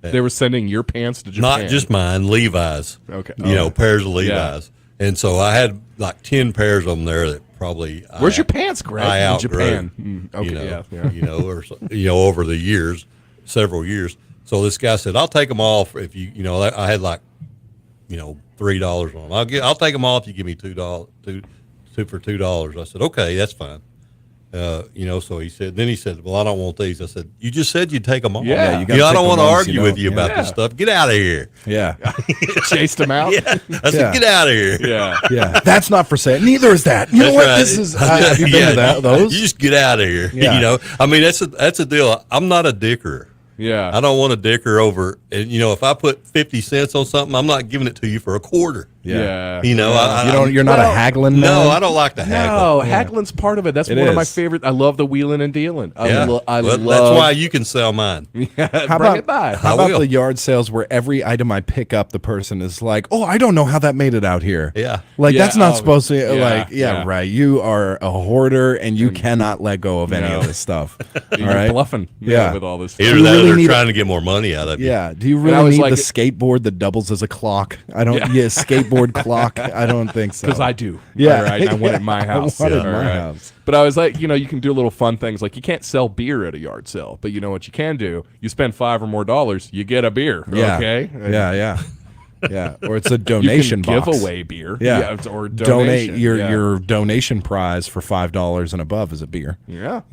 They were sending your pants to Japan. Not just mine, Levi's. Okay. Pairs of Levi's. Yeah. And so I had 10 pairs of them there that probably. Where's your pants, Greg? I in outgrew, Japan. Okay, over the years, several years. So this guy said, "I'll take them off if you, I had $3 on them. I'll take them off if you give me $2 for $2. I said, okay, that's fine. So he said, well, I don't want these. I said, you just said you'd take them off. Yeah, I don't want to argue with you about this stuff. Get out of here. Yeah, chased him out. Yeah. I said, get out of here. Yeah. That's not for sale. Neither is that. You know what? Right. This is. Have you been to those? You just get out of here. Yeah. I mean, that's a deal. I'm not a dicker. Yeah. I don't want to dicker over. And if I put 50 cents on something, I'm not giving it to you for a quarter. Yeah. You're not a haggling man? No, I don't like to haggle. No, haggling's part of it. That's one of my favorite. I love the wheeling and dealing. I love. That's why you can sell mine. How about the yard sales where every item I pick up, the person is like, "Oh, I don't know how that made it out here." Yeah, that's not supposed to. Right. You are a hoarder, and you cannot let go of any of this stuff. You're all right, bluffing. With all this. Either that, or they're trying to get more money out of you. Yeah. Do you really need the skateboard that doubles as a clock? I don't. Skateboard keyboard clock? I don't think so. Because I do. Yeah. All right. I want it in my house. I want it in All my right. house. But I was like, you can do little fun things. Like you can't sell beer at a yard sale. But you know what you can do? You spend $5 or more, you get a beer. Yeah. Okay? Yeah. Yeah, or it's a donation you can box. give away beer. Yeah, or donate donation. your donation prize for $5 and above is a beer. Yeah.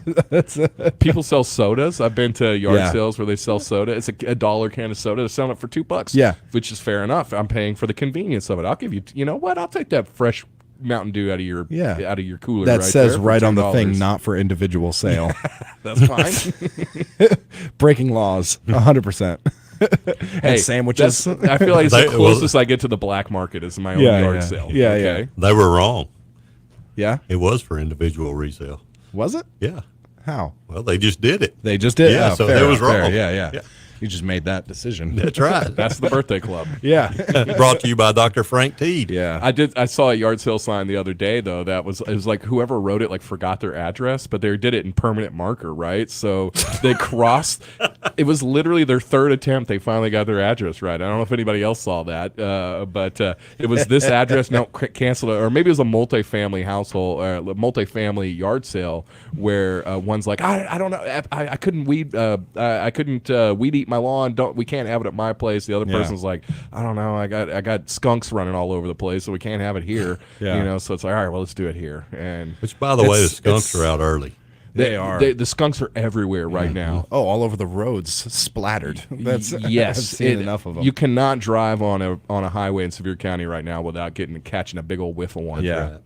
That's People sell sodas. I've been to yard Yeah. sales where they sell soda. It's a $1 can of soda. They're selling it for $2. Yeah. Which is fair enough. I'm paying for the convenience of it. I'll give you. You know what? I'll take that fresh Mountain Dew out of your cooler. That right says there for right on the thing, $10. not for individual sale. That's fine. Breaking laws, 100%. Hey, sandwiches. I feel like it's the closest I get to the black market is my own yard sale. Okay? They were wrong. Yeah? It was for individual resale. Was it? Yeah. How? Well, they just did it. They just did? Yeah, Oh, so fair, it was fair. wrong. Yeah. You just made that decision. That's right. That's the birthday club. Yeah. Brought to you by Dr. Frank Teed. Yeah. I saw a yard sale sign the other day though it was like whoever wrote it like forgot their address, but they did it in permanent marker, right? So they crossed. It was literally their third attempt. They finally got their address right. I don't know if anybody else saw that, but it was this address. No, canceled it, or maybe it was a multifamily household, multifamily yard sale where one's like, I don't know, I couldn't weed eat my lawn. We can't have it at my place. The other person's like, I don't know, I got skunks running all over the place, so we can't have it here. Yeah. So it's like, all right, well, let's do it here. And Which, by the way, the skunks are out early. They are. The skunks are everywhere right now. Oh, all over the roads, splattered. That's Yes, I've seen enough of them. You cannot drive on a highway in Sevier County right now without catching a big old whiff of one. Yeah.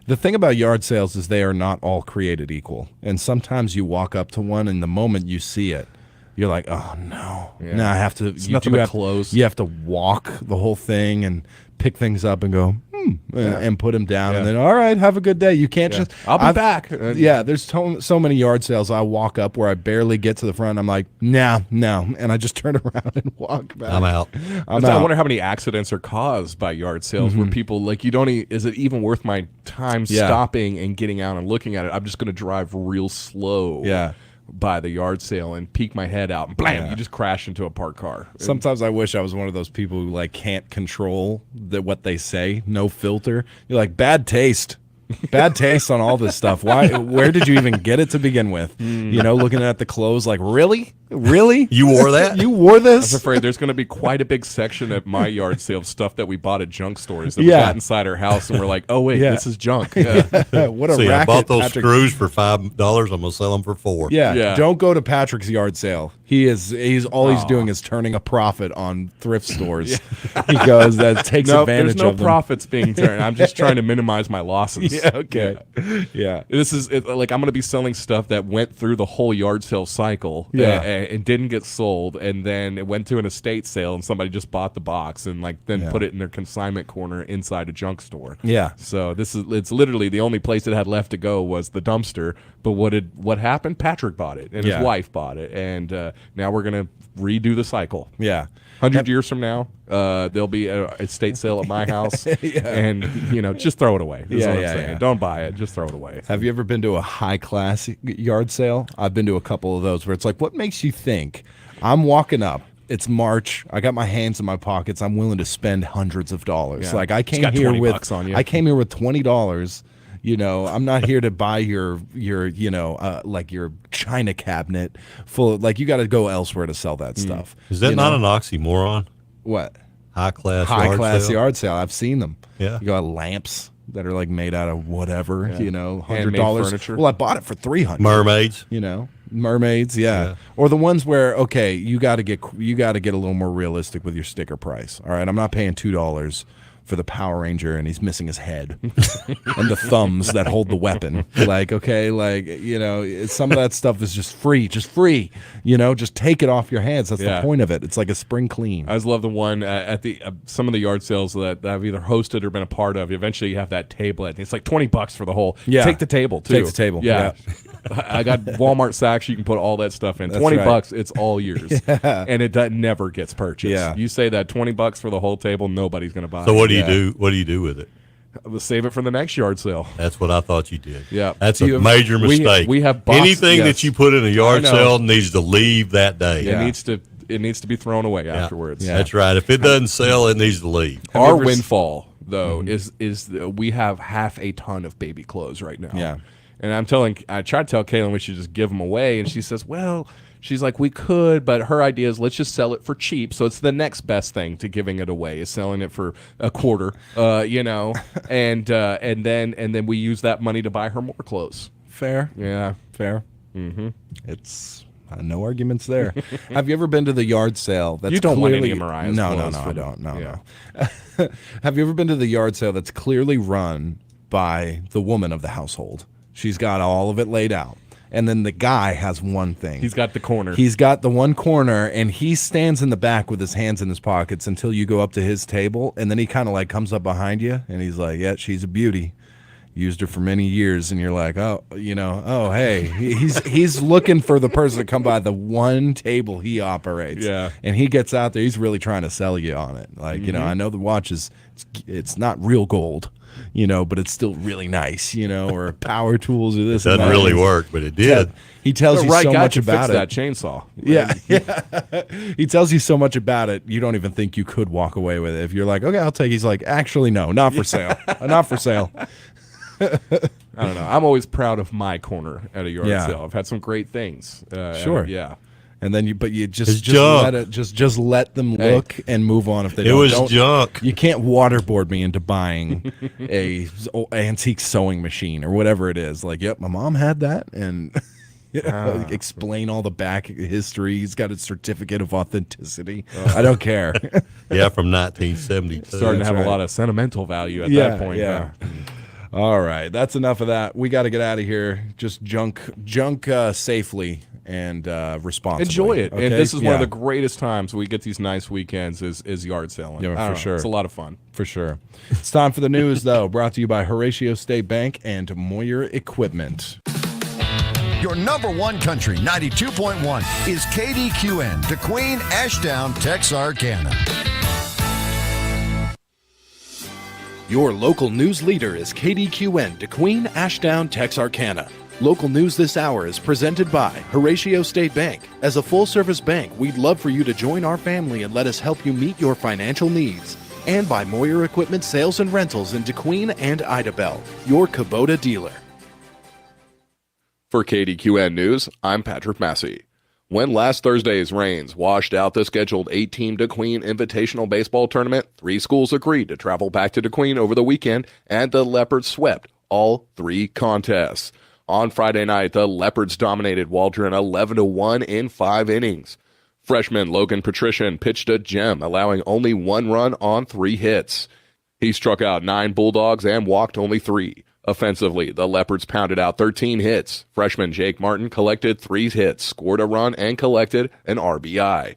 The thing about yard sales is they are not all created equal, and sometimes you walk up to one, and the moment you see it, you're like, oh no, Yeah. no, I have to. It's nothing but clothes. You have to walk the whole thing and pick things up and go, and put them down, and then all right, have a good day. You can't just. I'll be back. There's so many yard sales I walk up where I barely get to the front. I'm like, no, and I just turn around and walk back. I'm out. I wonder how many accidents are caused by yard sales where people like you don't. Is it even worth my time stopping and getting out and looking at it? I'm just going to drive real slow. Yeah. By the yard sale and peek my head out and blam, you just crash into a parked car. Sometimes I wish I was one of those people who like can't control what they say, no filter. You're like, bad taste on all this stuff. Where did you even get it to begin with? Looking at the clothes like, really You wore that? You wore I was this? afraid there's going to be quite a big section at my yard sale of stuff that we bought at junk stores that we got inside our house, and we're like, oh wait, this is junk. What a See, racket. I bought those Patrick. screws for $5. I'm gonna sell them for $4. Yeah, don't go to Patrick's yard sale. He's doing is turning a profit on thrift stores. He goes that takes advantage there's no of them. profits being turned. I'm just trying to minimize my losses. Yeah, okay. Yeah. This is like I'm going to be selling stuff that went through the whole yard sale cycle and didn't get sold, and then it went to an estate sale and somebody just bought the box and put it in their consignment corner inside a junk store. Yeah. So it's literally the only place it had left to go was the dumpster. But what happened? Patrick bought it and his wife bought it, and now we're going to redo the cycle. Yeah. 100 years from now, there'll be a estate sale at my house, and just throw it away. That's what I'm saying. Yeah. Don't buy it, just throw it away. Have you ever been to a high class yard sale? I've been to a couple of those where it's like, what makes you think I'm walking up? It's March. I got my hands in my pockets. I'm willing to spend hundreds of dollars. Yeah. Like I It's came got here 20 with bucks on you. I came here with $20. I'm not here to buy your like your china cabinet full of, like, you got to go elsewhere to sell that stuff. Is that not an oxymoron? What? High class yard sale. I've seen them. Yeah. You got lamps that are like made out of whatever, $100. furniture. Well, I bought it for $300. Mermaids. Mermaids, yeah. Or the ones where, okay, you got to get a little more realistic with your sticker price. All right, I'm not paying $2 for the Power Ranger and he's missing his head and the thumbs that hold the weapon. Like, okay, some of that stuff is just free, just take it off your hands. That's the point of it. It's like a spring clean. I always love the one at the some of the yard sales that I've either hosted or been a part of. Eventually, you have that table. It's like $20 for the whole. Yeah. Take the table too. Take the table. Yeah. I got Walmart sacks. You can put all that stuff in. That's $20. right. It's all yours, and it never gets purchased. Yeah. You say that $20 for the whole table, nobody's going to buy. So it. what do you do? What do you do with it? We'll save it for the next yard sale. That's what I thought you did. Yeah. That's a major mistake. We have boxes. Anything that you put in a yard sale needs to leave that day. It needs to. it needs to be thrown away afterwards. That's right. If it doesn't sell, it needs to leave. Our windfall, though, is we have half a ton of baby clothes right now. Yeah. And I tried to tell Kaylin we should just give them away, and she says, well, she's like, we could, but her idea is let's just sell it for cheap. So it's the next best thing to giving it away is selling it for a quarter, and then we use that money to buy her more clothes. Fair. Yeah. Fair. Mm-hmm. It's no arguments there. Have you ever been to the yard sale? You don't want any of Mariah's No, clothes I for don't. No, yeah. no. Have you ever been to the yard sale that's clearly run by the woman of the household? She's got all of it laid out. And then the guy has one thing. He's got the corner. He's got the one corner, and he stands in the back with his hands in his pockets until you go up to his table, and then he kind of like comes up behind you, and he's like, yeah, she's a beauty. Used her for many years, and you're like, hey. He's looking for the person to come by the one table he operates. Yeah. And he gets out there. He's really trying to sell you on it. Like, I know the watch it's not real gold, but it's still really nice, or power tools or this. It doesn't really work, but it did. He tells you so much about it. That chainsaw. Yeah. He tells you so much about it, you don't even think you could walk away with it. If you're like, okay, I'll take it. He's like, actually, no, not for sale. Not for sale. I don't know. I'm always proud of my corner at a yard Yeah. sale. I've had some great things. Sure. Yeah. And then you just It's junk. let it just let them look and move on if they It don't. was Don't- junk. You can't waterboard me into buying a antique sewing machine or whatever it is. Like, yep, my mom had that, and explain all the back history. He's got a certificate of authenticity. I don't care. Yeah, from 1972. Starting to have right. a lot of sentimental value at that point. Yeah. All right, that's enough of that. We got to get out of here. Just junk safely and responsibly. Enjoy it. Okay? And this is one of Yeah. the greatest times we get these nice weekends is yard selling. Yeah, I for don't know. sure. It's a lot of fun. For sure. It's time for the news, though, brought to you by Horatio State Bank and Moyer Equipment. Your number one country, 92.1, is KDQN, Kdqn, Ashdown, Texarkana. Your local news leader is KDQN, Kdqn, Ashdown, Texarkana. Local news this hour is presented by Horatio State Bank. As a full-service bank, we'd love for you to join our family and let us help you meet your financial needs. And by Moyer Equipment Sales and Rentals in Kdqn and Idabel, your Kubota dealer. For KDQN News, I'm Patrick Massey. When last Thursday's rains washed out the scheduled 8-team Kdqn Invitational Baseball Tournament, 3 schools agreed to travel back to Kdqn over the weekend, and the Leopards swept all 3 contests. On Friday night, the Leopards dominated Waldron 11-1 in 5 innings. Freshman Logan Patrician pitched a gem, allowing only 1 run on 3 hits. He struck out 9 Bulldogs and walked only 3. Offensively, the Leopards pounded out 13 hits. Freshman Jake Martin collected 3 hits, scored a run, and collected an RBI.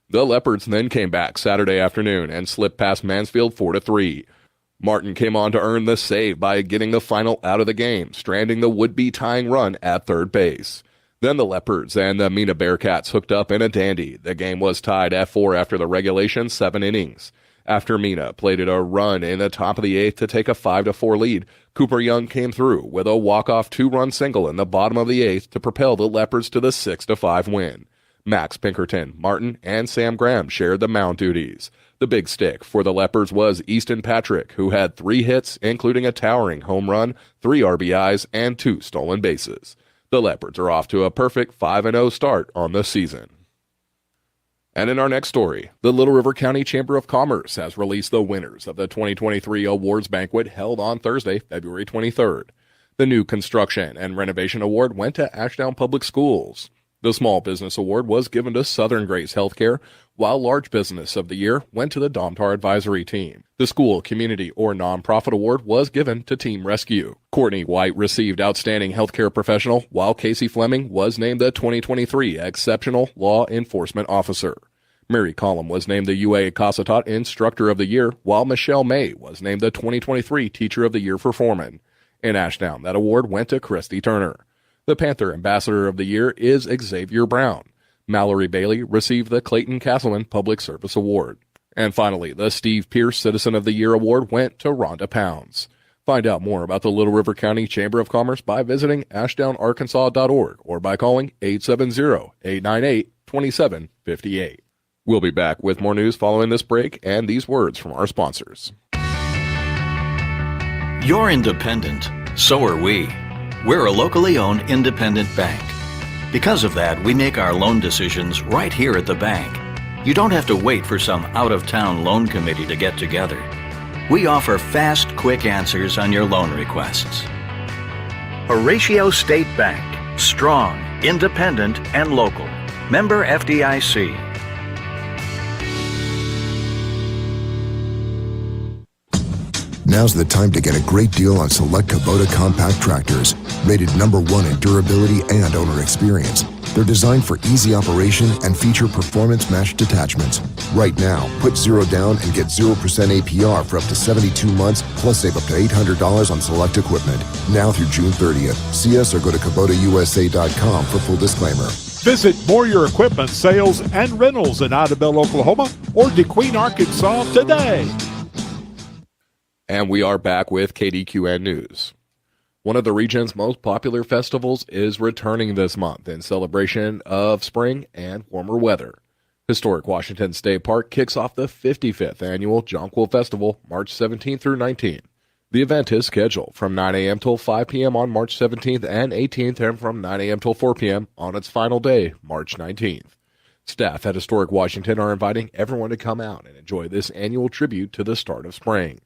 The Leopards then came back Saturday afternoon and slipped past Mansfield 4-3. Martin came on to earn the save by getting the final out of the game, stranding the would-be tying run at third base. Then the Leopards and the Mina Bearcats hooked up in a dandy. The game was tied at 4 after the regulation 7 innings. After Mina plated a run in the top of the 8th to take a 5-4 lead, Cooper Young came through with a walk-off 2-run single in the bottom of the 8th to propel the Leopards to the 6-5 win. Max Pinkerton, Martin, and Sam Graham shared the mound duties. The big stick for the Leopards was Easton Patrick, who had 3 hits, including a towering home run, 3 RBIs, and 2 stolen bases. The Leopards are off to a perfect 5-0 start on the season. And in our next story, the Little River County Chamber of Commerce has released the winners of the 2023 awards banquet held on Thursday, February 23rd. The new Construction and Renovation Award went to Ashdown Public Schools. The Small Business Award was given to Southern Grace Healthcare, while Large Business of the Year went to the Domtar Advisory Team. The School Community or Nonprofit Award was given to Team Rescue. Courtney White received Outstanding Healthcare Professional, while Casey Fleming was named the 2023 Exceptional Law Enforcement Officer. Mary Collum was named the UA Cossatot Instructor of the Year, while Michelle May was named the 2023 Teacher of the Year for Foreman. In Ashdown, that award went to Christy Turner. The Panther Ambassador of the Year is Xavier Brown. Mallory Bailey received the Clayton Castleman Public Service Award. And finally, the Steve Pierce Citizen of the Year Award went to Rhonda Pounds. Find out more about the Little River County Chamber of Commerce by visiting ashdownarkansas.org or by calling 870-898-2758. We'll be back with more news following this break and these words from our sponsors. You're independent. So are we. We're a locally owned independent bank. Because of that, we make our loan decisions right here at the bank. You don't have to wait for some out-of-town loan committee to get together. We offer fast, quick answers on your loan requests. Horatio State Bank. Strong, independent, and local. Member FDIC. Now's the time to get a great deal on select Kubota compact tractors, rated #1 in durability and owner experience. They're designed for easy operation and feature performance-matched attachments. Right now, put 0 down and get 0% APR for up to 72 months, plus save up to $800 on select equipment. Now through June 30th. See us or go to KubotaUSA.com for full disclaimer. Visit Moyer Equipment Sales and Rentals in Idabel, Oklahoma, or DeQueen, Arkansas today. And we are back with KDQN News. One of the region's most popular festivals is returning this month in celebration of spring and warmer weather. Historic Washington State Park kicks off the 55th annual Jonquil Festival March 17th through 19th. The event is scheduled from 9 a.m. till 5 p.m. on March 17th and 18th, and from 9 a.m. till 4 p.m. on its final day, March 19th. Staff at Historic Washington are inviting everyone to come out and enjoy this annual tribute to the start of spring.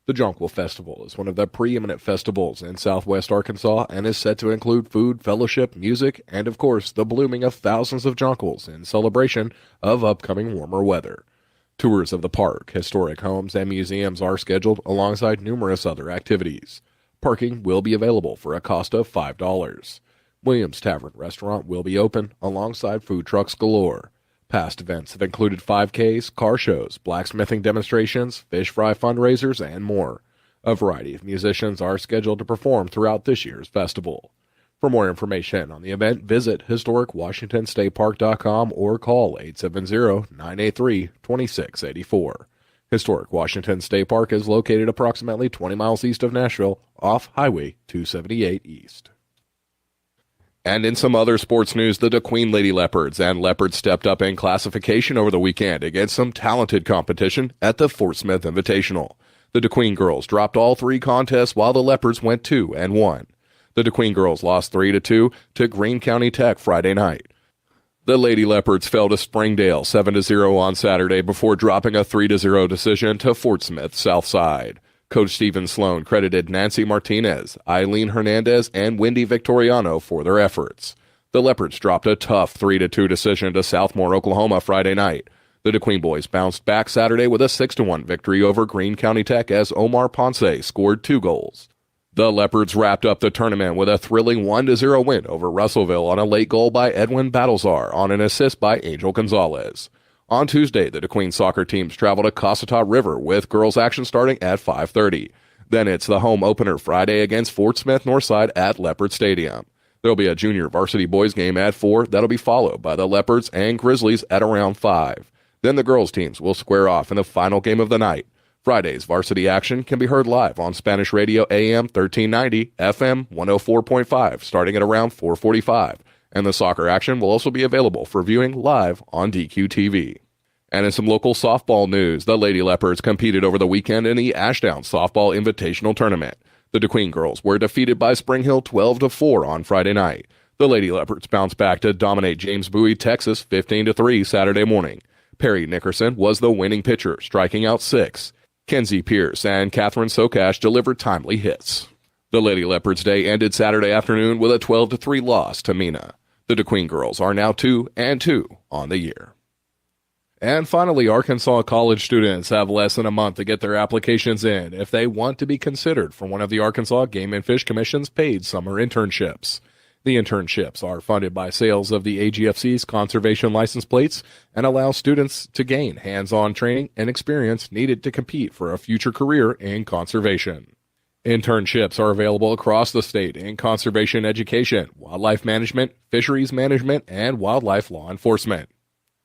The Jonquil Festival is one of the preeminent festivals in southwest Arkansas and is set to include food, fellowship, music, and of course, the blooming of thousands of jonquils in celebration of upcoming warmer weather. Tours of the park, historic homes, and museums are scheduled alongside numerous other activities. Parking will be available for a cost of $5. Williams Tavern Restaurant will be open alongside food trucks galore. Past events have included 5Ks, car shows, blacksmithing demonstrations, fish fry fundraisers, and more. A variety of musicians are scheduled to perform throughout this year's festival. For more information on the event, visit historicwashingtonstatepark.com or call 870-983-2684. Historic Washington State Park is located approximately 20 miles east of Nashville, off Highway 278 East. And in some other sports news, the Kdqn Lady Leopards and Leopards stepped up in classification over the weekend against some talented competition at the Fort Smith Invitational. The Kdqn girls dropped all 3 contests while the Leopards went 2-1. The Kdqn girls lost 3-2 to Greene County Tech Friday night. The Lady Leopards fell to Springdale 7-0 on Saturday before dropping a 3-0 decision to Fort Smith Southside. Coach Stephen Sloan credited Nancy Martinez, Eileen Hernandez, and Wendy Victoriano for their efforts. The Leopards dropped a tough 3-2 decision to Southmore, Oklahoma Friday night. The Kdqn boys bounced back Saturday with a 6-1 victory over Greene County Tech as Omar Ponce scored 2 goals. The Leopards wrapped up the tournament with a thrilling 1-0 win over Russellville on a late goal by Edwin Battlezar on an assist by Angel Gonzalez. On Tuesday, the Kdqn soccer teams travel to Cossatot River with girls action starting at 5:30. Then it's the home opener Friday against Fort Smith Northside at Leopard Stadium. There'll be a junior varsity boys game at 4 that'll be followed by the Leopards and Grizzlies at around 5. Then the girls teams will square off in the final game of the night. Friday's varsity action can be heard live on Spanish Radio AM 1390, FM 104.5 starting at around 4:45. And the soccer action will also be available for viewing live on DQ-TV. And in some local softball news, the Lady Leopards competed over the weekend in the Ashdown Softball Invitational Tournament. The Kdqn girls were defeated by Spring Hill 12-4 on Friday night. The Lady Leopards bounced back to dominate James Bowie, Texas 15-3 Saturday morning. Perry Nickerson was the winning pitcher, striking out 6. Kenzie Pierce and Catherine Sokash delivered timely hits. The Lady Leopards Day ended Saturday afternoon with a 12-3 loss to Mena. The Kdqn girls are now 2-2 on the year. And finally, Arkansas college students have less than a month to get their applications in if they want to be considered for one of the Arkansas Game and Fish Commission's paid summer internships. The internships are funded by sales of the AGFC's conservation license plates and allow students to gain hands-on training and experience needed to compete for a future career in conservation. Internships are available across the state in conservation education, wildlife management, fisheries management, and wildlife law enforcement.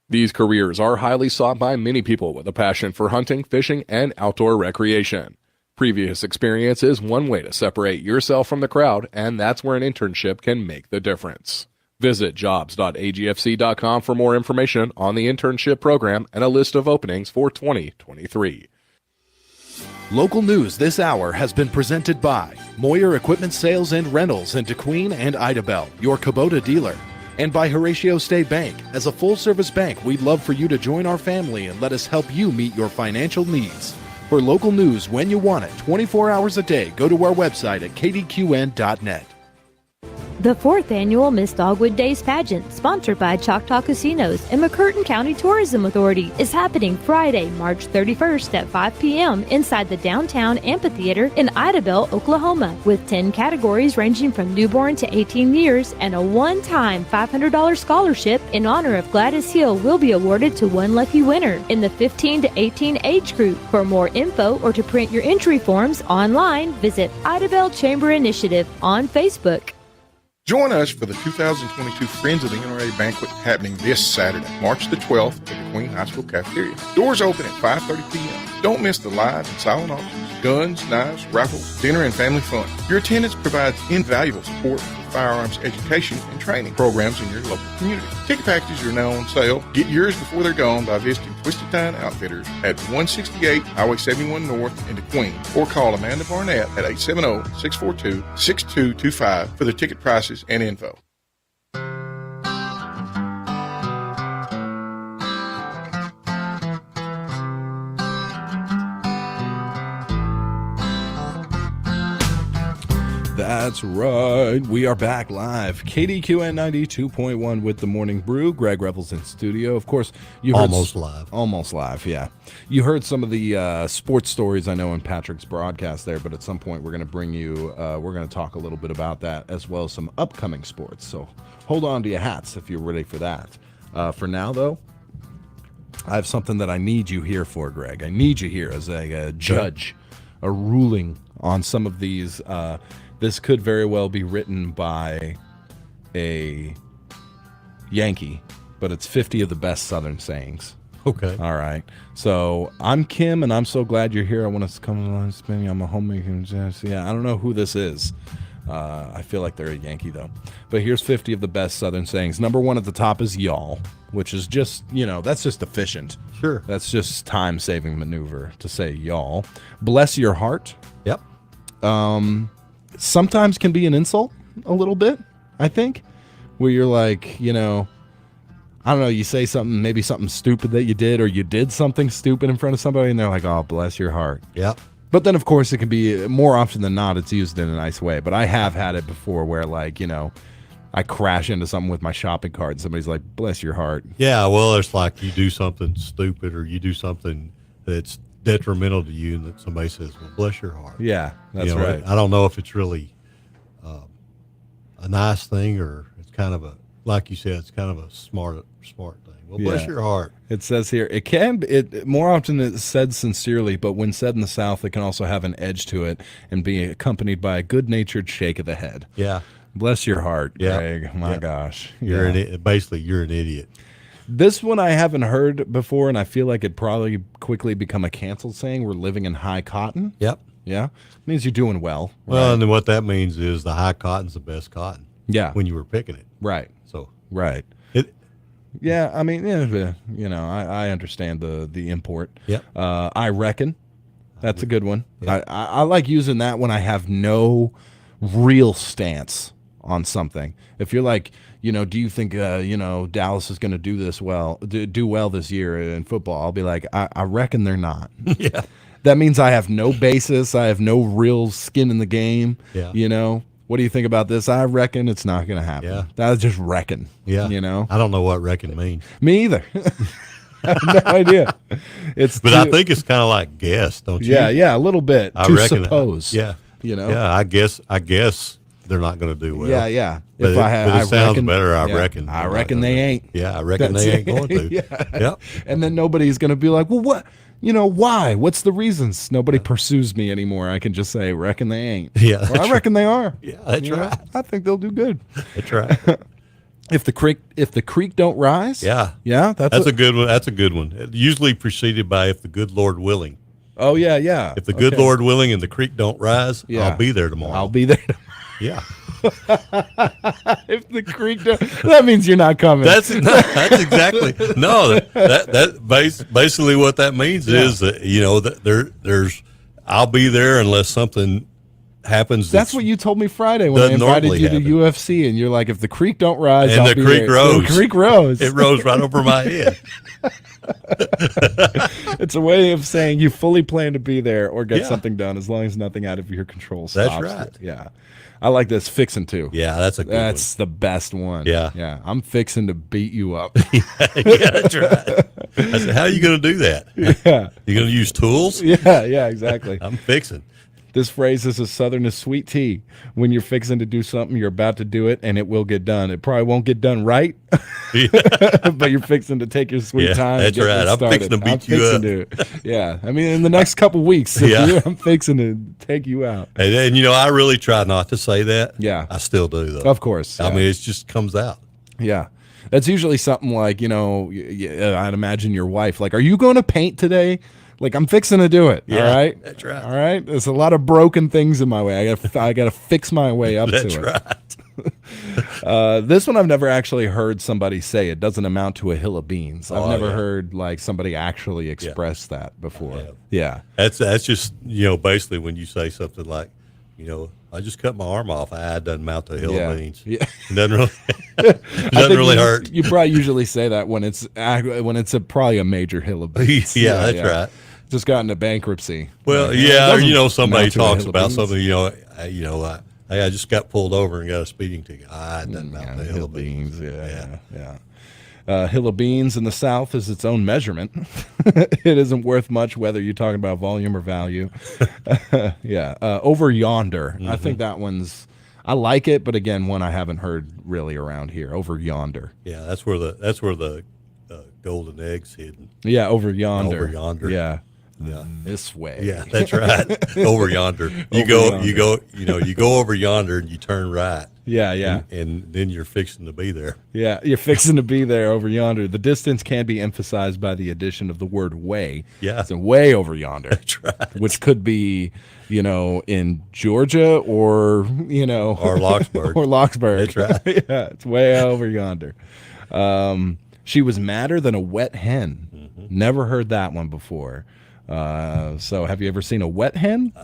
These careers are highly sought by many people with a passion for hunting, fishing, and outdoor recreation. Previous experience is one way to separate yourself from the crowd, and that's where an internship can make the difference. Visit jobs.agfc.com for more information on the internship program and a list of openings for 2023. Local news this hour has been presented by Moyer Equipment Sales and Rentals in Kdqn and Idabel, your Kubota dealer. And by Horatio State Bank. As a full-service bank, we'd love for you to join our family and let us help you meet your financial needs. For local news when you want it, 24 hours a day, go to our website at kdqn.net. The 4th annual Miss Dogwood Days pageant, sponsored by Choctaw Casinos and McCurtain County Tourism Authority, is happening Friday, March 31st at 5 p.m. inside the downtown amphitheater in Idabel, Oklahoma, with 10 categories ranging from newborn to 18 years, and a one-time $500 scholarship in honor of Gladys Hill will be awarded to one lucky winner in the 15 to 18 age group. For more info or to print your entry forms online, visit Idabel Chamber Initiative on Facebook. Join us for the 2022 Friends of the NRA Banquet happening this Saturday, March the 12th at the Queen High School Cafeteria. Doors open at 5:30 p.m. Don't miss the live and silent auctions, guns, knives, raffles, dinner, and family fun. Your attendance provides invaluable support for firearms education and training programs in your local community. Ticket packages are now on sale. Get yours before they're gone by visiting Twisted Time Outfitters at 168 Highway 71 North in DeQueen, or call Amanda Barnett at 870-642-6225 for the ticket prices and info. That's right. We are back live. KDQN 92.1 with the Morning Brew. Greg Revels in studio. Of course, you heard Almost live. Almost live, yeah. You heard some of the sports stories I know in Patrick's broadcast there, but at some point we're going to bring you, we're going to talk a little bit about that as well as some upcoming sports. So hold on to your hats if you're ready for that. For now, though, I have something that I need you here for, Greg. I need you here as a judge, a ruling on some of these. This could very well be written by a Yankee, but it's 50 of the best Southern sayings. Okay. All right. So I'm Kim, and I'm so glad you're here. I want to come along and spin you. I'm a homemaker. Yeah, I don't know who this is. I feel like they're a Yankee, though. But here's 50 of the best Southern sayings. Number one at the top is y'all, which is just, that's just efficient. Sure. That's just time-saving maneuver to say y'all. Bless your heart. Yep. Sometimes can be an insult a little bit, I think, where you're like, I don't know, you say something, maybe something stupid that you did, or you did something stupid in front of somebody, and they're like, oh, bless your heart. Yep. But then, of course, it can be, more often than not, it's used in a nice way. But I have had it before where, like, I crash into something with my shopping cart, and somebody's like, bless your heart. Yeah, well, it's like you do something stupid or you do something that's detrimental to you, and that somebody says, well, bless your heart. Yeah, that's right. I don't know if it's really a nice thing, or it's kind of like you said, it's kind of a smart thing. Well, bless your heart. It says here, it more often it's said sincerely, but when said in the South, it can also have an edge to it and be accompanied by a good-natured shake of the head. Yeah. Bless your heart, Yeah. Greg. My gosh. Basically, you're an idiot. This one I haven't heard before, and I feel like it'd probably quickly become a canceled saying. We're living in high cotton. Yep. Yeah. It means you're doing well. Well, right? and then what that means is the high cotton's the best cotton. Yeah. When you were picking it. Right. So. Right. Yeah, I mean, I understand the import. Yep. I reckon. That's a good one. Yep. I like using that when I have no real stance on something. If you're like, do you think, Dallas is going to do well this year in football? I'll be like, I reckon they're not. Yeah. That means I have no basis. I have no real skin in the game. Yeah. What do you think about this? I reckon it's not going to happen. Yeah. I just reckon. Yeah. I don't know what reckon means. Me either. I have no idea. I think it's kind of like guess, don't you? Yeah, a little bit. I to reckon. Suppose. Yeah. Yeah, I guess they're not going to do well. Yeah. But it sounds reckon, better, I reckon. I reckon they ain't. Yeah, I reckon they ain't going to. Yeah. Yep. And then nobody's going to be like, well, what? Why? What's the reasons? Nobody pursues me anymore. I can just say, reckon they ain't. Yeah. Or I reckon they are. Yeah, that's right. I think they'll do good. That's right. If the creek don't rise. Yeah. Yeah. That's a good one. That's a good one. Usually preceded by if the good Lord willing. Oh, yeah. If the good Lord willing and the creek don't rise, Yeah. I'll be there tomorrow. I'll be there. Yeah. If the creek that means you're not coming. That's exactly that basically what that means is that that there's I'll be there unless something happens. That's what you told me Friday when I invited you to UFC, and you're like, if the creek don't rise, and I'll the be creek there. rose. The creek rose. It rose right over my head. It's a way of saying you fully plan to be there or get something done, as long as nothing out of your control stops. That's right. it. Yeah. I like this fixing to. Yeah, that's a good That's the best one. Yeah. Yeah. I'm fixing to beat you up. Yeah, that's right. I said, how are you going to do that? Yeah. You going to use tools? Yeah, exactly. I'm fixing. This phrase is as Southern as sweet tea. When you're fixing to do something, you're about to do it, and it will get done. It probably won't get done right, but you're fixing to take your sweet time. That's and get right. this I'm started. fixing to beat you up. Yeah, I mean, in the next couple weeks, I'm fixing to take you out. And I really try not to say that. Yeah. I still do, though. Of course. I mean, it just comes out. Yeah. That's usually something like, I'd imagine your wife, like, are you going to paint today? Like, I'm fixing to do it. Yeah, all right. That's right. All right. There's a lot of broken things in my way. I got to fix my way up That's to it. right. This one I've never actually heard somebody say. It doesn't amount to a hill of beans. I've never yeah. heard like somebody actually express that before. Yeah. That's just basically when you say something like, I just cut my arm off. It doesn't amount to a hill of beans. Yeah. It doesn't really hurt. You probably usually say that when it's probably a major hill of beans. Yeah, that's right. Just got into bankruptcy. Well, Like, somebody amount to a talks hill of about beans. something. I just got pulled over and got a speeding ticket. It doesn't amount to a hill of beans. Yeah. Hill of beans in the South is its own measurement. It isn't worth much whether you're talking about volume or value. Over yonder. I think that one's. I like it, but again, one I haven't heard really around here. Over yonder. Yeah, that's where the golden egg's hidden. Yeah, over yonder. Over yonder. Yeah. Yeah. This way. Yeah, that's right. Over yonder. You go over yonder and you turn right. Yeah. And then you're fixing to be there. Yeah, you're fixing to be there over yonder. The distance can be emphasized by the addition of the word way. Yeah. It's way over yonder. That's right. Which could be, in Georgia or, or Locksburg. Or Locksburg. That's right. Yeah, it's way over yonder. She was madder than a wet hen. Mm-hmm. Never heard that one before. So have you ever seen a wet hen?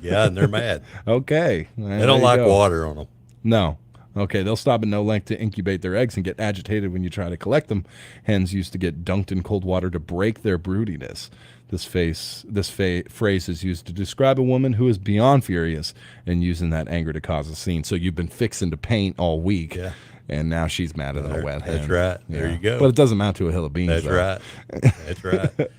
Yeah, and they're mad. Okay. They don't like water on them. No. Okay, they'll stop at no length to incubate their eggs and get agitated when you try to collect them. Hens used to get dunked in cold water to break their broodiness. This phrase is used to describe a woman who is beyond furious and using that anger to cause a scene. So you've been fixing to paint all week. Yeah. And now she's mad at a wet hen. That's right. There you go. But it doesn't amount to a hill of beans. That's though. right. That's right.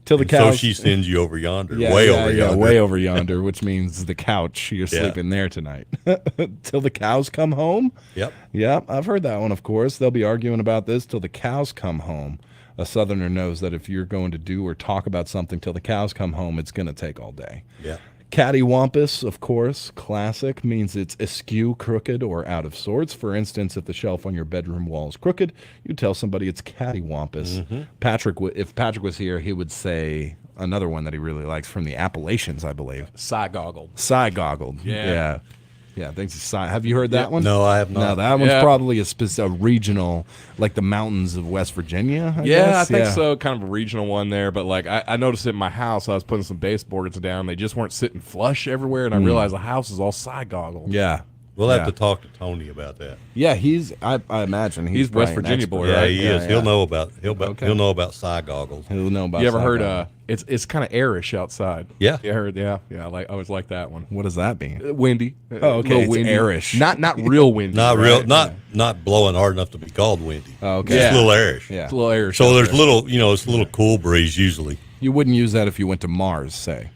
Till the cows. So she sends you over yonder, way over over yonder, which means the couch. You're sleeping there tonight. Till the cows come home. Yep. I've heard that one. Of course, they'll be arguing about this till the cows come home. A Southerner knows that if you're going to do or talk about something till the cows come home, it's going to take all day. Yeah. Cattywampus, of course, classic, means it's askew, crooked, or out of sorts. For instance, if the shelf on your bedroom wall is crooked, you tell somebody it's cattywampus. Mm-hmm. If Patrick was here, he would say another one that he really likes from the Appalachians, I believe. Side-goggled. Side-goggled. Yeah. Yeah, thanks. Have you heard that one? No, I have not. No, that one's probably a regional, like the mountains of West Virginia. I guess. I think so. Kind of a regional one there. But like I noticed it in my house. I was putting some baseboards down. They just weren't sitting flush everywhere, and I realized the house is all side goggled. Yeah. We'll have to talk to Tony about that. Yeah, I imagine he's West Virginia boy, yeah, right? He is. He'll know about he'll know about side goggles. He'll know about. You ever heard? It's kind of airish outside. Yeah, you heard? Yeah. I always like that one. What does that mean? Windy. Oh, okay. It's windy. airish. Not real windy. Not right? real. Not blowing hard enough to be called windy. Oh, okay. It's a little airish. Yeah. It's a little airish. So there's it's a little cool breeze usually. You wouldn't use that if you went to Mars, say.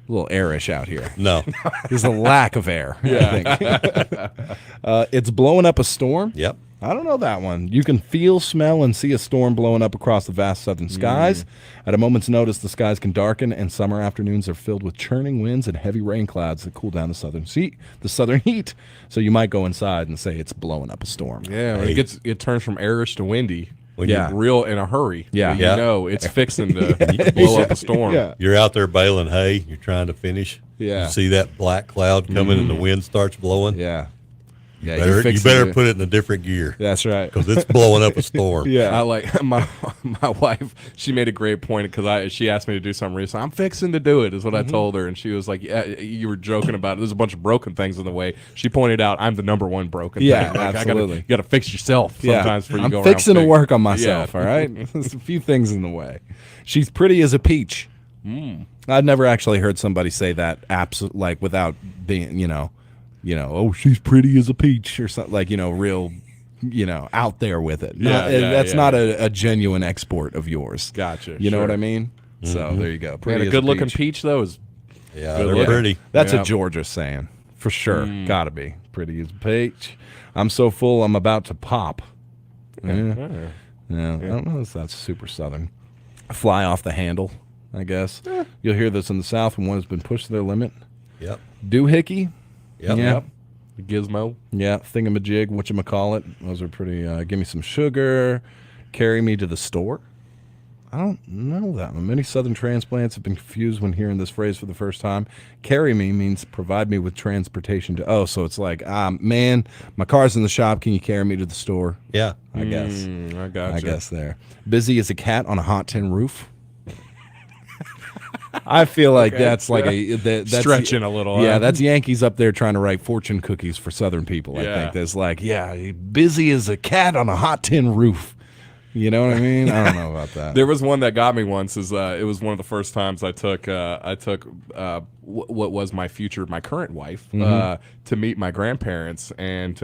A little airish out here. No. There's a lack of air. I think. It's blowing up a storm. Yep. I don't know that one. You can feel, smell, and see a storm blowing up across the vast southern skies. At a moment's notice, the skies can darken, and summer afternoons are filled with churning winds and heavy rain clouds that cool down the southern heat. So you might go inside and say it's blowing up a storm. Yeah, when it turns from airish to windy. When Yeah, you, real in a hurry. Yeah. you Yeah. know it's fixing to blow up a storm. Yeah. you're out there baling hay, you're trying to finish. Yeah. You see that black cloud coming and the wind starts blowing. Yeah. Yeah, You better put it in a different gear. That's right. Because it's blowing up a storm. Yeah. I like my wife. She made a great point because she asked me to do something recently. I'm fixing to do it, is what I told her, and she was like, "Yeah, you were joking about it. There's a bunch of broken things in the way." She pointed out, "I'm the number one broken Yeah, thing. Like, absolutely. You got to fix yourself sometimes before you I'm go fixing around to work on myself, Yeah. all right? There's a few things in the way. She's pretty as a peach. I've never actually heard somebody say that like without being, oh, she's pretty as a peach or something, like, real, out there with it. That's not a genuine export of yours. Gotcha. You know what sure. I mean? So there you go. Man, Pretty a as good looking peach. peach though is Yeah, Good they're looking. pretty. That's Yeah. a Georgia saying for sure. Gotta be pretty as a peach. I'm so full, I'm about to pop. Yeah. I don't know if that's super southern. Fly off the handle, I guess. You'll hear this in the South when one has been pushed to their limit. Yep. Doohickey. Yep. Yeah. Gizmo. Yeah. Thingamajig, whatchamacallit. Those are pretty. Give me some sugar. Carry me to the store. I don't know that one. Many Southern transplants have been confused when hearing this phrase for the first time. Carry me means provide me with transportation to. Oh, so it's like, man, my car's in the shop. Can you carry me to the store? Yeah. I guess. I gotcha. I guess there. Busy as a cat on a hot tin roof. I feel like Okay. that's like that's Stretching a little, Yeah, huh? that's Yankees up there trying to write fortune cookies for Southern people. I Yeah. think there's like, busy as a cat on a hot tin roof. You know what I mean? I don't know about that. There was one that got me once. It was one of the first times I took what was my current wife to meet my grandparents, and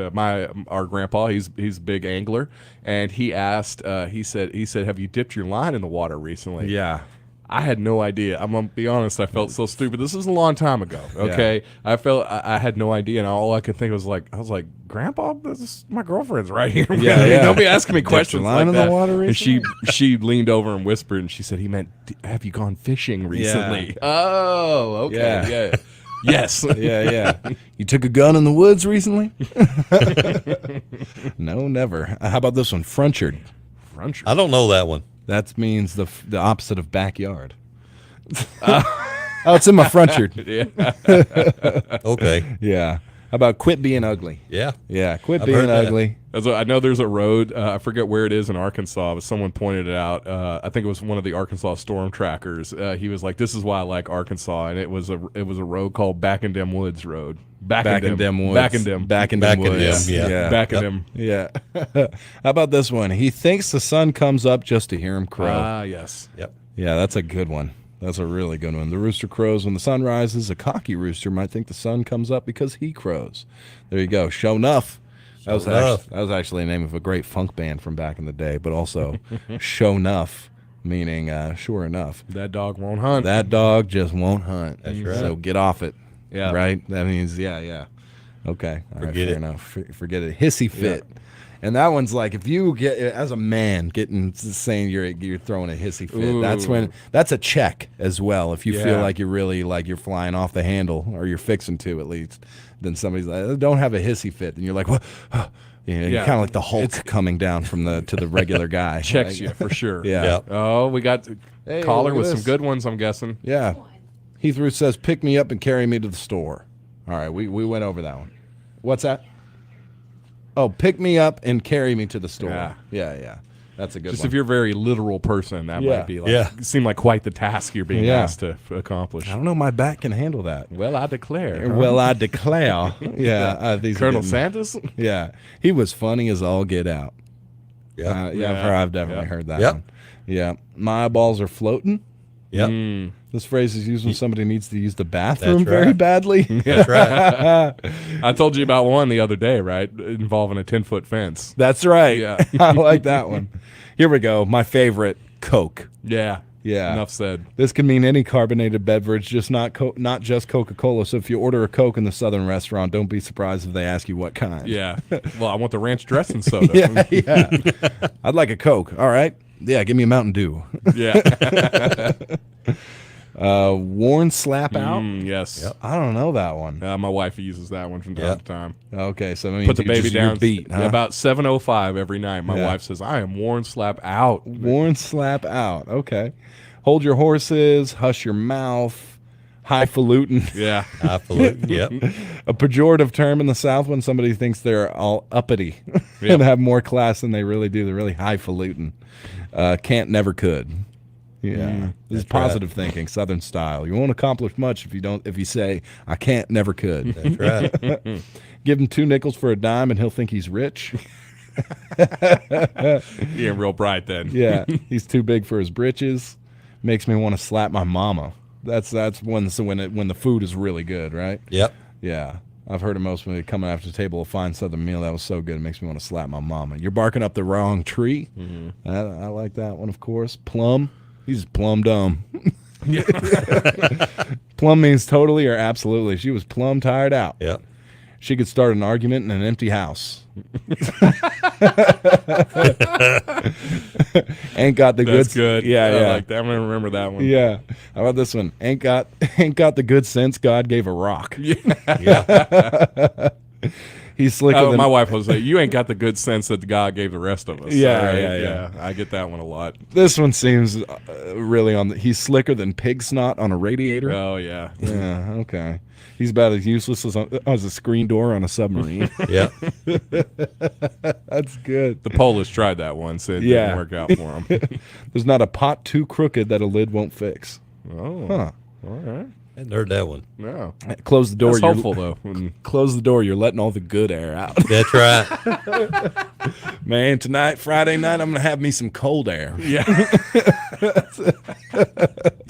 our grandpa. He's a big angler, and he asked. He said, "Have you dipped your line in the water recently?" Yeah. I had no idea. I'm gonna be honest. I felt so stupid. This is a long time ago. Okay, I had no idea, and all I could think was I was like, Grandpa, this is my girlfriend's right here. Don't be asking me Dipped questions your line like in the that. water And she leaned over and whispered, and she said, he meant, have you gone fishing recently? Oh, okay, yeah. Yes. Yeah. You took a gun in the woods recently? No, never. How about this one? Frunchard. I don't know that one. That means the opposite of backyard. Oh, it's in my frunchard. Okay. Yeah. How about quit being ugly? Yeah. Yeah, quit I've being heard that. ugly. I know there's a road. I forget where it is in Arkansas, but someone pointed it out. I think it was one of the Arkansas storm trackers. He was like, "This is why I like Arkansas," and it was a road called Back in Dem Woods Road. Back in them woods. Back in Dem. Back in them woods. yeah. Back in Dem. Yeah. How about this one? He thinks the sun comes up just to hear him crow. Ah, yes. Yep. Yeah, that's a good one. That's a really good one. The rooster crows when the sun rises. A cocky rooster might think the sun comes up because he crows. There you go. Show enough. That was actually the name of a great funk band from back in the day, but also show enough, meaning sure enough. That dog won't hunt. That dog just won't hunt. That's right. So get off it. Yeah. Right? That means, yeah. Okay. All right, Forget fair it. enough. Forget it. Hissy fit. And that one's like, if you get, as a man, saying you're throwing a hissy fit, that's a check as well. If you feel like you're really, like you're flying off the handle, or you're fixing to at least, then somebody's like, don't have a hissy fit. And you're like, what? You're kind of like the Hulk coming down to the regular guy. Checks Like, you for sure. Yeah. Yep. Oh, we got Hey, caller look at with some this. good ones, I'm guessing. Yeah. Heath Ruth says, pick me up and carry me to the store. All right, we went over that one. What's that? Oh, pick me up and carry me to the store. Yeah. That's a good Just one. if you're a very literal person, that might be seem like quite the task you're being asked to accomplish. I don't know, my back can handle that. Well, I declare. Well, I declare. Yeah. These are Colonel good. Sanders? Yeah. He was funny as all get out. Yeah. I've definitely heard that Yep. one. Yeah. My eyeballs are floating. Yep. This phrase is used when somebody needs to use the bathroom That's very right. badly. That's right. I told you about one the other day, right? Involving a 10-foot fence. That's right. Yeah. I like that one. Here we go. My favorite, Coke. Yeah. Yeah. Enough said. This can mean any carbonated beverage, just not just Coca-Cola. So if you order a Coke in the Southern restaurant, don't be surprised if they ask you what kind. Yeah. Well, I want the ranch dressing soda. Yeah. I'd like a Coke. All right. Yeah, give me a Mountain Dew. Yeah. Worn slap out. Yes. I don't know that one. My wife uses that one from time to time. Okay, so I mean, Put the baby down. Beat, huh? About 7:05 every night. My wife says, "I am worn slap out." Worn slap out. Okay. Hold your horses. Hush your mouth. Highfalutin. Yeah. Highfalutin. Yep. A pejorative term in the South when somebody thinks they're all uppity and have more class than they really do. They're really highfalutin. Can't, never, could. Yeah. This is positive thinking, Southern style. You won't accomplish much if you say, I can't, never could. That's right. Give him 2 nickels for a dime and he'll think he's rich. He ain't real bright then. Yeah. He's too big for his britches. Makes me want to slap my mama. That's when the food is really good, right? Yep. Yeah. I've heard of most when they come after the table, a fine Southern meal. That was so good. It makes me want to slap my mama. You're barking up the wrong tree. I like that one, of course. Plum. He's plumb dumb. Plum means totally or absolutely. She was plumb tired out. Yep. She could start an argument in an empty house. Ain't got the That's good. good. Yeah, I yeah. like that. I'm gonna remember that one. Yeah. How about this one? Ain't got the good sense God gave a rock. Yeah. He's slicker than my wife was like, "You ain't got the good sense that God gave the rest of us." Yeah, Right? yeah. I get that one a lot. This one seems really on the. He's slicker than pig snot on a radiator. Oh yeah. Yeah. Okay. He's about as useless as a screen door on a submarine. Yeah. That's good. The Polish tried that once. It didn't work out for them. There's not a pot too crooked that a lid won't fix. Oh. Huh. All right. I hadn't heard that one. No. Close the door. That's hopeful though. Close the door. You're letting all the good air out. That's right. Man, tonight, Friday night, I'm going to have me some cold air. Yeah.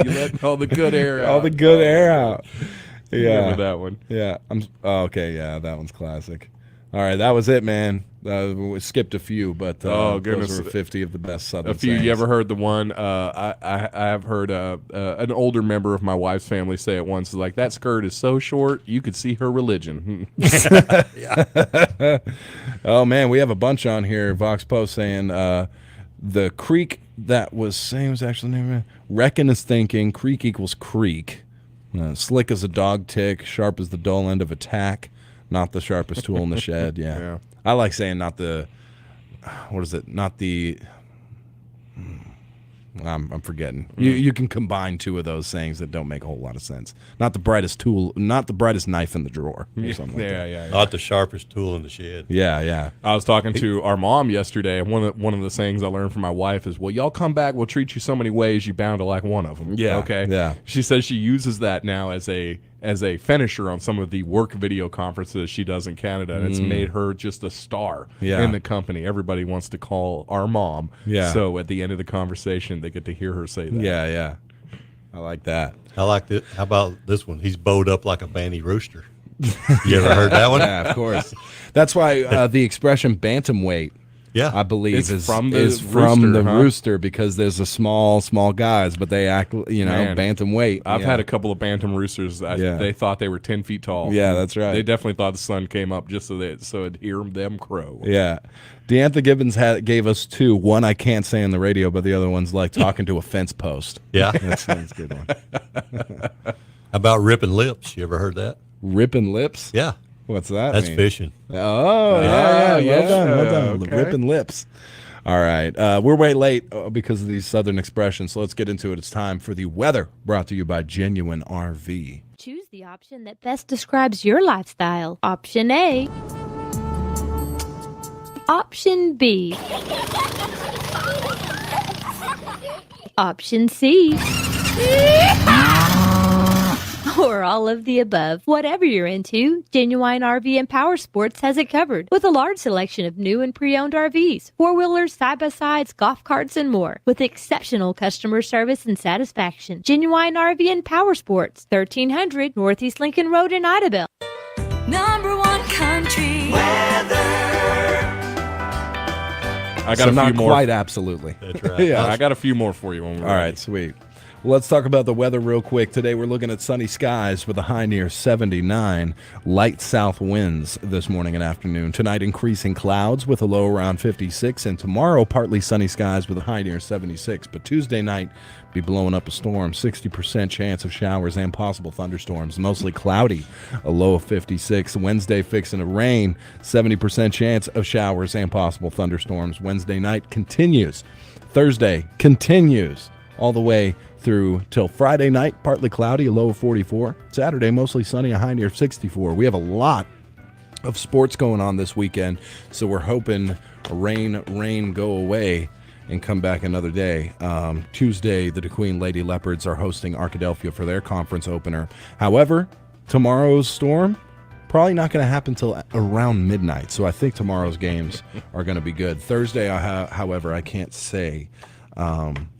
You letting all the good air out. All the good air out. Yeah. Remember that one. Yeah. Okay, yeah, that one's classic. All right, that was it, man. We skipped a few, but goodness. those were 50 of the best Southern A few. sayings. You ever heard the one? I have heard an older member of my wife's family say it once. Like, that skirt is so short, you could see her religion. Oh, man, we have a bunch on here. Vox Post saying the creek that was saying was actually reckon is thinking creek equals creek. Slick as a dog tick, sharp as the dull end of a tack, not the sharpest tool in the shed. Yeah. I like saying not the, what is it? Not the, I'm forgetting. You can combine two of those sayings that don't make a whole lot of sense. Not the brightest tool, not the brightest knife in the drawer or something like that. Yeah. Not the sharpest tool in the shed. Yeah. I was talking to our mom yesterday, and one of the sayings I learned from my wife is, "Well, y'all come back, we'll treat you so many ways, you bound to like one of them." Yeah. Okay. Yeah. She says she uses that now as a finisher on some of the work video conferences she does in Canada, and it's made her just a star in the company. Everybody wants to call our mom. Yeah. So at the end of the conversation, they get to hear her say that. Yeah. I like that. I like it. How about this one? He's bowed up like a banty rooster. You ever heard that one? Yeah, of course. That's why the expression bantamweight, I believe, is from the rooster, because there's a small guys, but they act, bantam weight. I've had a couple of bantam roosters. They thought they were 10 feet tall. Yeah, that's right. They definitely thought the sun came up just so it'd hear them crow. Yeah. Deantha Gibbons gave us two. One I can't say on the radio, but the other one's like talking to a fence post. Yeah. That's a good one. How about ripping lips? You ever heard that? Ripping lips? Yeah. What's that That's mean? fishing. Oh, yeah. Well done. Okay. Ripping lips. All right. We're way late because of these Southern expressions, so let's get into it. It's time for the weather, brought to you by Genuine RV. Choose the option that best describes your lifestyle. Option A. Option B. Option C. Or all of the above. Whatever you're into, Genuine RV and Power Sports has it covered with a large selection of new and pre-owned RVs, four-wheelers, side-by-sides, golf carts, and more. With exceptional customer service and satisfaction. Genuine RV and Power Sports, 1300 Northeast Lincoln Road in Idabel. #1 country weather. I got a few not more. quite absolutely. That's right. Yeah, I got a few more for you. When we're All ready. right, sweet. Let's talk about the weather real quick. Today we're looking at sunny skies with a high near 79. Light south winds this morning and afternoon. Tonight increasing clouds with a low around 56. And tomorrow partly sunny skies with a high near 76. But Tuesday night be blowing up a storm. 60% chance of showers and possible thunderstorms. Mostly cloudy. A low of 56. Wednesday fixing to rain. 70% chance of showers and possible thunderstorms. Wednesday night continues. Thursday continues all the way through till Friday night, partly cloudy, a low of 44. Saturday, mostly sunny, a high near 64. We have a lot of sports going on this weekend, so we're hoping rain go away and come back another day. Tuesday, the Kdqn Lady Leopards are hosting Arkadelphia for their conference opener. However, tomorrow's storm probably not going to happen till around midnight, so I think tomorrow's games are going to be good. Thursday, however, I can't say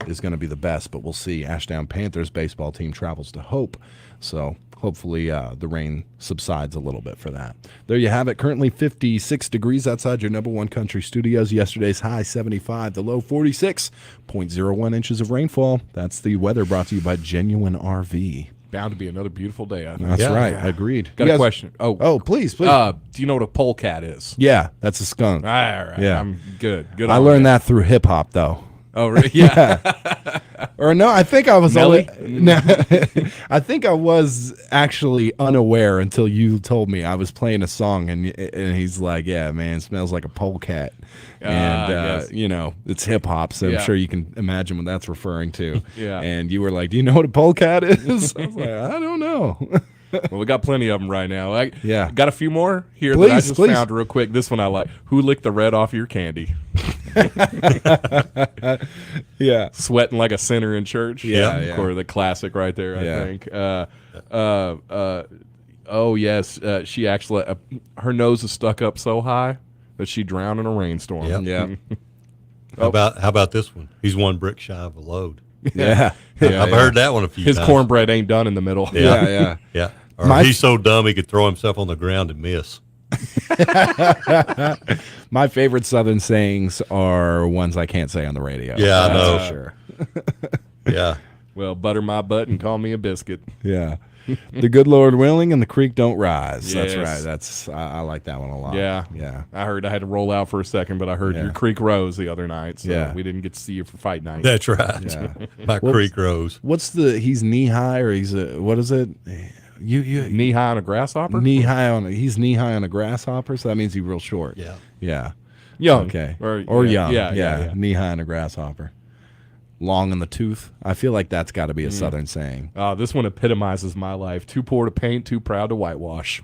is going to be the best, but we'll see. Ashdown Panthers baseball team travels to Hope, so hopefully the rain subsides a little bit for that. There you have it. Currently 56 degrees outside your number one country studios. Yesterday's high 75, the low 46, 0.01 inches of rainfall. That's the weather brought to you by Genuine RV. Bound to be another beautiful day, I think. That's right. Agreed. Got a question. Oh, please. Do you know what a polecat is? Yeah, that's a skunk. All right. Yeah. I'm good. I learned that through hip hop, though. Oh, really? Yeah. Or no, I think I was Nelly? I think I was actually unaware until you told me. I was playing a song and he's like, "Yeah, man, it smells like a polecat." And yes. you know, it's hip hop, so Yeah. I'm sure you can imagine what that's referring to. Yeah. And you were like, "Do you know what a polecat is?" I was like, "I don't know." Well, we got plenty of them right now. Yeah. Got a few more here that I just found real quick. This one I like. Who licked the red off your candy? Yeah. Sweating like a sinner in church. Yeah. Of course, the classic right there, I Yeah. think. Oh, yes. She actually, her nose is stuck up so high that she drowned in a rainstorm. Yep. Yeah. How about this one? He's one brick shy of a load. Yeah. I've heard that one a few His times. cornbread ain't done in the middle. Yeah. Yeah. Or he's so dumb he could throw himself on the ground and miss. My favorite Southern sayings are ones I can't say on the radio. Yeah, I That's know. for sure. Yeah. Well, butter my butt and call me a biscuit. Yeah. The good Lord willing and the creek don't rise. That's Yes. right. I like that one a lot. Yeah. Yeah. I heard I had to roll out for a second, but I heard Yeah. your creek rose the other night, so Yeah. we didn't get to see you for fight night. That's right. Yeah. My creek rose. What's he's knee high or he's what is it? You knee high on a grasshopper? he's knee high on a grasshopper, so that means he's real short. Yeah. Yeah. Young. Okay. Or young. Yeah. Knee high on a grasshopper. Long in the tooth. I feel like that's got to be a Southern saying. This one epitomizes my life. Too poor to paint, too proud to whitewash.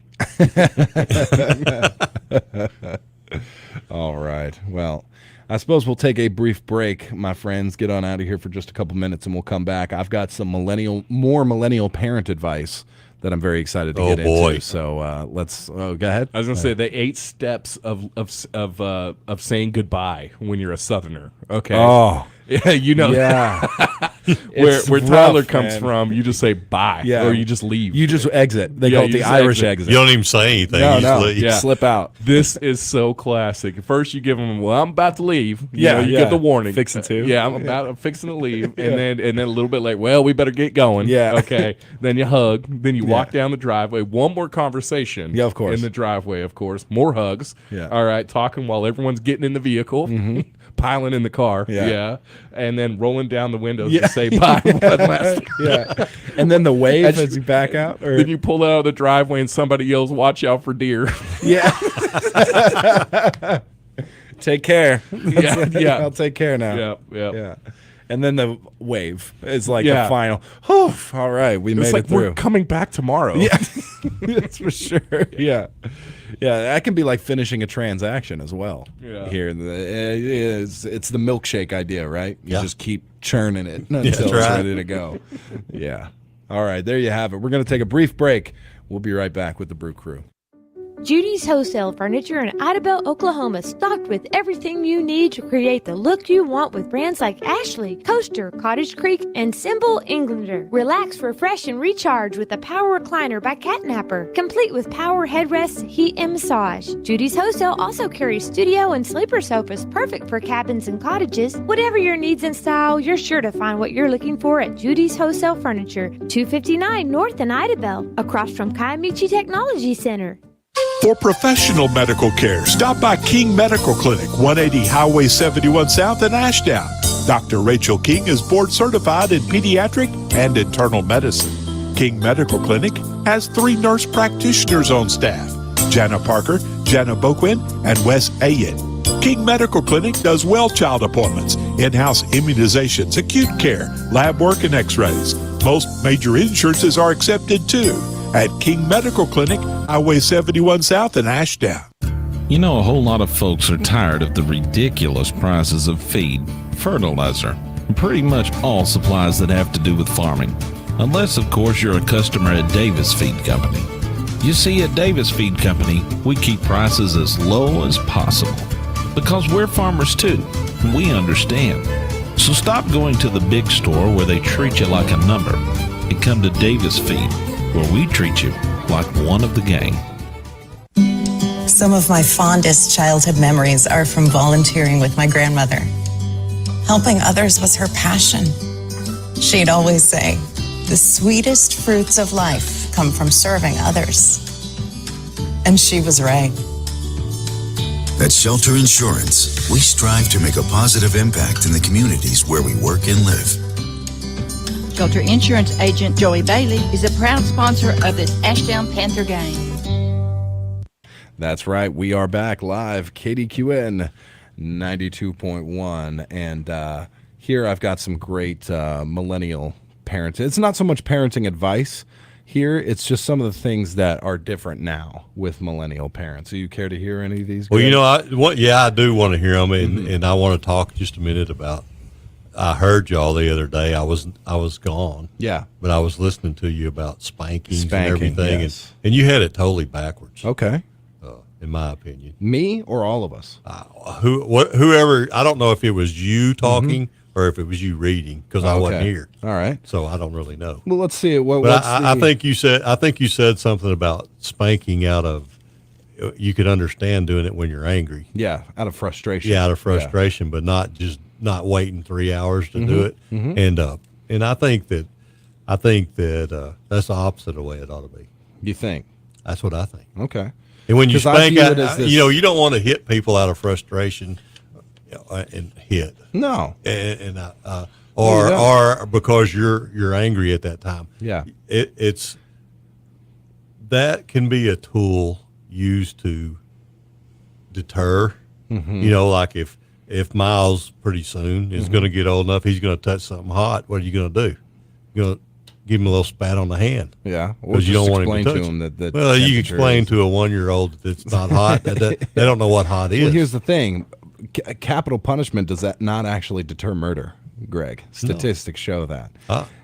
All right. Well, I suppose we'll take a brief break, my friends. Get on out of here for just a couple minutes, and we'll come back. I've got some more millennial parent advice that I'm very excited to get into. So let's go ahead. I was gonna say the 8 steps of saying goodbye when you're a Southerner. Okay. Oh. Yeah, you know. Yeah. where It's Tyler rough, comes man. from, you just say bye, or you just leave. You just exit. They Yeah, call it you the just Irish exit. exit. You don't even say anything. No, you just no. leave. Yeah. Slip out. This is so classic. First, you give them, "Well, I'm about to leave." You Yeah, know, you yeah. give the warning. Fixing to. Yeah, I'm fixing to leave, and then a little bit later, "Well, we better get going." Yeah. Okay. Then you hug. Then you walk down the driveway. One more conversation. Yeah, of course. In the driveway, of course. More hugs. Yeah. All right. Talking while everyone's getting in the vehicle. Piling in the car. Yeah. And then rolling down the windows Yeah. to say bye. One last Yeah. And then the wave as you back out. Or Then you pull out of the driveway and somebody yells, "Watch out for deer." yeah. Take care. Yeah. I'll take care now. Yeah. And then the wave is like Yeah. the final. Oh, all right, we It's made like it through. we're coming back tomorrow. Yeah, that's for sure. Yeah, that can be like finishing a transaction as well. Yeah. Here it's the milkshake idea, right? You Yeah. just keep churning it until That's it's right. ready to go. Yeah. All right, there you have it. We're going to take a brief break. We'll be right back with the Brew Crew. Judy's Wholesale Furniture in Idabel, Oklahoma, stocked with everything you need to create the look you want with brands like Ashley, Coaster, Cottage Creek, and Symbol Englander. Relax, refresh, and recharge with the Power Recliner by Catnapper, complete with power headrests, heat, and massage. Judy's Wholesale also carries studio and sleeper sofas perfect for cabins and cottages. Whatever your needs and style, you're sure to find what you're looking for at Judy's Wholesale Furniture, 259 North in Idabel, across from Kiamichi Technology Center. For professional medical care, stop by King Medical Clinic, 180 Highway 71 South in Ashdown. Dr. Rachel King is board certified in pediatric and internal medicine. King Medical Clinic has 3 nurse practitioners on staff: Jana Parker, Jana Boquin, and Wes Ayen. King Medical Clinic does well child appointments, in-house immunizations, acute care, lab work, and x-rays. Most major insurances are accepted too. At King Medical Clinic, Highway 71 South in Ashdown. You know, a whole lot of folks are tired of the ridiculous prices of feed, fertilizer, and pretty much all supplies that have to do with farming. Unless, of course, you're a customer at Davis Feed Company. You see, at Davis Feed Company, we keep prices as low as possible. Because we're farmers too, and we understand. So stop going to the big store where they treat you like a number and come to Davis Feed, where we treat you like one of the gang. Some of my fondest childhood memories are from volunteering with my grandmother. Helping others was her passion. She'd always say, the sweetest fruits of life come from serving others. And she was right. At Shelter Insurance, we strive to make a positive impact in the communities where we work and live. Shelter Insurance Agent Joey Bailey is a proud sponsor of this Ashdown Panther game. That's right. We are back live, KDQN 92.1. And here I've got some great millennial parenting. It's not so much parenting advice here. It's just some of the things that are different now with millennial parents. Do you care to hear any of these? Well, you know, I do want to hear them, and I want to talk just a minute about. I heard y'all the other day. I was gone. Yeah, but I was listening to you about spankings and Spanking, everything, yes. and you had it totally backwards. Okay, in my opinion, me or all of us. Whoever. I don't know if it was you talking or if it was you reading because I wasn't here. All right, so I don't really know. Well, let's see. I think you said something about spanking out of. You could understand doing it when you're angry. Yeah, out of frustration. Yeah, out of frustration, but not waiting 3 hours to do it. And I think that that's the opposite of the way it ought to be. You think? That's what I think. Okay. And when you spank, you don't want to hit people out of frustration and hit. No. Or because you're angry at that time. Yeah. It's that can be a tool used to deter. You know, like if Miles pretty soon is going to get old enough, he's going to touch something hot. What are you going to do? You're going to give him a little spat on the hand. Yeah, because you don't want him to touch it. Well, you explain to a 1-year-old that it's not hot. They don't know what hot is. Well, here's the thing: capital punishment does that not actually deter murder, Greg. Statistics show that.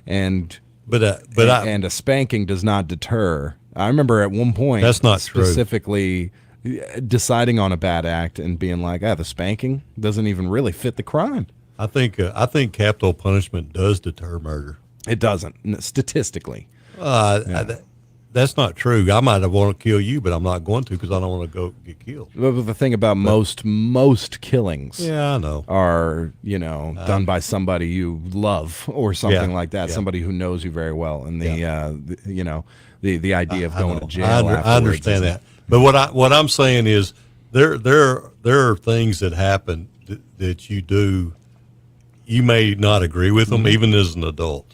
And a spanking does not deter. I remember at one point that's not specifically deciding on a bad act and being like, the spanking doesn't even really fit the crime. I think capital punishment does deter murder. It doesn't statistically. That's not true. I might have want to kill you, but I'm not going to because I don't want to go get killed. But the thing about most killings, I know, are done by somebody you love or something like that. Yeah. Somebody who knows you very well, and the idea of going to jail. I understand that, but what I'm saying is there are things that happen that you do. You may not agree with them, even as an adult.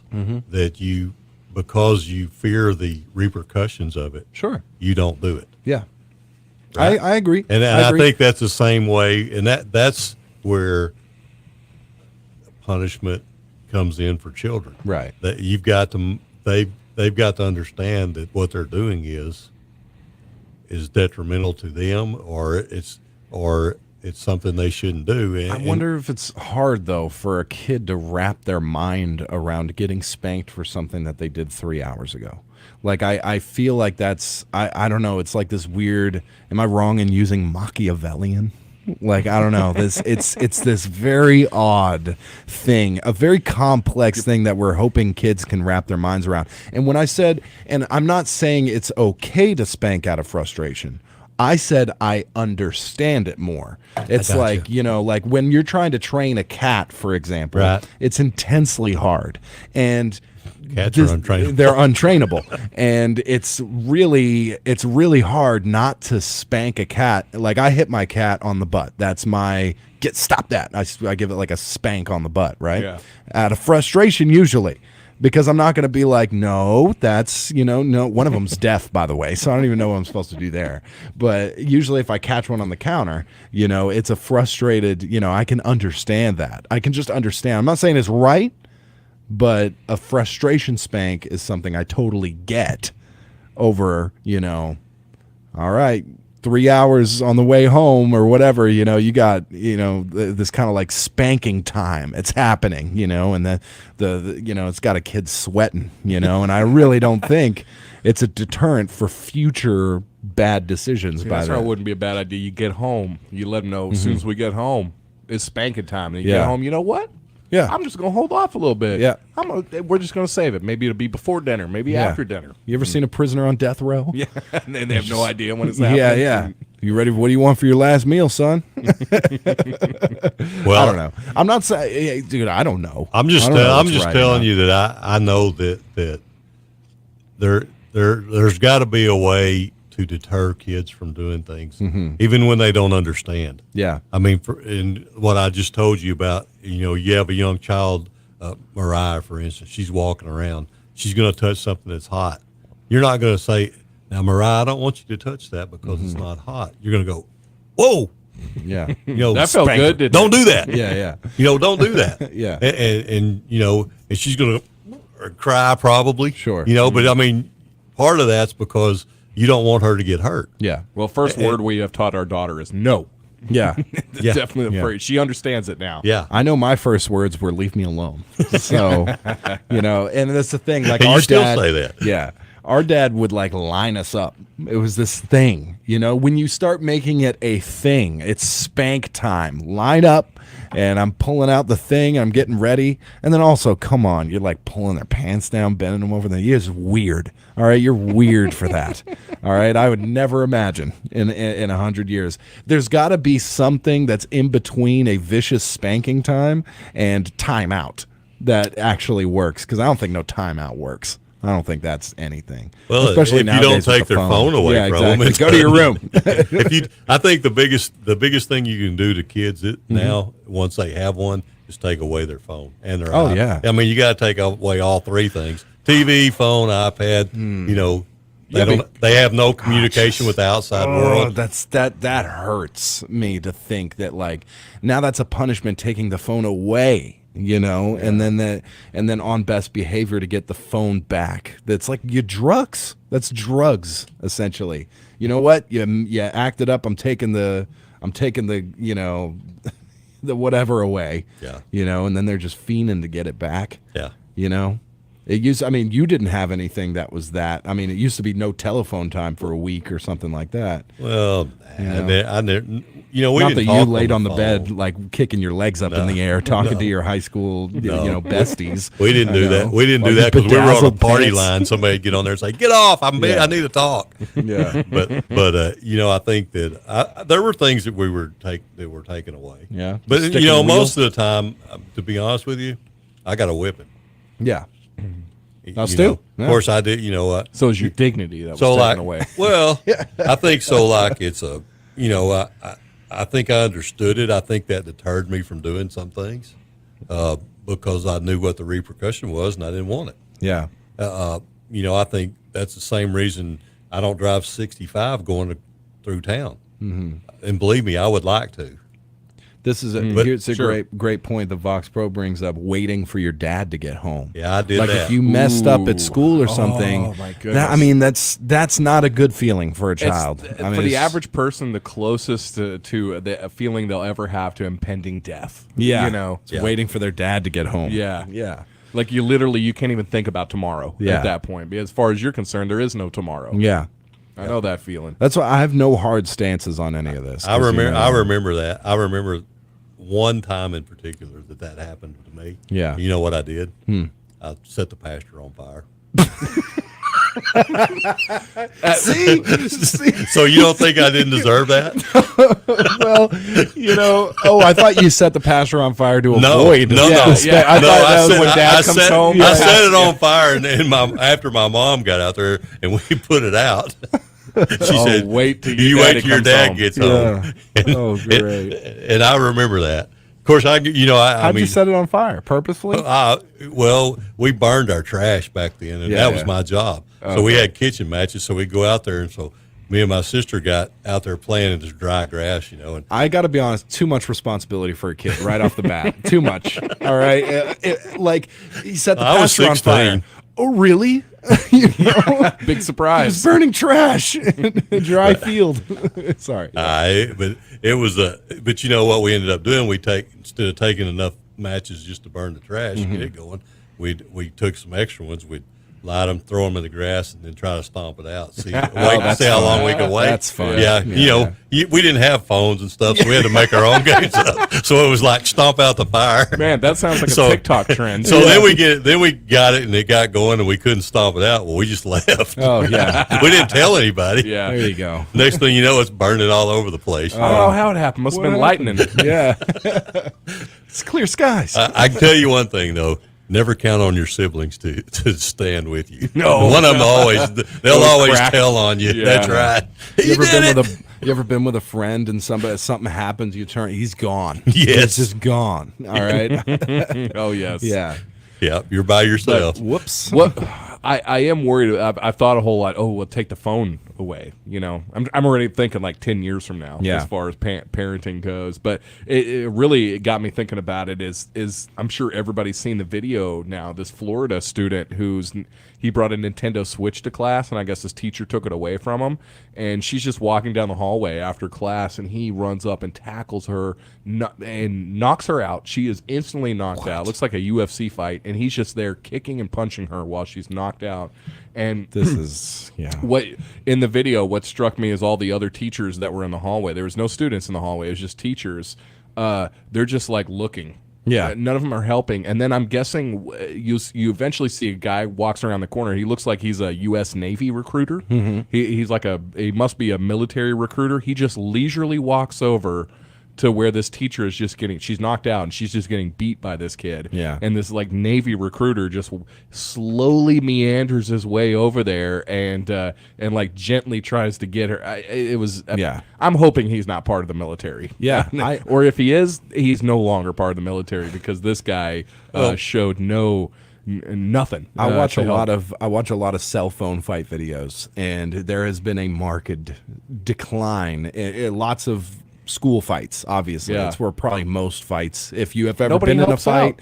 That you. Because you fear the repercussions of it, you don't do it. Yeah, right? I agree. And I think that's the same way, and that's where punishment comes in for children. Right. That you've got to they've got to understand that what they're doing is detrimental to them, or it's something they shouldn't do. And, I wonder if it's hard, though, for a kid to wrap their mind around getting spanked for something that they did 3 hours ago. Like, I feel like that's, I don't know, it's like this weird, am I wrong in using Machiavellian? Like, I don't know, it's this very odd thing, a very complex thing that we're hoping kids can wrap their minds around. And when I said, and I'm not saying it's okay to spank out of frustration, I said I understand it more. It's like, you know, like when you're trying to train a cat, for example, Right. it's intensely hard. And Cats are untrainable. they're untrainable. And it's really hard not to spank a cat. Like, I hit my cat on the butt. That's my stop that. I give it like a spank on the butt, right? Yeah. Out of frustration usually. Because I'm not going to be like, no, that's, you know, no. One of them's deaf, by the way, so I don't even know what I'm supposed to do there. But usually if I catch one on the counter, you know, it's a frustrated, you know, I can understand that. I can just understand. I'm not saying it's right, but a frustration spank is something I totally get over, you know, all right, 3 hours on the way home or whatever, you know, you got, you know, this kind of like spanking time. It's happening, you know, and the you know, it's got a kid sweating, you know, and I really don't think it's a deterrent for future bad decisions. See, by that's that. why it wouldn't be a bad idea. You get home, you let them know as soon as we get home, it's spanking time. And you Yeah. get home, you know what? Yeah. I'm just gonna hold off a little bit. Yeah. We're just gonna save it. Maybe it'll be before dinner. Maybe Yeah. after dinner. You ever seen a prisoner on death row? Yeah, and they have no idea when it's happening. Yeah, yeah. You ready? What do you want for your last meal, son? Well, I don't know. I'm not saying, dude. I don't know. I'm just I don't know I'm what's just right telling or you that I know that there's got to be a way to deter kids from doing things, even when they don't understand. Yeah. I mean, in what I just told you about, you know, you have a young child, Mariah, for instance, she's walking around, she's going to touch something that's hot. You're not going to say, now, Mariah, I don't want you to touch that because it's not hot. You're going to go, whoa. Yeah. You know, That felt spank her. good, didn't Don't it? do that. Yeah, yeah. You know, don't do that. Yeah. And you know, and she's going to cry probably. Sure. You know, but I mean, part of that's because you don't want her to get hurt. Yeah. Well, first word we have taught our daughter is no. Yeah. Yeah. Definitely Yeah. afraid. She understands it now. Yeah. I know my first words were "leave me alone." So, you know, and that's the thing. Like, And our you still dad, say that. Yeah, our dad would like line us up. It was this thing, you know. When you start making it a thing, it's spank time. Line up, and I'm pulling out the thing. I'm getting ready, and then also, come on, you're like pulling their pants down, bending them over. You're just weird. All right, you're weird for that. All right, I would never imagine in 100 years. There's got to be something that's in between a vicious spanking time and timeout that actually works. Because I don't think no timeout works. I don't think that's anything. Well, especially if you don't nowadays with take the their phone away yeah, from exactly. them, Go to your room. I think the biggest thing you can do to kids now, once they have one, is take away their phone and their Oh, iPad. yeah. I mean, you got to take away all three things: TV, phone, iPad. You know, they have no communication with the outside world. That hurts me to think that, like, now that's a punishment, taking the phone away. You know, and then on best behavior to get the phone back. That's like your drugs. That's drugs, essentially. You know what? You acted up. I'm taking the you know, the whatever away. Yeah. You know, and then they're just fiending to get it back. Yeah. You know, I mean, you didn't have anything that was that. I mean, it used to be no telephone time for a week or something like that. Well, You know? I never, you know, we Not didn't that you talk laid on the phone. bed, like kicking your legs up in the air, talking No. to your high school, you know, besties. We didn't do that. We didn't do Like that because we were on a bedazzled party pants. line. Somebody would get on there and say, "Get off! I need to talk." Yeah. but you know, I think that there were things that were taken away. Yeah. But Stick you in know, the wheel. most of the time, to be honest with you, I got a whipping. Yeah. Us You too. know, Yeah. Of course, I did. You know, So is your dignity that was so taken like, away. well, I think so. Like it's a, you know, I think I understood it. I think that deterred me from doing some things because I knew what the repercussion was and I didn't want it. Yeah. You know, I think that's the same reason I don't drive 65 going through town. And believe me, I would like to. This is here's a great point that Vox Pro brings up: waiting for your dad to get home. Yeah, I did like that. if you messed up at school or something. Oh my goodness! I mean, that's not a good feeling for a child. I mean, for the average person, the closest to the feeling they'll ever have to impending death. Yeah, you know, it's waiting for their dad to get home. Yeah. Like you can't even think about tomorrow at that point. Because as far as you're concerned, there is no tomorrow. Yeah. I know that feeling. That's why I have no hard stances on any of this. I remember that. I remember one time in particular that happened to me. Yeah. You know what I did? I set the pasture on fire. See? So you don't think I didn't deserve that? Well, I thought you set the pasture on fire to avoid. No. I thought that was when Dad comes home. I set it on fire, and then after my mom got out there and we put it out. She said, "Wait till you wait till your dad gets home." And, great! And I remember that. Of course, I mean, how'd you set it on fire? Purposefully? Well, we burned our trash back then, and that was my job. So we had kitchen matches, so we'd go out there, and so me and my sister got out there playing in this dry grass, And I got to be honest, too much responsibility for a kid right off the bat. Too much. All right, like he set the pasture on fire. Oh, really? Big surprise. It's burning trash in a dry field. Sorry. But it was but you know what we ended up doing? Instead of taking enough matches just to burn the trash and get it going, we took some extra ones. We'd light them, throw them in the grass, and then try to stomp it out. See how long we could wait. That's fun. Yeah. We didn't have phones and stuff, so we had to make our own games up. So it was like stomp out the fire. Man, that sounds like a TikTok trend. So then we got it, and it got going, and we couldn't stomp it out. Well, we just left. Oh yeah. We didn't tell anybody. Yeah. There you go. Next thing you know, it's burning all over the place. I don't know how it happened. Must have been lightning. Yeah. It's clear skies. I can tell you one thing though. Never count on your siblings to stand with you. No, one of them they'll always tell on you. Yeah. That's right. You ever been with a friend and something happens, he's gone. Yes. He's just gone. All right. Oh yes. Yeah. Yeah, you're by yourself. But, whoops. What I am worried. I've thought a whole lot. Oh, we'll take the phone away. I'm already thinking like 10 years from now as far as parenting goes. But it really got me thinking about it. Is I'm sure everybody's seen the video now. This Florida student he brought a Nintendo Switch to class, and I guess his teacher took it away from him. And she's just walking down the hallway after class, and he runs up and tackles her and knocks her out. She is instantly knocked out. Looks like a UFC fight, and he's just there kicking and punching her while she's knocked out. And this is what in the video. What struck me is all the other teachers that were in the hallway. There was no students in the hallway. It was just teachers. They're just like looking. Yeah. None of them are helping. And then I'm guessing you eventually see a guy walks around the corner. He looks like he's a U.S. Navy recruiter. Mm-hmm. He must be a military recruiter. He just leisurely walks over to where this teacher is she's knocked out and she's just getting beat by this kid. Yeah. And this like Navy recruiter just slowly meanders his way over there and like gently tries to get her. I'm hoping he's not part of the military. Yeah. Or if he is, he's no longer part of the military because this guy showed nothing. I watch a lot of cell phone fight videos, and there has been a marked decline in lots of school fights. Obviously, it's where probably most fights. If you have ever been in a fight,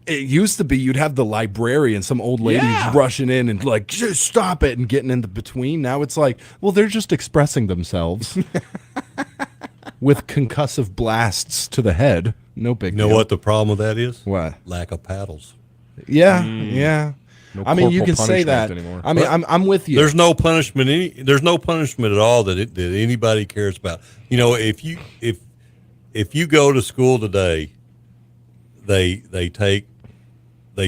it used to be you'd have the librarian, some old lady rushing in and like just stop it and getting in the between. Now it's like, well, they're just expressing themselves with concussive blasts to the head. No big deal. You know what the problem with that is? What? Lack of paddles. Yeah, yeah. No I mean, you can say punishment that. anymore. I mean, I'm with you. There's no punishment. There's no punishment at all that anybody cares about. If you go to school today, they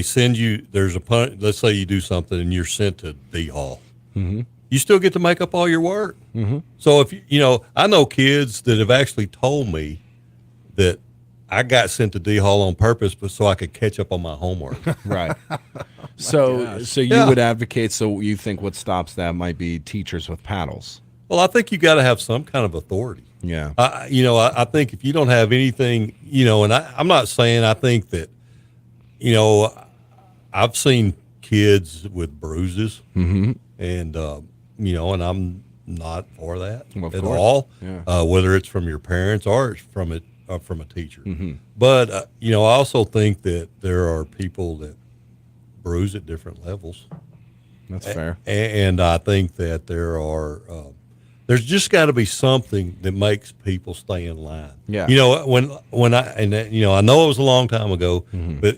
send you. There's let's say you do something and you're sent to D Hall. Mm-hmm. You still get to make up all your work. Mm-hmm. So if I know kids that have actually told me that I got sent to D Hall on purpose, but so I could catch up on my homework. Right. So you would advocate. So you think what stops that might be teachers with paddles? Well, I think you got to have some kind of authority. Yeah. I think if you don't have anything, and I'm not saying I think that, I've seen kids with bruises, Mm-hmm. and and I'm not for that Of at course. all. Yeah. Whether it's from your parents or it's from from a teacher. Mm-hmm. But I also think that there are people that bruise at different levels. That's fair. And I think that there's just got to be something that makes people stay in line. Yeah. When I know it was a long time ago, but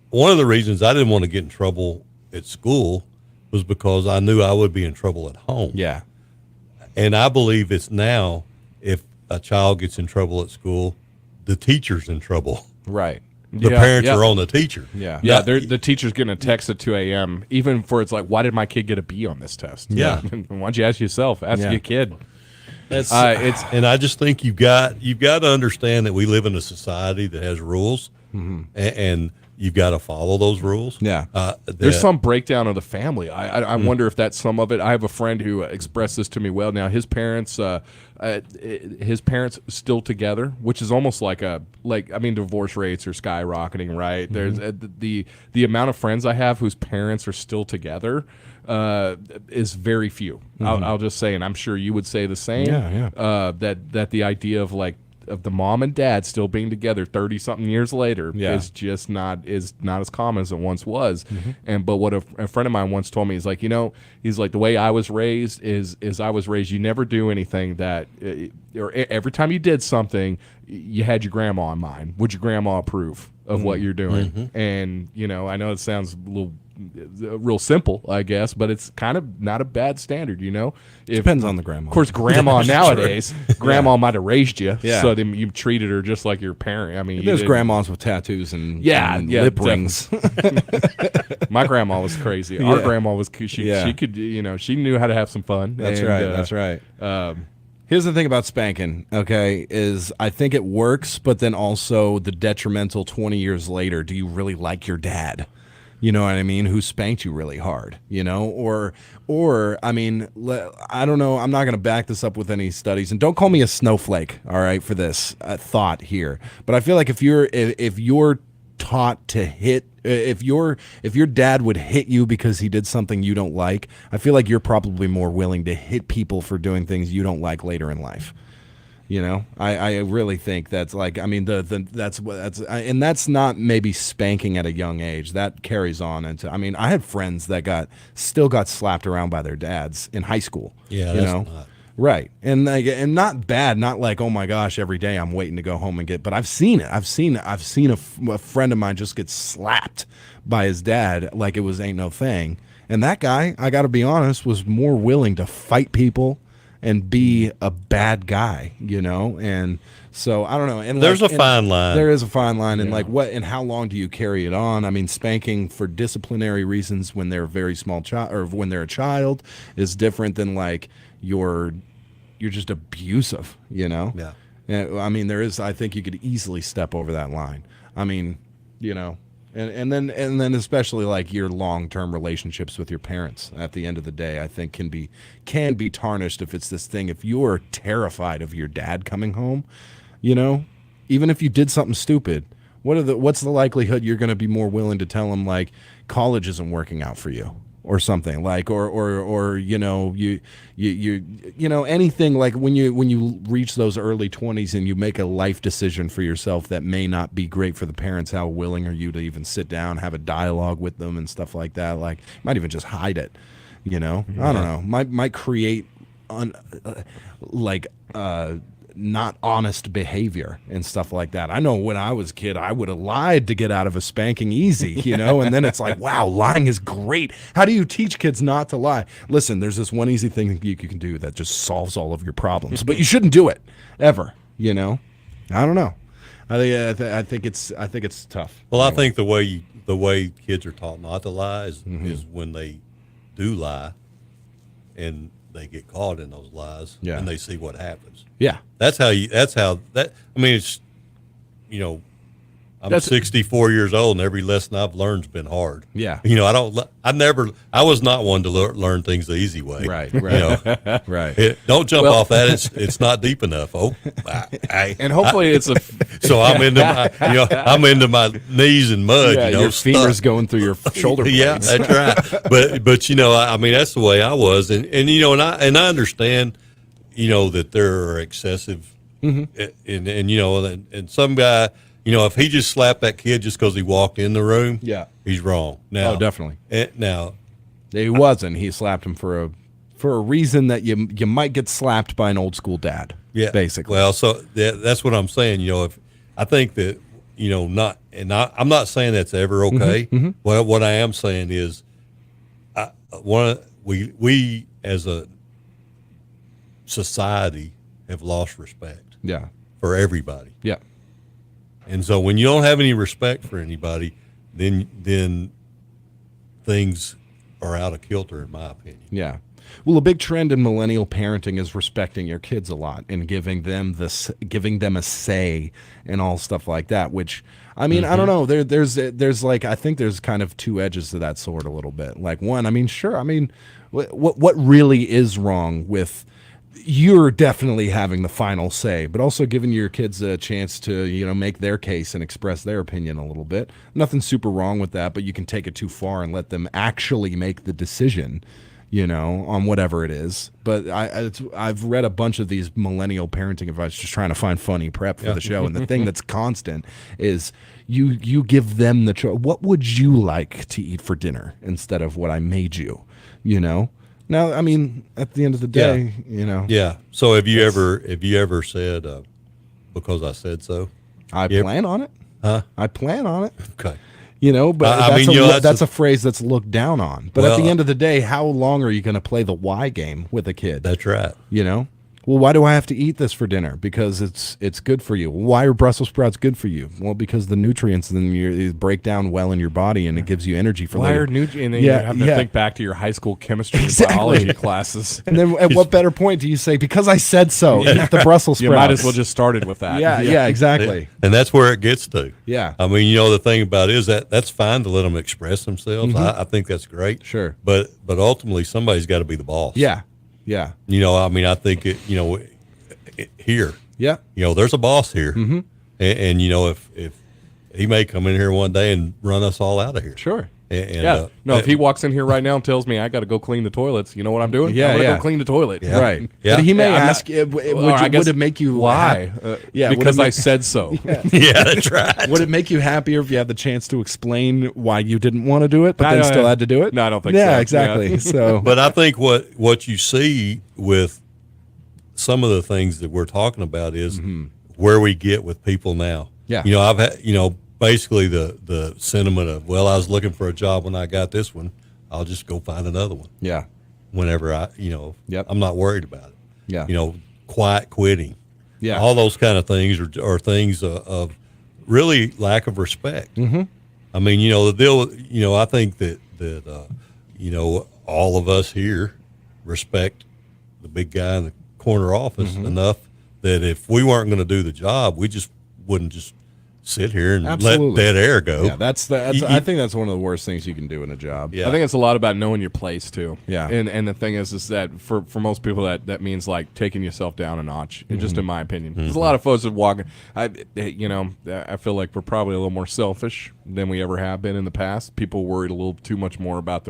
one of the reasons I didn't want to get in trouble at school was because I knew I would be in trouble at home. Yeah. And I believe it's now, if a child gets in trouble at school, the teacher's in trouble. Right. The parents are on the teacher. Yeah. Yeah, the teacher's getting a text at 2 a.m. Even for it's like, why did my kid get a B on this test? Yeah. Why don't you ask yourself? Ask your kid. And I just think you've got to understand that we live in a society that has rules, and you've got to follow those rules. Yeah. There's some breakdown of the family. I wonder if that's some of it. I have a friend who expressed this to me well. Now his parents still together, which is almost like divorce rates are skyrocketing, right? There's the amount of friends I have whose parents are still together is very few. I'll just say, and I'm sure you would say the same. Yeah. That the idea of the mom and dad still being together 30 something years later is just not as common as it once was. But what a friend of mine once told me is like, he's like, the way I was raised is I was raised, you never do anything that or every time you did something, you had your grandma in mind. Would your grandma approve of what you're doing? And I know it sounds real simple, I guess, but it's kind of not a bad standard. Depends on the grandma. Of course, grandma nowadays, grandma might have raised you, Yeah. so then you treated her just like your parent. I mean, There's grandmas with tattoos and lip rings. My grandma was crazy. Our grandma was she could she knew how to have some fun. That's right. Here's the thing about spanking, okay, is I think it works, but then also the detrimental 20 years later, do you really like your dad? You know what I mean? Who spanked you really hard, Or I mean, I don't know. I'm not going to back this up with any studies, and don't call me a snowflake, all right, for this thought here. But I feel like if you're taught to hit, if your dad would hit you because he did something you don't like, I feel like you're probably more willing to hit people for doing things you don't like later in life. I really think that's like, I mean, and that's not maybe spanking at a young age. That carries on into, I mean, I had friends that still got slapped around by their dads in high school. Yeah, that's not. Right. And not bad, not like, oh my gosh, every day I'm waiting to go home and but I've seen it. I've seen a friend of mine just get slapped by his dad like it was ain't no thing. And that guy, I got to be honest, was more willing to fight people and be a bad guy, and so I don't know. And there's a fine line. There is a fine line, and and how long do you carry it on? I mean, spanking for disciplinary reasons when they're a very small child or when they're a child is different than like you're just abusive, Yeah. I mean, I think you could easily step over that line. I mean, And then especially like your long-term relationships with your parents at the end of the day, I think can be tarnished if it's this thing. If you're terrified of your dad coming home, even if you did something stupid, what's the likelihood you're going to be more willing to tell him like college isn't working out for you or something like, or anything like when you reach those early 20s and you make a life decision for yourself that may not be great for the parents, how willing are you to even sit down, have a dialogue with them and stuff like that? Like, you might even just hide it, I don't know, might create not honest behavior and stuff like that. I know when I was a kid, I would have lied to get out of a spanking easy, and then it's like, wow, lying is great. How do you teach kids not to lie? Listen, there's this one easy thing you can do that just solves all of your problems, but you shouldn't do it ever, I don't know. I think it's tough. Well, I think the way kids are taught not to lie is when they do lie and they get caught in those lies and they see what happens. Yeah. I mean, it's, I'm 64 years old, and every lesson I've learned's been hard. Yeah. I was not one to learn things the easy way. Right. Right. Don't jump off that. It's not deep enough. And hopefully it's so I'm into my knees in mud. Yeah, your femur's going through your shoulder blades. Yeah, that's right. But I mean, that's the way I was, and I understand, that there are excessive And you know, and some guy, you know, if he just slapped that kid just because he walked in the room, he's wrong. Now, definitely. Now, he wasn't. He slapped him for a reason that you might get slapped by an old school dad. yeah, basically. Well, so that's what I'm saying. You know, if I think that, you know, I'm not saying that's ever okay. Well, what I am saying is, we as a society have lost respect. Yeah. For everybody. Yeah. And so when you don't have any respect for anybody, then things are out of kilter, in my opinion. Yeah. Well, a big trend in millennial parenting is respecting your kids a lot and giving them a say and all stuff like that, which, I mean, I don't know. There's like, I think there's kind of two edges to that sword a little bit. Like, one, I mean, sure. I mean, what really is wrong with, you're definitely having the final say, but also giving your kids a chance to, you know, make their case and express their opinion a little bit. Nothing super wrong with that, but you can take it too far and let them actually make the decision, you know, on whatever it is. But I've read a bunch of these millennial parenting advice, just trying to find funny prep for the show. And the thing that's constant is you give them the choice. What would you like to eat for dinner instead of what I made you, you know? Now, I mean, at the end of the day, you know. Yeah. So have you ever said, because I said so? I plan on it. Huh? I plan on it. Okay. You know, but I mean, that's a phrase that's looked down on. But at the end of the day, how long are you going to play the why game with a kid? That's right. You know? Well, why do I have to eat this for dinner? Because it's good for you. Why are Brussels sprouts good for you? Well, because the nutrients then break down well in your body and it gives you energy for later. Why are nutrients? And then you have to think back to your high school chemistry and biology classes. And then at what better point do you say, because I said so, eat the Brussels sprouts? You might as well just started with that. Yeah, exactly. And that's where it gets to. Yeah. I mean, you know, the thing about it is that's fine to let them express themselves. I think that's great. Sure. But ultimately, somebody's got to be the boss. Yeah. Yeah. You know, I mean, I think here. Yeah. You know, there's a boss here. And you know, if he may come in here one day and run us all out of here. Sure. And, if he walks in here right now and tells me I got to go clean the toilets, you know what I'm doing? Yeah, I'm going to go clean the toilet. Yeah. Right. Yeah. But he may I'm ask, not- would it make you why? Because I said so. Yeah, that's right. Would it make you happier if you had the chance to explain why you didn't want to do it, but I then don't- still had to do it? No, I don't think so. Yeah, exactly. Yeah. So, But I think what you see with some of the things that we're talking about is where we get with people now. Yeah. You know, I've had, you know, basically the sentiment of, well, I was looking for a job when I got this one. I'll just go find another one. yeah. Whenever I'm not worried about it. Yeah. You know, quiet quitting. Yeah. All those kind of things are things of really lack of respect. I mean, you know, the deal, you know, I think that you know, all of us here respect the big guy in the corner office enough that if we weren't going to do the job, we just wouldn't just sit here and Absolutely. let dead air go. Yeah, I think that's one of the worst things you can do in a job. Yeah. I think it's a lot about knowing your place too. Yeah. And the thing is that for most people that means like taking yourself down a notch. Just in my opinion, there's a lot of folks that walk. I feel like we're probably a little more selfish than we ever have been in the past. People worried a little too much more about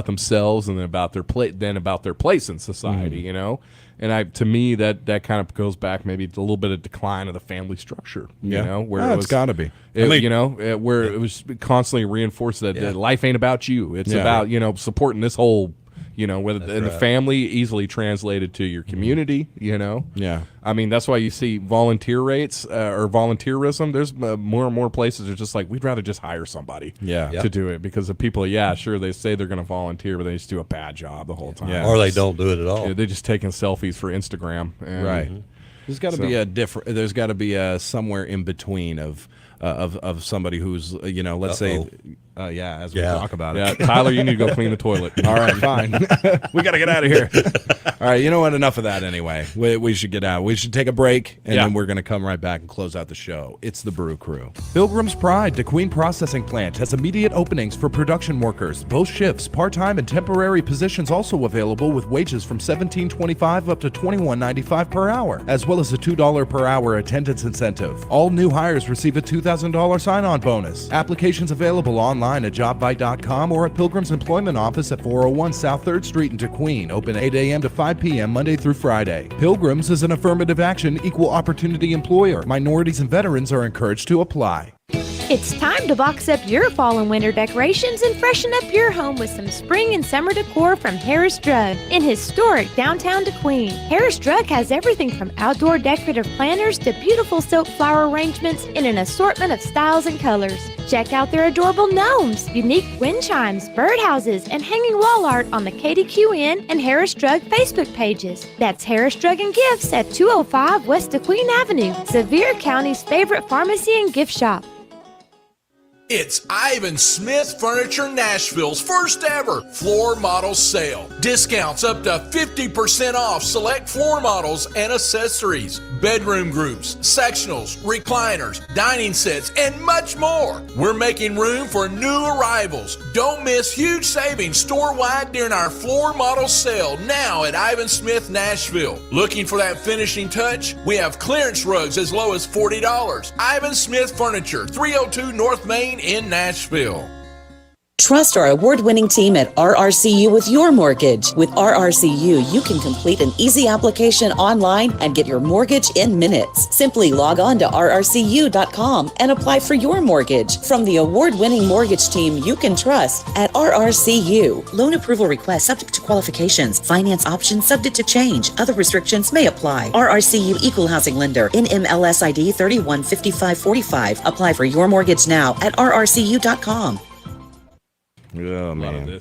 themselves and about their place in society. You know. And to me, that kind of goes back maybe to a little bit of decline of the family structure. You know, where it's got to be. Where it was constantly reinforced that life ain't about you. It's about, you know, supporting this whole, you know, whether the family easily translated to your community, you know. Yeah. I mean, that's why you see volunteer rates or volunteerism. There's more and more places that are just like, we'd rather just hire somebody to do it because the people, sure, they say they're going to volunteer, but they just do a bad job the whole time. Yeah. Or they don't do it at all. They're just taking selfies for Instagram. And, Right. There's got to be a different. There's got to be a somewhere in between of somebody who's, you know, let's say, as we talk about it. Yeah, Tyler, you need to go clean the toilet. All right, fine. We got to get out of here. All right, you know what? Enough of that anyway. We should get out. We should take a break, and then we're going to come right back and close out the show. It's the Brew Crew. Pilgrim's Pride, Kdqn Processing Plant, has immediate openings for production workers. Both shifts, part-time and temporary positions also available with wages from $17.25 up to $21.95 per hour, as well as a $2 per hour attendance incentive. All new hires receive a $2,000 sign-on bonus. Applications available online online at jobvite.com or at Pilgrim's Employment Office at 401 South 3rd Street in Kdqn. Open 8 a.m. to 5 p.m. Monday through Friday. Pilgrim's is an affirmative action, equal opportunity employer. Minorities and veterans are encouraged to apply. It's time to box up your fall and winter decorations and freshen up your home with some spring and summer decor from Harris Drug in historic downtown Kdqn. Harris Drug has everything from outdoor decorative planters to beautiful silk flower arrangements in an assortment of styles and colors. Check out their adorable gnomes, unique wind chimes, birdhouses, and hanging wall art on the Kdqn and Harris Drug Facebook pages. That's Harris Drug and Gifts at 205 West Kdqn Avenue, Sevier County's favorite pharmacy and gift shop. It's Ivan Smith Furniture Nashville's first ever floor model sale. Discounts up to 50% off select floor models and accessories, bedroom groups, sectionals, recliners, dining sets, and much more. We're making room for new arrivals. Don't miss huge savings store-wide during our floor model sale now at Ivan Smith Nashville. Looking for that finishing touch? We have clearance rugs as low as $40. Ivan Smith Furniture, 302 North Main in Nashville. Trust our award-winning team at RRCU with your mortgage. With RRCU, you can complete an easy application online and get your mortgage in minutes. Simply log on to rrcu.com and apply for your mortgage from the award-winning mortgage team you can trust at RRCU. Loan approval request subject to qualifications. Finance options subject to change. Other restrictions may apply. RRCU Equal Housing Lender. NMLS ID 315545. Apply for your mortgage now at rrcu.com. Oh, man.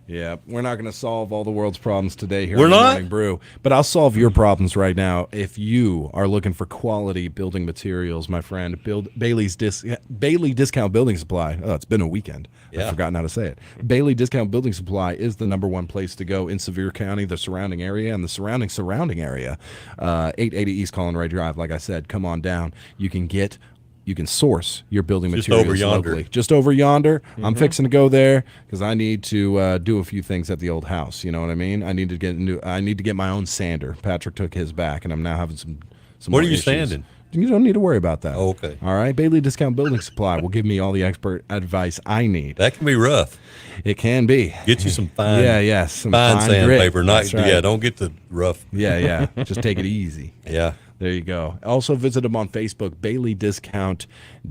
Yeah, we're not going to solve all the world's problems today here We're on not? Morning Brew, but I'll solve your problems right now. If you are looking for quality building materials, my friend, Bailey Discount Building Supply. Oh, it's been a weekend. Yeah. I've forgotten how to say it. Bailey Discount Building Supply is the #1 place to go in Sevier County, the surrounding area, and the surrounding area. 880 East Colin Drive, like I said, come on down. You can source your building Just materials over yonder. locally. Just over yonder. I'm fixing to go there because I need to do a few things at the old house. You know what I mean? I need to get my own sander. Patrick took his back, and I'm now having some What more are you issues. sanding? You don't need to worry about that. Oh, okay. All right. Bailey Discount Building Supply will give me all the expert advice I need. That can be rough. It can be. Get you some fine, some fine sandpaper. grit. Not, That's right. yeah, don't get the rough. Yeah. Just take it easy. Yeah. There you go. Also visit them on Facebook, Bailey Discount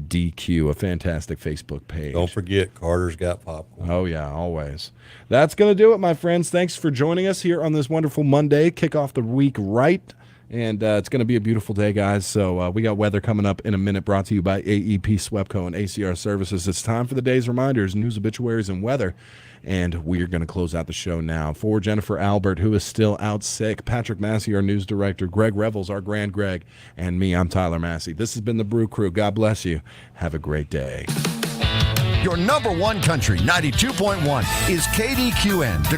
DQ, a fantastic Facebook page. Don't forget, Carter's got popcorn. Oh, yeah, always. That's going to do it, my friends. Thanks for joining us here on this wonderful Monday. Kick off the week right. And it's going to be a beautiful day, guys. So we got weather coming up in a minute, brought to you by AEP, SWEPCO, and ACR Services. It's time for the day's reminders, news, obituaries, and weather. And we are going to close out the show now. For Jennifer Albert, who is still out sick, Patrick Massey, our news director, Greg Revels, our Grand Greg, and me, I'm Tyler Massey. This has been the Brew Crew. God bless you. Have a great day. Your #1 country, 92.1, is KDQN.